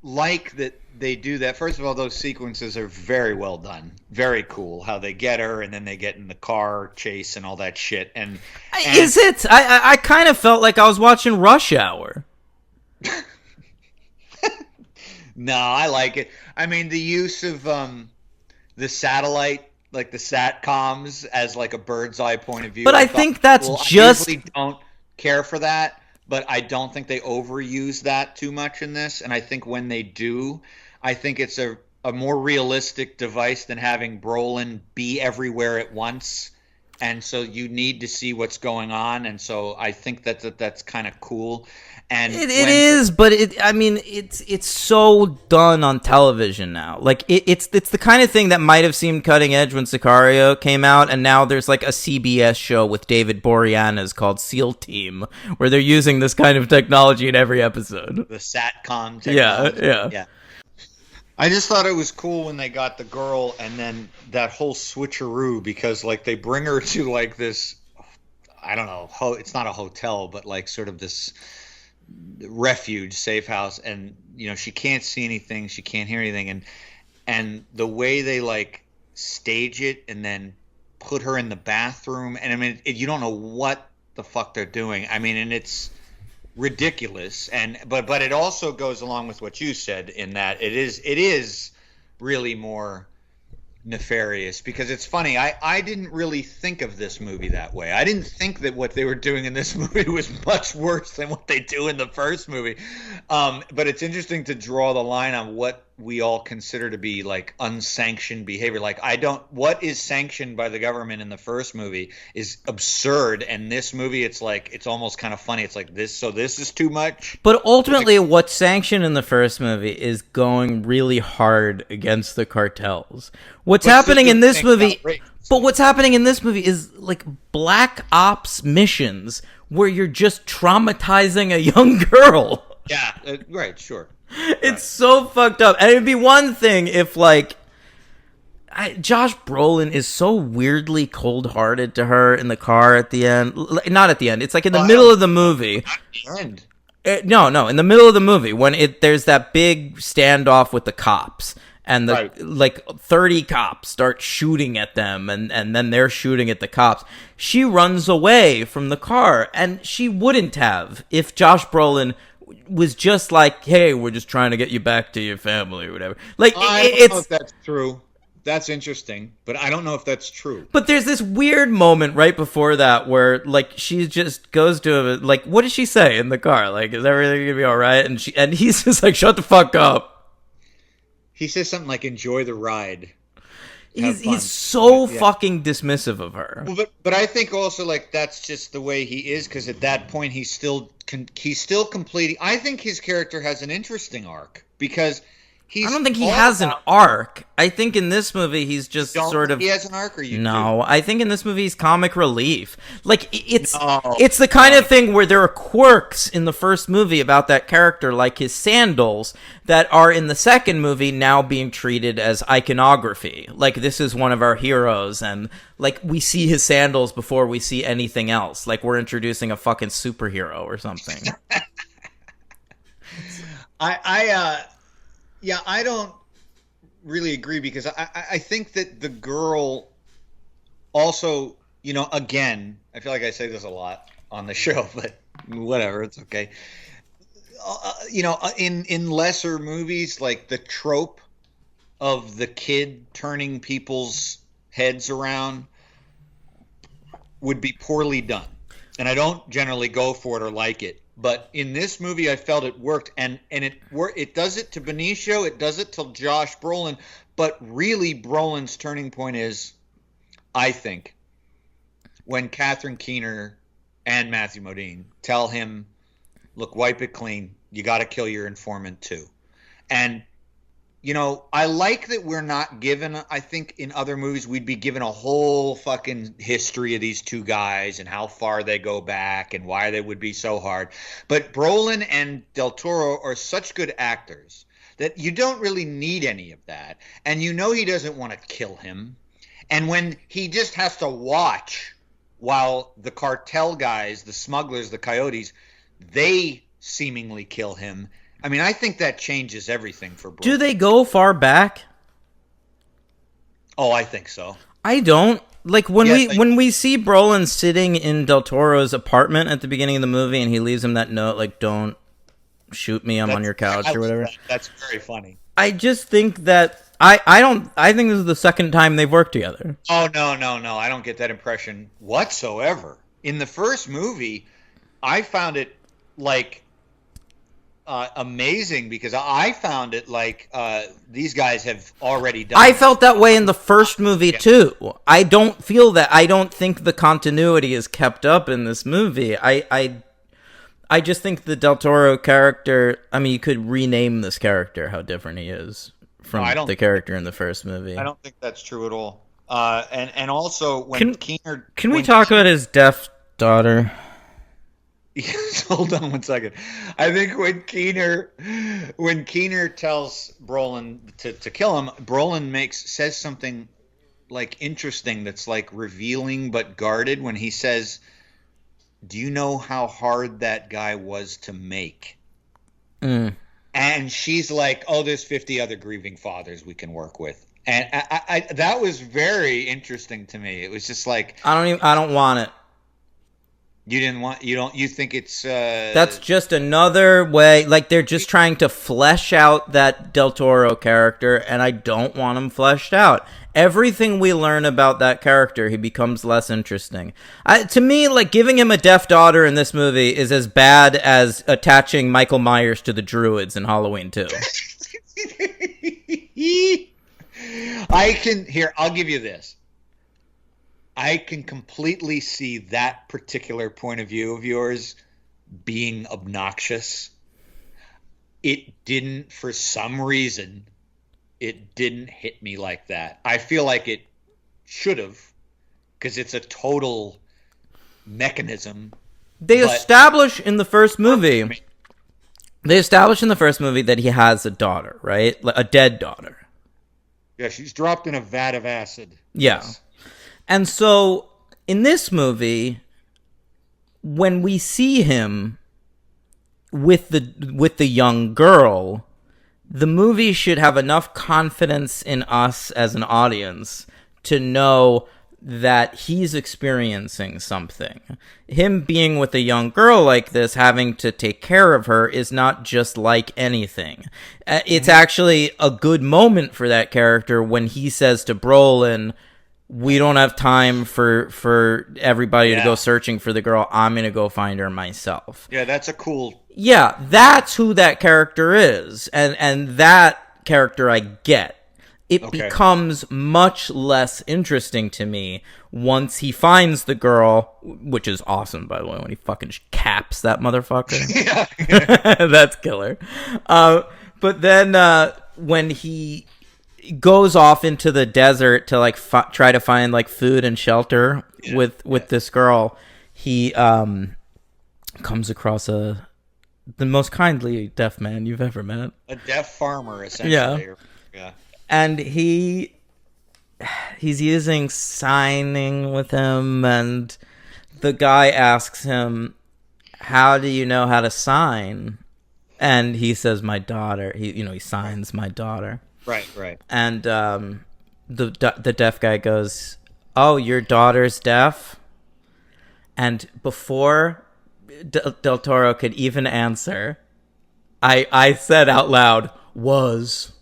like that they do that. First of all, those sequences are very well done. Very cool how they get her and then they get in the car chase and all that shit. And is it? I kind of felt like I was watching Rush Hour. No, I like it. I mean, the use of the satellite, like the satcoms, as like a bird's eye point of view. But I think that's I usually don't care for that, but I don't think they overuse that too much in this. And I think when they do, I think it's a more realistic device than having Brolin be everywhere at once. And so you need to see what's going on. And so I think that's kind of cool. And it is, but it's so done on television now. Like it's the kind of thing that might have seemed cutting edge when Sicario came out, and now there's like a CBS show with David Boreanaz called SEAL Team, where they're using this kind of technology in every episode. The satcom technology. Yeah. I just thought it was cool when they got the girl, and then that whole switcheroo, because like they bring her to like this, I don't know, it's not a hotel, but like sort of this refuge, safe house, and she can't see anything, she can't hear anything, and the way they like stage it and then put her in the bathroom, and I mean you don't know what the fuck they're doing. I mean, and it's ridiculous, but it also goes along with what you said in that it is really more nefarious, because it's funny, I didn't really think of this movie that way. I didn't think that what they were doing in this movie was much worse than what they do in the first movie, but it's interesting to draw the line on what we all consider to be like unsanctioned behavior. Like what is sanctioned by the government in the first movie is absurd, and this movie it's almost kind of funny. It's like this is too much. But ultimately what's sanctioned in the first movie is going really hard against the cartels. What's happening in this movie is like black ops missions where you're just traumatizing a young girl. Yeah, right, sure. It's so fucked up. And it'd be one thing if, like, Josh Brolin is so weirdly cold-hearted to her in the car at the end. Not at the end. It's like in the middle of the movie. At the end. No, in the middle of the movie when there's that big standoff with the cops. And like 30 cops start shooting at them, and then they're shooting at the cops. She runs away from the car, and she wouldn't have if Josh Brolin was just like, hey, we're just trying to get you back to your family or whatever. Like, I don't know if that's true. That's interesting, but I don't know if that's true. But there's this weird moment right before that where, like, she just goes to him, like, what does she say in the car? Like, is everything gonna be all right? And he's just like, shut the fuck up. He says something like, enjoy the ride. He's so fucking dismissive of her. Well, but I think also, like, that's just the way he is, because at that point he's still completing. I think his character has an interesting arc, because I don't think he has an arc. I think in this movie he's just sort of. He has an arc, or you? No, I think in this movie he's comic relief. Like it's the kind of thing where there are quirks in the first movie about that character, like his sandals, that are in the second movie now being treated as iconography. Like, this is one of our heroes, and like we see his sandals before we see anything else. Like we're introducing a fucking superhero or something. Yeah, I don't really agree, because I think that the girl also, again, I feel like I say this a lot on the show, but whatever, it's okay. In lesser movies, like the trope of the kid turning people's heads around would be poorly done. And I don't generally go for it or like it. But in this movie, I felt it worked, and it does it to Benicio, it does it to Josh Brolin, but really Brolin's turning point is, I think, when Catherine Keener and Matthew Modine tell him, look, wipe it clean, you got to kill your informant too. And I like that we're not given, I think in other movies we'd be given a whole fucking history of these two guys and how far they go back and why they would be so hard. But Brolin and Del Toro are such good actors that you don't really need any of that. And he doesn't want to kill him. And when he just has to watch while the cartel guys, the smugglers, the coyotes, they seemingly kill him. I mean, I think that changes everything for Brolin. Do they go far back? Oh, I think so. I don't. Like, when we see Brolin sitting in Del Toro's apartment at the beginning of the movie and he leaves him that note, like, don't shoot me, I'm on your couch or whatever. That's very funny. I just think that I think this is the second time they've worked together. Oh, no. I don't get that impression whatsoever. In the first movie, I found it, like, amazing because I found it like these guys have already done. I felt that way in the first movie too. I don't feel that. I don't think the continuity is kept up in this movie. I just think the Del Toro character. I mean, you could rename this character how different he is from the character in the first movie. I don't think that's true at all. And also when Keener. Can we talk about his deaf daughter? Yes, hold on one second. I think when Keener tells Brolin to kill him, Brolin says something like interesting that's like revealing but guarded when he says, "Do you know how hard that guy was to make?" And she's like, "Oh, there's 50 other grieving fathers we can work with." And I that was very interesting to me. It was just like I don't want it. You think it's that's just another way, like they're just trying to flesh out that Del Toro character, and I don't want him fleshed out. Everything we learn about that character, he becomes less interesting. To me, like, giving him a deaf daughter in this movie is as bad as attaching Michael Myers to the Druids in Halloween 2. I'll give you this. I can completely see that particular point of view of yours being obnoxious. It didn't, for some reason, it didn't hit me like that. I feel like it should have, because it's a total mechanism. They establish in the first movie that he has a daughter, right? A dead daughter. Yeah, she's dropped in a vat of acid. Yeah. Yes. And so, in this movie, when we see him with the young girl, the movie should have enough confidence in us as an audience to know that he's experiencing something. Him being with a young girl like this, having to take care of her, is not just like anything. It's actually a good moment for that character when he says to Brolin, "We don't have time for everybody to go searching for the girl. I'm going to go find her myself." Yeah, that's a cool... Yeah, that's who that character is. And that character I get. It becomes much less interesting to me once he finds the girl, which is awesome, by the way, when he fucking caps that motherfucker. Yeah. That's killer. But then when he goes off into the desert to like try to find like food and shelter with this girl, he comes across the most kindly deaf man you've ever met. A deaf farmer, essentially. Yeah. And he's using signing with him, and the guy asks him, "How do you know how to sign?" And he says, "My daughter." He signs "my daughter." Right. And the deaf guy goes, "Oh, your daughter's deaf?" And before Del Toro could even answer, I said out loud, "Was."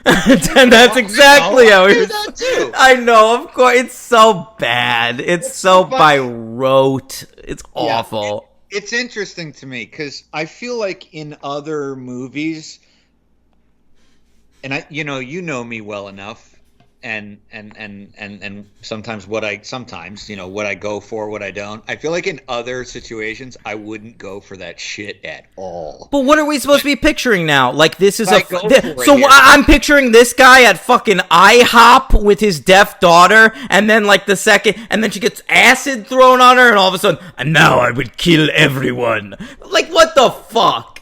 And that's exactly how he was. I know, of course. It's so bad. It's so by rote. It's awful. It's interesting to me because I feel like in other movies, and you know me well enough, and sometimes what I what I go for, what I don't. I feel like in other situations I wouldn't go for that shit at all. But what are we supposed to be picturing now? Like this is so I'm picturing this guy at fucking IHOP with his deaf daughter, and then like the second, and then she gets acid thrown on her, and all of a sudden, and now I would kill everyone. Like what the fuck?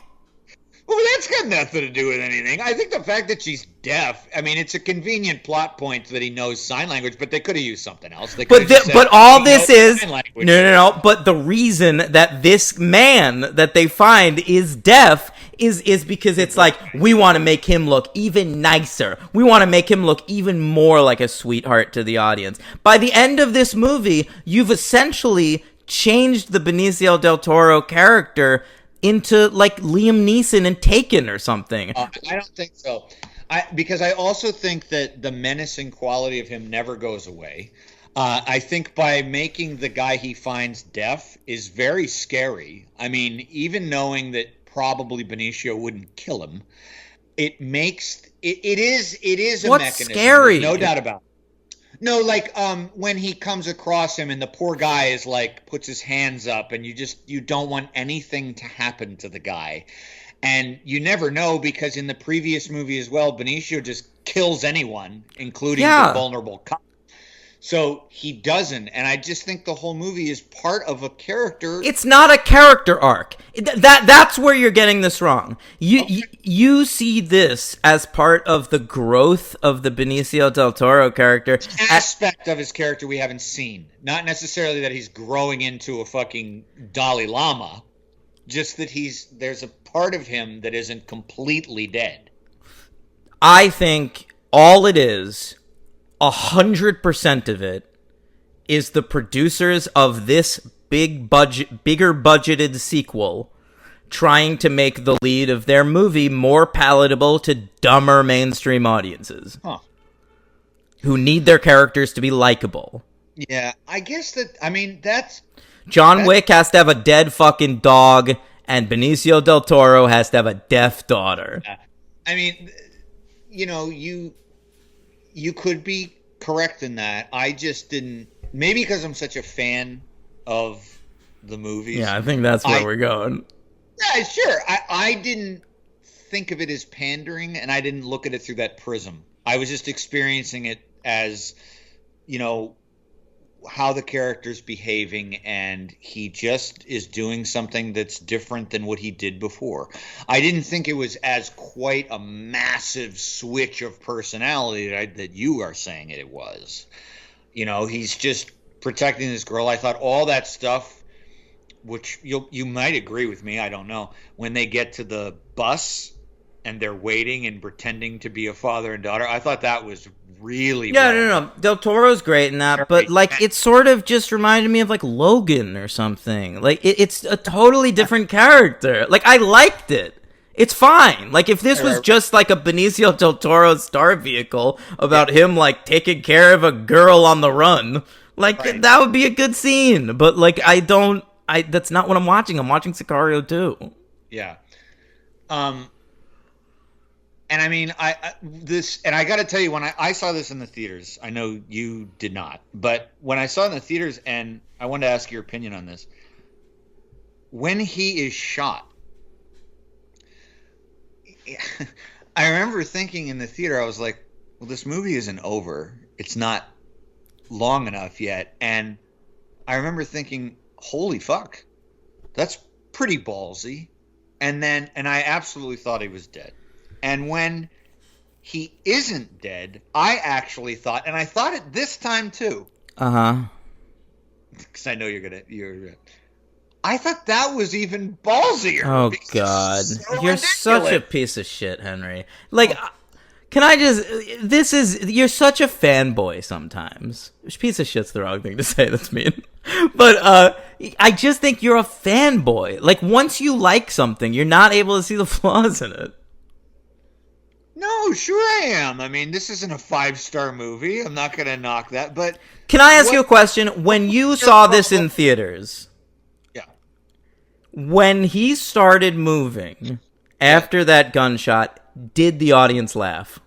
Well, that's got nothing to do with anything. I think the fact that she's deaf, I mean, it's a convenient plot point that he knows sign language, but they could have used something else. But all this is no. But the reason that this man that they find is deaf is because it's like we want to make him look even nicer. We want to make him look even more like a sweetheart to the audience. By the end of this movie, you've essentially changed the Benicio del Toro character into like Liam Neeson and Taken or something. I don't think so. Because I also think that the menacing quality of him never goes away. I think by making the guy he finds deaf is very scary. I mean, even knowing that probably Benicio wouldn't kill him, it makes it is a What's mechanism. Scary? No doubt about it. No, like when he comes across him and the poor guy is like puts his hands up and you don't want anything to happen to the guy. And you never know because in the previous movie as well, Benicio just kills anyone, including the vulnerable cop. So he doesn't, and I just think the whole movie is part of a character. It's not a character arc. That's where you're getting this wrong. You see this as part of the growth of the Benicio del Toro character. An aspect of his character we haven't seen. Not necessarily that he's growing into a fucking Dalai Lama, just that there's a part of him that isn't completely dead. I think all it is, 100% of it, is the producers of this bigger budgeted sequel trying to make the lead of their movie more palatable to dumber mainstream audiences who need their characters to be likable. Yeah, I guess that's... John Wick has to have a dead fucking dog, and Benicio del Toro has to have a deaf daughter. I mean, you could be correct in that. I just didn't... Maybe because I'm such a fan of the movies. Yeah, I think that's where we're going. Yeah, sure. I didn't think of it as pandering, and I didn't look at it through that prism. I was just experiencing it as, how the character's behaving, and he just is doing something that's different than what he did before. I didn't think it was as quite a massive switch of personality that you are saying it was. He's just protecting this girl. I thought all that stuff, which you might agree with me, I don't know, when they get to the bus and they're waiting and pretending to be a father and daughter, I thought that was really no. Del Toro's great in that, but like it sort of just reminded me of like Logan or something. Like it's a totally different character. Like I liked it. It's fine. Like if this was just like a Benicio del Toro star vehicle about him like taking care of a girl on the run, like that would be a good scene. But like that's not what I'm watching. I'm watching Sicario too. Yeah. And I mean, I got to tell you, when I saw this in the theaters, I know you did not, but when I saw it in the theaters, and I wanted to ask your opinion on this, when he is shot, I remember thinking in the theater, I was like, well, this movie isn't over. It's not long enough yet. And I remember thinking, holy fuck, that's pretty ballsy. And I absolutely thought he was dead. And when he isn't dead, I actually thought, and I thought it this time too. Because I know I thought that was even ballsier. Oh God, you're such a piece of shit, Henry. Like, can I just? You're such a fanboy sometimes. Piece of shit's the wrong thing to say. That's mean. But I just think you're a fanboy. Like once you like something, you're not able to see the flaws in it. No, sure I am. I mean, this isn't a 5-star movie. I'm not going to knock that. But can I ask you a question? When you saw this in theaters, when he started moving after that gunshot, did the audience laugh?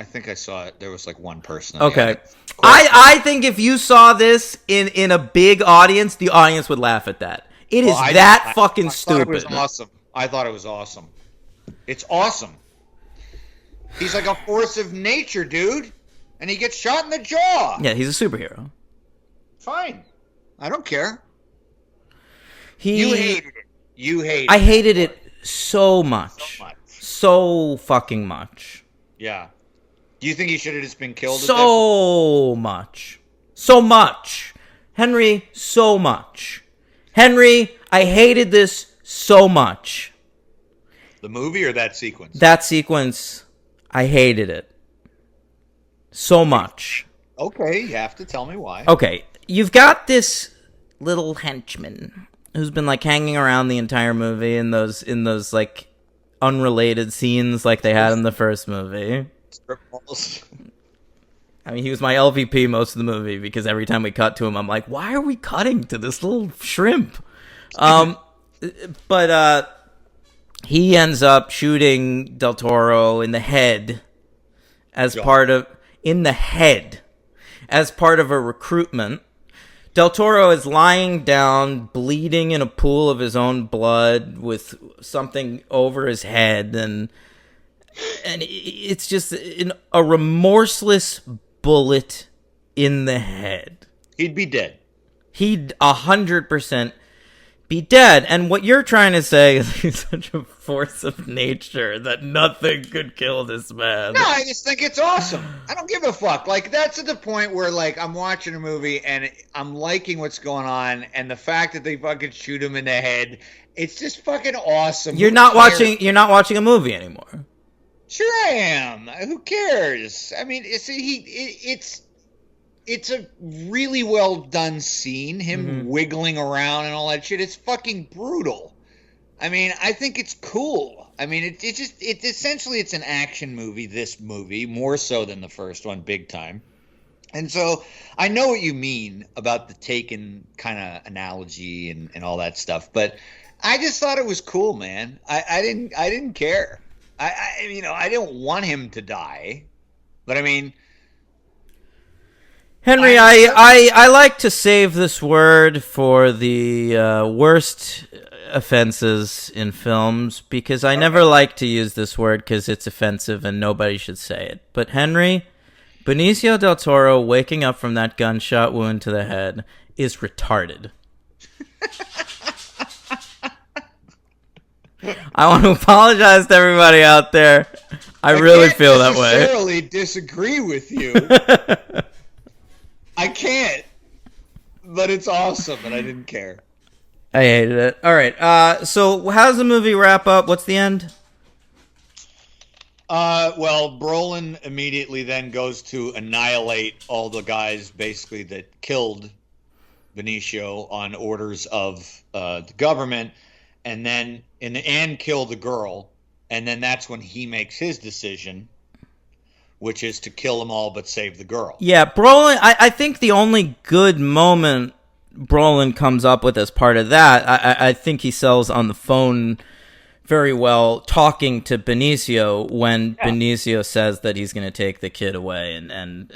I think I saw it. There was like one person. Okay. I think if you saw this in a big audience, the audience would laugh at that. It is fucking stupid. It was awesome. I thought it was awesome. It's awesome. He's like a force of nature, dude. And he gets shot in the jaw. Yeah, he's a superhero. Fine. I don't care. You hated it. You hated it. I hated it so much. So fucking much. Yeah. Do you think he should have just been killed? So much. So much. Henry, so much. Henry, I hated this so much. The movie or that sequence? That sequence, I hated it. So much. Okay, you have to tell me why. Okay, you've got this little henchman who's been like hanging around the entire movie in those like unrelated scenes like they had in the first movie. Strip malls. I mean, he was my LVP most of the movie because every time we cut to him, I'm like, why are we cutting to this little shrimp? But he ends up shooting Del Toro in the head as part of a recruitment. Del Toro is lying down, bleeding in a pool of his own blood with something over his head, and it's just a remorseless bullet in the head. He'd be dead. He'd 100% be dead. And what you're trying to say is he's such a force of nature that nothing could kill this man. No, I just think it's awesome. I don't give a fuck. Like, that's at the point where, like, I'm watching a movie and I'm liking what's going on, and the fact that they fucking shoot him in the head, it's just fucking awesome. You're not watching a movie anymore. Sure I am. Who cares? I mean, it's a really well done scene. Him wiggling around and all that shit. It's fucking brutal. I mean, I think it's cool. I mean, it's essentially it's an action movie. This movie more so than the first one, big time. And so I know what you mean about the Taken kind of analogy and all that stuff. But I just thought it was cool, man. I didn't care. I didn't want him to die, but I mean, Henry, I like to save this word for the worst offenses in films because I never like to use this word because it's offensive and nobody should say it. But Henry, Benicio del Toro waking up from that gunshot wound to the head is retarded. I want to apologize to everybody out there. I really feel that way. I necessarily disagree with you. I can't. But it's awesome, and I didn't care. I hated it. All right. So how does the movie wrap up? What's the end? Well, Brolin immediately then goes to annihilate all the guys, basically, that killed Benicio on orders of the government. And then in the end kill the girl, and then that's when he makes his decision, which is to kill them all but save the girl. Yeah, Brolin, I think the only good moment Brolin comes up with as part of that, I think he sells on the phone very well, talking to Benicio when Benicio says that he's going to take the kid away, and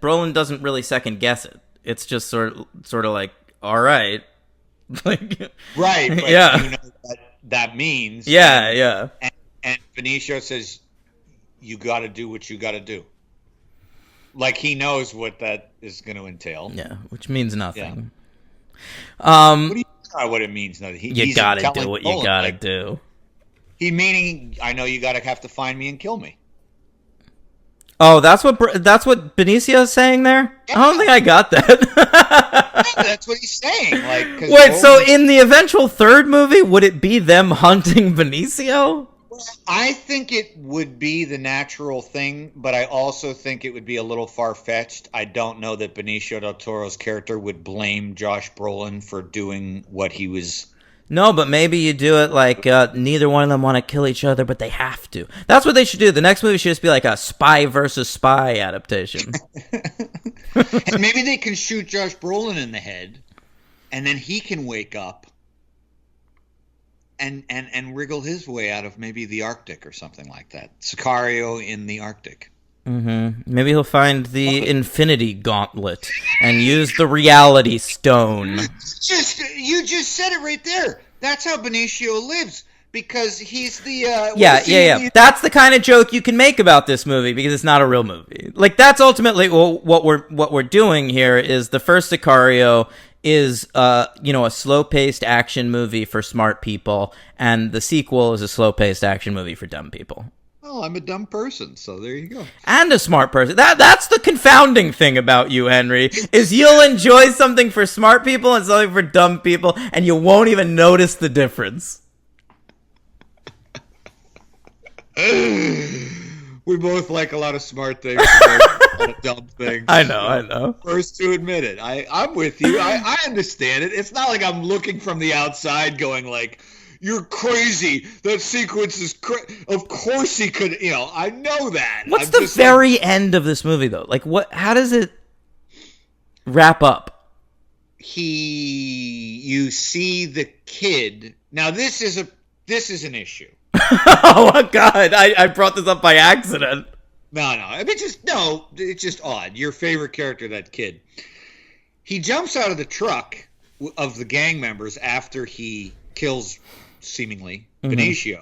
Brolin doesn't really second guess it. It's just sort of like, all right. Like, right, but yeah. You know what that means. Yeah. And Benicio says, you got to do what you got to do. Like, he knows what that is going to entail. Yeah, which means nothing. Yeah. What do you know what it means? Nothing. You got to do what you got to do. He meaning, I know you got to have to find me and kill me. Oh, that's what Benicio's saying there? Yeah. I don't think I got that. That's what he's saying. Like, wait, so in the eventual third movie, would it be them hunting Benicio? Well, I think it would be the natural thing, but I also think it would be a little far-fetched. I don't know that Benicio del Toro's character would blame Josh Brolin for doing what he was... No, but maybe you do it like neither one of them want to kill each other, but they have to. That's what they should do. The next movie should just be like a spy versus spy adaptation. And maybe they can shoot Josh Brolin in the head, and then he can wake up and wriggle his way out of maybe the Arctic or something like that. Sicario in the Arctic. Maybe he'll find the Infinity Gauntlet and use the Reality Stone. You just said it right there. That's how Benicio lives. Because he's the yeah. That's the kind of joke you can make about this movie because it's not a real movie. Like that's ultimately what we're doing here is the first Sicario is a slow-paced action movie for smart people, and the sequel is a slow-paced action movie for dumb people. Well, I'm a dumb person, so there you go. And a smart person. That's the confounding thing about you, Henry, is you'll enjoy something for smart people and something for dumb people, and you won't even notice the difference. We both like a lot of smart things, a lot of dumb things. I know. First to admit it. I'm with you. I understand it. It's not like I'm looking from the outside going like, you're crazy. That sequence is of course he could, I know that. What's the very end of this movie, though? Like, how does it wrap up? You see the kid. Now, this is an issue. Oh my God! I brought this up by accident. No. It's just odd. Your favorite character, that kid. He jumps out of the truck of the gang members after he kills, seemingly, Benicio.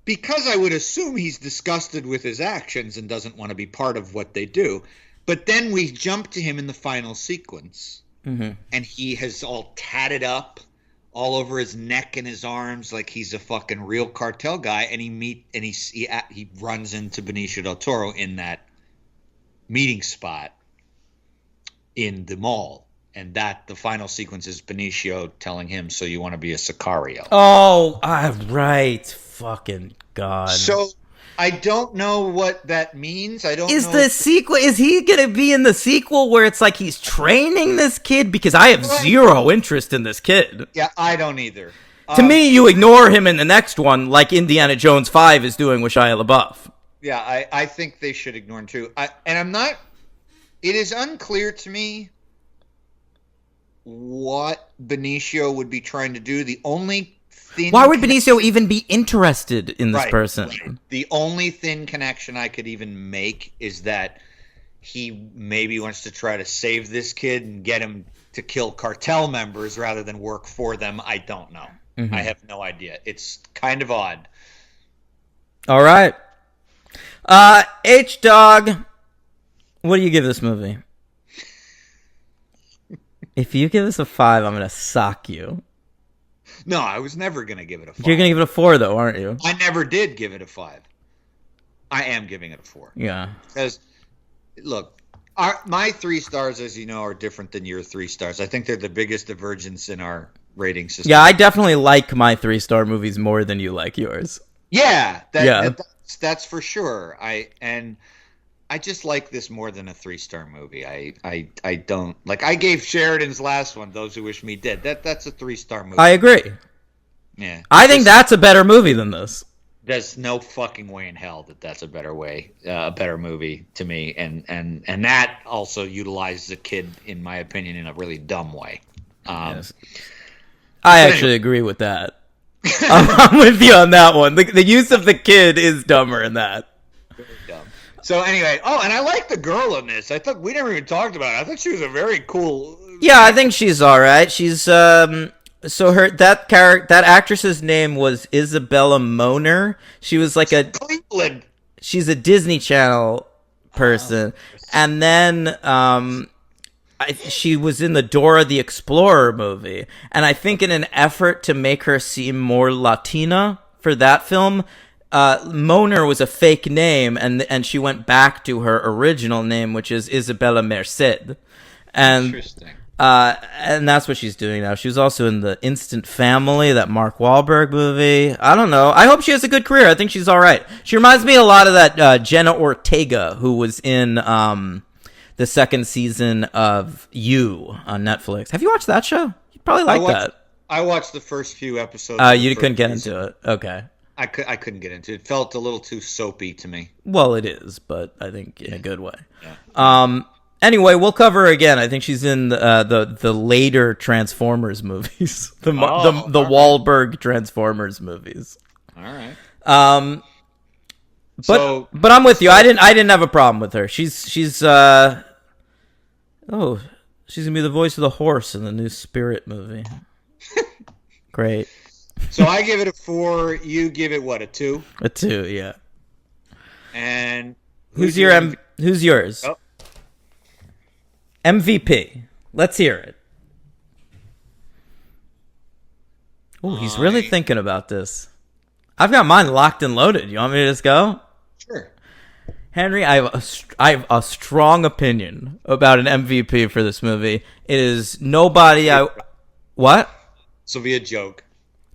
Because I would assume he's disgusted with his actions and doesn't want to be part of what they do. But then we jump to him in the final sequence, and he has all tatted up all over his neck and his arms like he's a fucking real cartel guy, and he runs into Benicio del Toro in that meeting spot in the mall, and that the final sequence is Benicio telling him, "So you want to be a Sicario?" Oh, right, fucking God. So I don't know what that means. I don't know. Is he gonna be in the sequel where it's like he's training this kid? Because I have zero interest in this kid. Yeah, I don't either. To me, you ignore him in the next one, like Indiana Jones 5 is doing with Shia LaBeouf. Yeah, I think they should ignore him too. It is unclear to me what Benicio would be trying to do. The only Why would Benicio even be interested in this person? Right. The only thin connection I could even make is that he maybe wants to try to save this kid and get him to kill cartel members rather than work for them. I don't know. I have no idea. It's kind of odd. All right. H-Dog, what do you give this movie? If you give this a 5, I'm going to sock you. No, I was never going to give it a 5. You're going to give it a 4, though, aren't you? I never did give it a 5. I am giving it a 4. Yeah. Because, look, my 3 stars, as you know, are different than your 3 stars. I think they're the biggest divergence in our rating system. Yeah, I definitely like my 3-star movies more than you like yours. Yeah, that's for sure. I just like this more than a 3-star movie. I don't like. I gave Sheridan's last one, Those Who Wish Me Dead. That's a 3-star movie. I agree. Yeah, I think that's a better movie than this. There's no fucking way in hell that's a better movie to me. And that also utilizes a kid, in my opinion, in a really dumb way. Yes. I actually agree with that. I'm with you on that one. The use of the kid is dumber in that. Very dumb. So anyway, and I like the girl in this. I thought we never even talked about it. I thought she was a very cool. Yeah, I think she's all right. She's so that actress's name was Isabella Moner. She was like Cleveland. She's a Disney Channel person, and then she was in the Dora the Explorer movie, and I think in an effort to make her seem more Latina for that film, Moner was a fake name, and she went back to her original name, which is Isabella Merced. And interesting. And that's what she's doing now. She was also in the Instant Family, that Mark Wahlberg movie. I don't know. I hope she has a good career. I think she's all right. She reminds me a lot of that Jenna Ortega, who was in the second season of You on Netflix. Have you watched that show? You probably like that. I watched the first few episodes. You couldn't get into it. Okay. I couldn't get into it. It felt a little too soapy to me. Well, it is, but I think in a good way. Yeah. Anyway, we'll cover her again. I think she's in the later Transformers movies, the Wahlberg Transformers movies. All right. But I'm with you. I didn't have a problem with her. She's gonna be the voice of the horse in the new Spirit movie. Great. So I give it a 4. You give it what, a 2? A 2, yeah. And who's yours? Oh. MVP. Let's hear it. Oh, he's really thinking about this. I've got mine locked and loaded. You want me to just go? Sure. Henry, I have a strong opinion about an MVP for this movie. It is nobody What? So be a joke.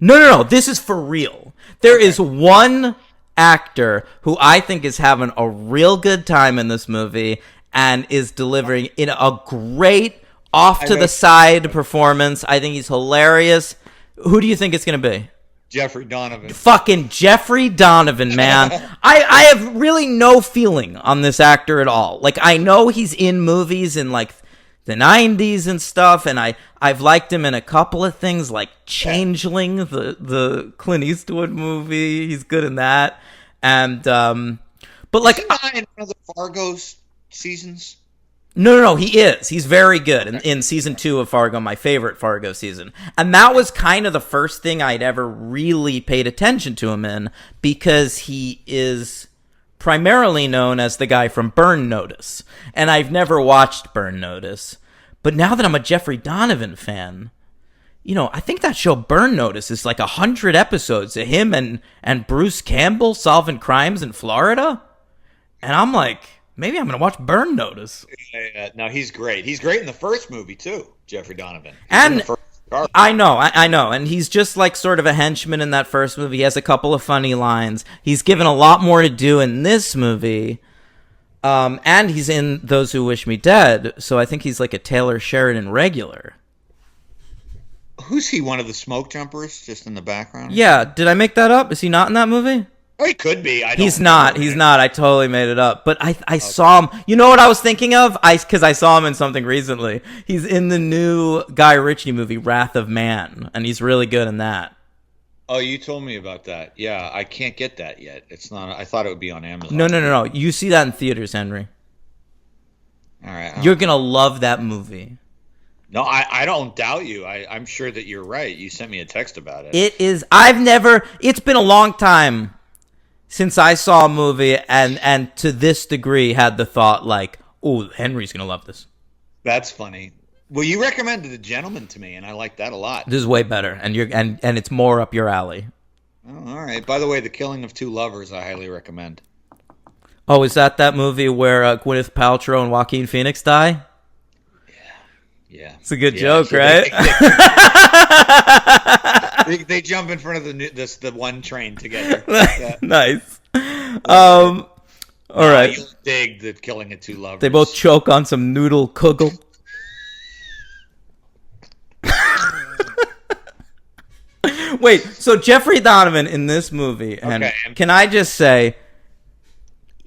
No. This is for real. There is one actor who I think is having a real good time in this movie and is delivering in a great off-to-the-side performance. I think he's hilarious. Who do you think it's going to be? Jeffrey Donovan. Fucking Jeffrey Donovan, man. I have really no feeling on this actor at all. Like, I know he's in movies in, like, the 90s and stuff, and I've liked him in a couple of things, like Changeling, the Clint Eastwood movie. He's good in that. And, but, like... Isn't he in one of the Fargo seasons? No, he is. He's very good in season 2 of Fargo, my favorite Fargo season. And that was kind of the first thing I'd ever really paid attention to him in, because he is primarily known as the guy from Burn Notice. And I've never watched Burn Notice. But now that I'm a Jeffrey Donovan fan, you know, I think that show Burn Notice is like 100 episodes of him and Bruce Campbell solving crimes in Florida. And I'm like... maybe I'm going to watch Burn Notice. No, he's great. He's great in the first movie, too, Jeffrey Donovan. And I know. And he's just like sort of a henchman in that first movie. He has a couple of funny lines. He's given a lot more to do in this movie. And he's in Those Who Wish Me Dead. So I think he's like a Taylor Sheridan regular. Who's he, one of the smoke jumpers just in the background? Yeah. Did I make that up? Is he not in that movie? Oh, he could be. He's not. I totally made it up. But I saw him. You know what I was thinking of? Because I saw him in something recently. He's in the new Guy Ritchie movie, Wrath of Man. And he's really good in that. Oh, you told me about that. Yeah, I can't get that yet. It's not. I thought it would be on Amazon. No. You see that in theaters, Henry. All right. You're going to love that movie. No, I don't doubt you. I'm sure that you're right. You sent me a text about it. It is. It's been a long time since I saw a movie and to this degree had the thought like, oh, Henry's going to love this. That's funny. Well, you recommended The Gentleman to me, and I like that a lot. This is way better, and it's more up your alley. Oh, all right. By the way, The Killing of Two Lovers, I highly recommend. Oh, is that movie where Gwyneth Paltrow and Joaquin Phoenix die? Yeah. It's a good joke, so right? They jump in front of the one train together. Nice. All right. You'll dig The Killing of Two Lovers. They both choke on some noodle kugel. Wait, so Jeffrey Donovan in this movie, and can I just say,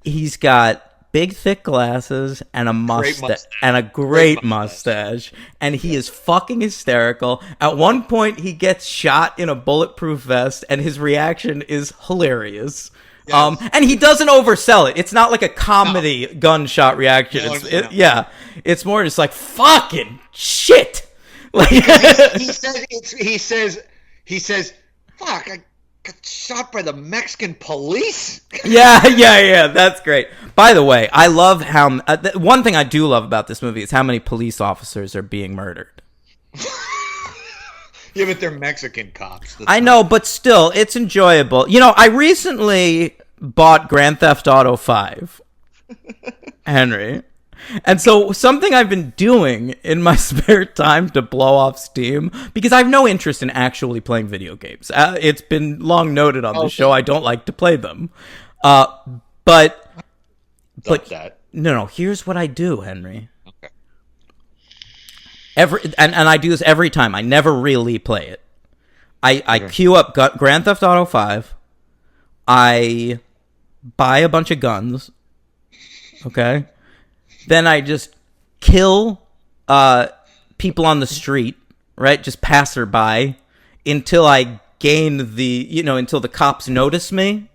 he's got big, thick glasses and a mustache, and a great mustache, and he is fucking hysterical. At one point, he gets shot in a bulletproof vest, and his reaction is hilarious. Yes. And he doesn't oversell it. It's not like a comedy gunshot reaction. Yeah, it's more just like fucking shit. Like he says, "Fuck, I got shot by the Mexican police." Yeah. That's great. By the way, I love how one thing I do love about this movie is how many police officers are being murdered. Yeah, but they're Mexican cops. I know, but still, it's enjoyable. You know, I recently bought Grand Theft Auto 5, Henry. And so something I've been doing in my spare time to blow off steam, because I have no interest in actually playing video games. It's been long noted on the show I don't like to play them. But no, here's what I do, Henry. Okay. And I do this every time. I never really play it. I queue up Grand Theft Auto 5. I buy a bunch of guns. Okay? Then I just kill people on the street, right? Just passerby until I gain until the cops notice me.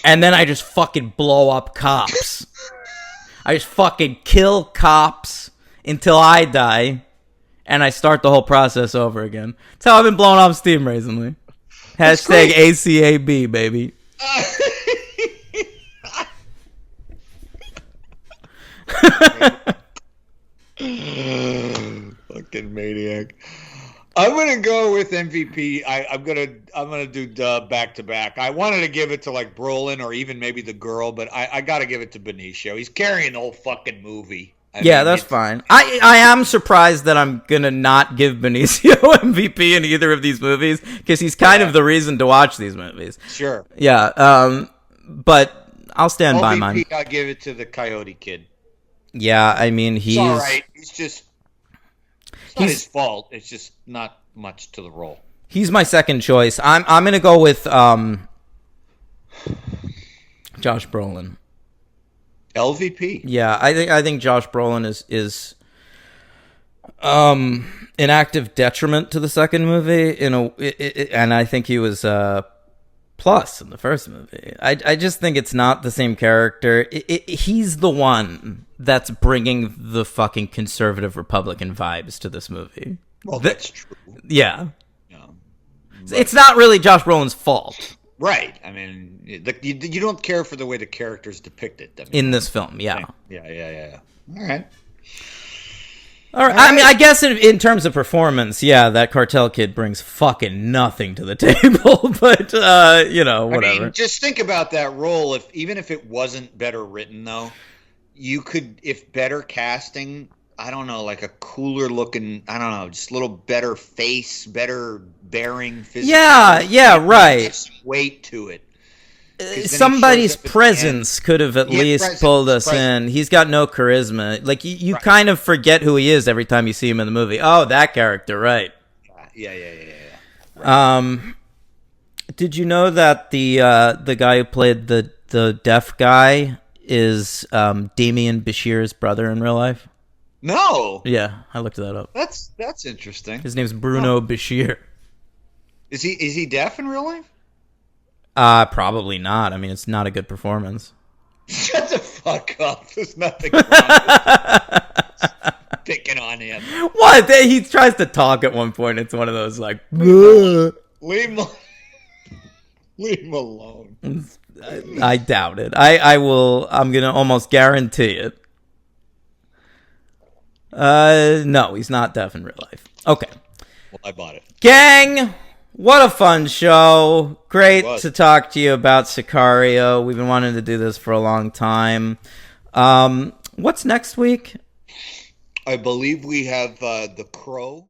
and then I just fucking blow up cops. I just fucking kill cops until I die, and I start the whole process over again. That's how I've been blowing off steam recently. Hashtag ACAB, baby. Fucking maniac. I'm gonna go with MVP. I'm gonna do Dub back to back. I wanted to give it to like Brolin or even maybe the girl, but I gotta give it to Benicio. He's carrying the whole fucking movie. I mean, That's fine. I am surprised that I'm gonna not give Benicio MVP in either of these movies, because he's kind of the reason to watch these movies. Sure. Yeah. But I'll stand by mine. I'll give it to the Coyote Kid. Yeah, I mean he's all right. It's not his fault. It's just not much to the role. He's my second choice. I'm gonna go with Josh Brolin. LVP. Yeah, I think Josh Brolin is an active detriment to the second movie and I think he was plus in the first movie. I just think it's not the same character. He's the one that's bringing the fucking conservative Republican vibes to this movie. Well, that's true. Yeah. It's not really Josh Brolin's fault. Right. I mean, you don't care for the way the character's depicted. I mean, in this film, yeah. Yeah. All right. I mean, I guess in terms of performance, yeah, that Cartel Kid brings fucking nothing to the table, but, whatever. I mean, just think about that role. Even if it wasn't better written, though, you could, if better casting, I don't know, like a cooler looking, I don't know, just a little better face, better bearing physically. Yeah, right. Just weight to it. Somebody's presence could have at least pulled us in. He's got no charisma. Like, you kind of forget who he is every time you see him in the movie. Oh, that character, right. Yeah. Right. Did you know that the guy who played the deaf guy is Damian Bashir's brother in real life? No. Yeah, I looked that up. That's interesting. His name's Bruno Bashir. Is he deaf in real life? Probably not. I mean, it's not a good performance. Shut the fuck up. There's nothing wrong with picking on him. What? He tries to talk at one point. It's one of those like, leave him alone. I doubt it. I will. I'm gonna almost guarantee it. No, he's not deaf in real life. Okay. Well, I bought it. Gang, what a fun show. Great to talk to you about Sicario. We've been wanting to do this for a long time. What's next week? I believe we have The Crow.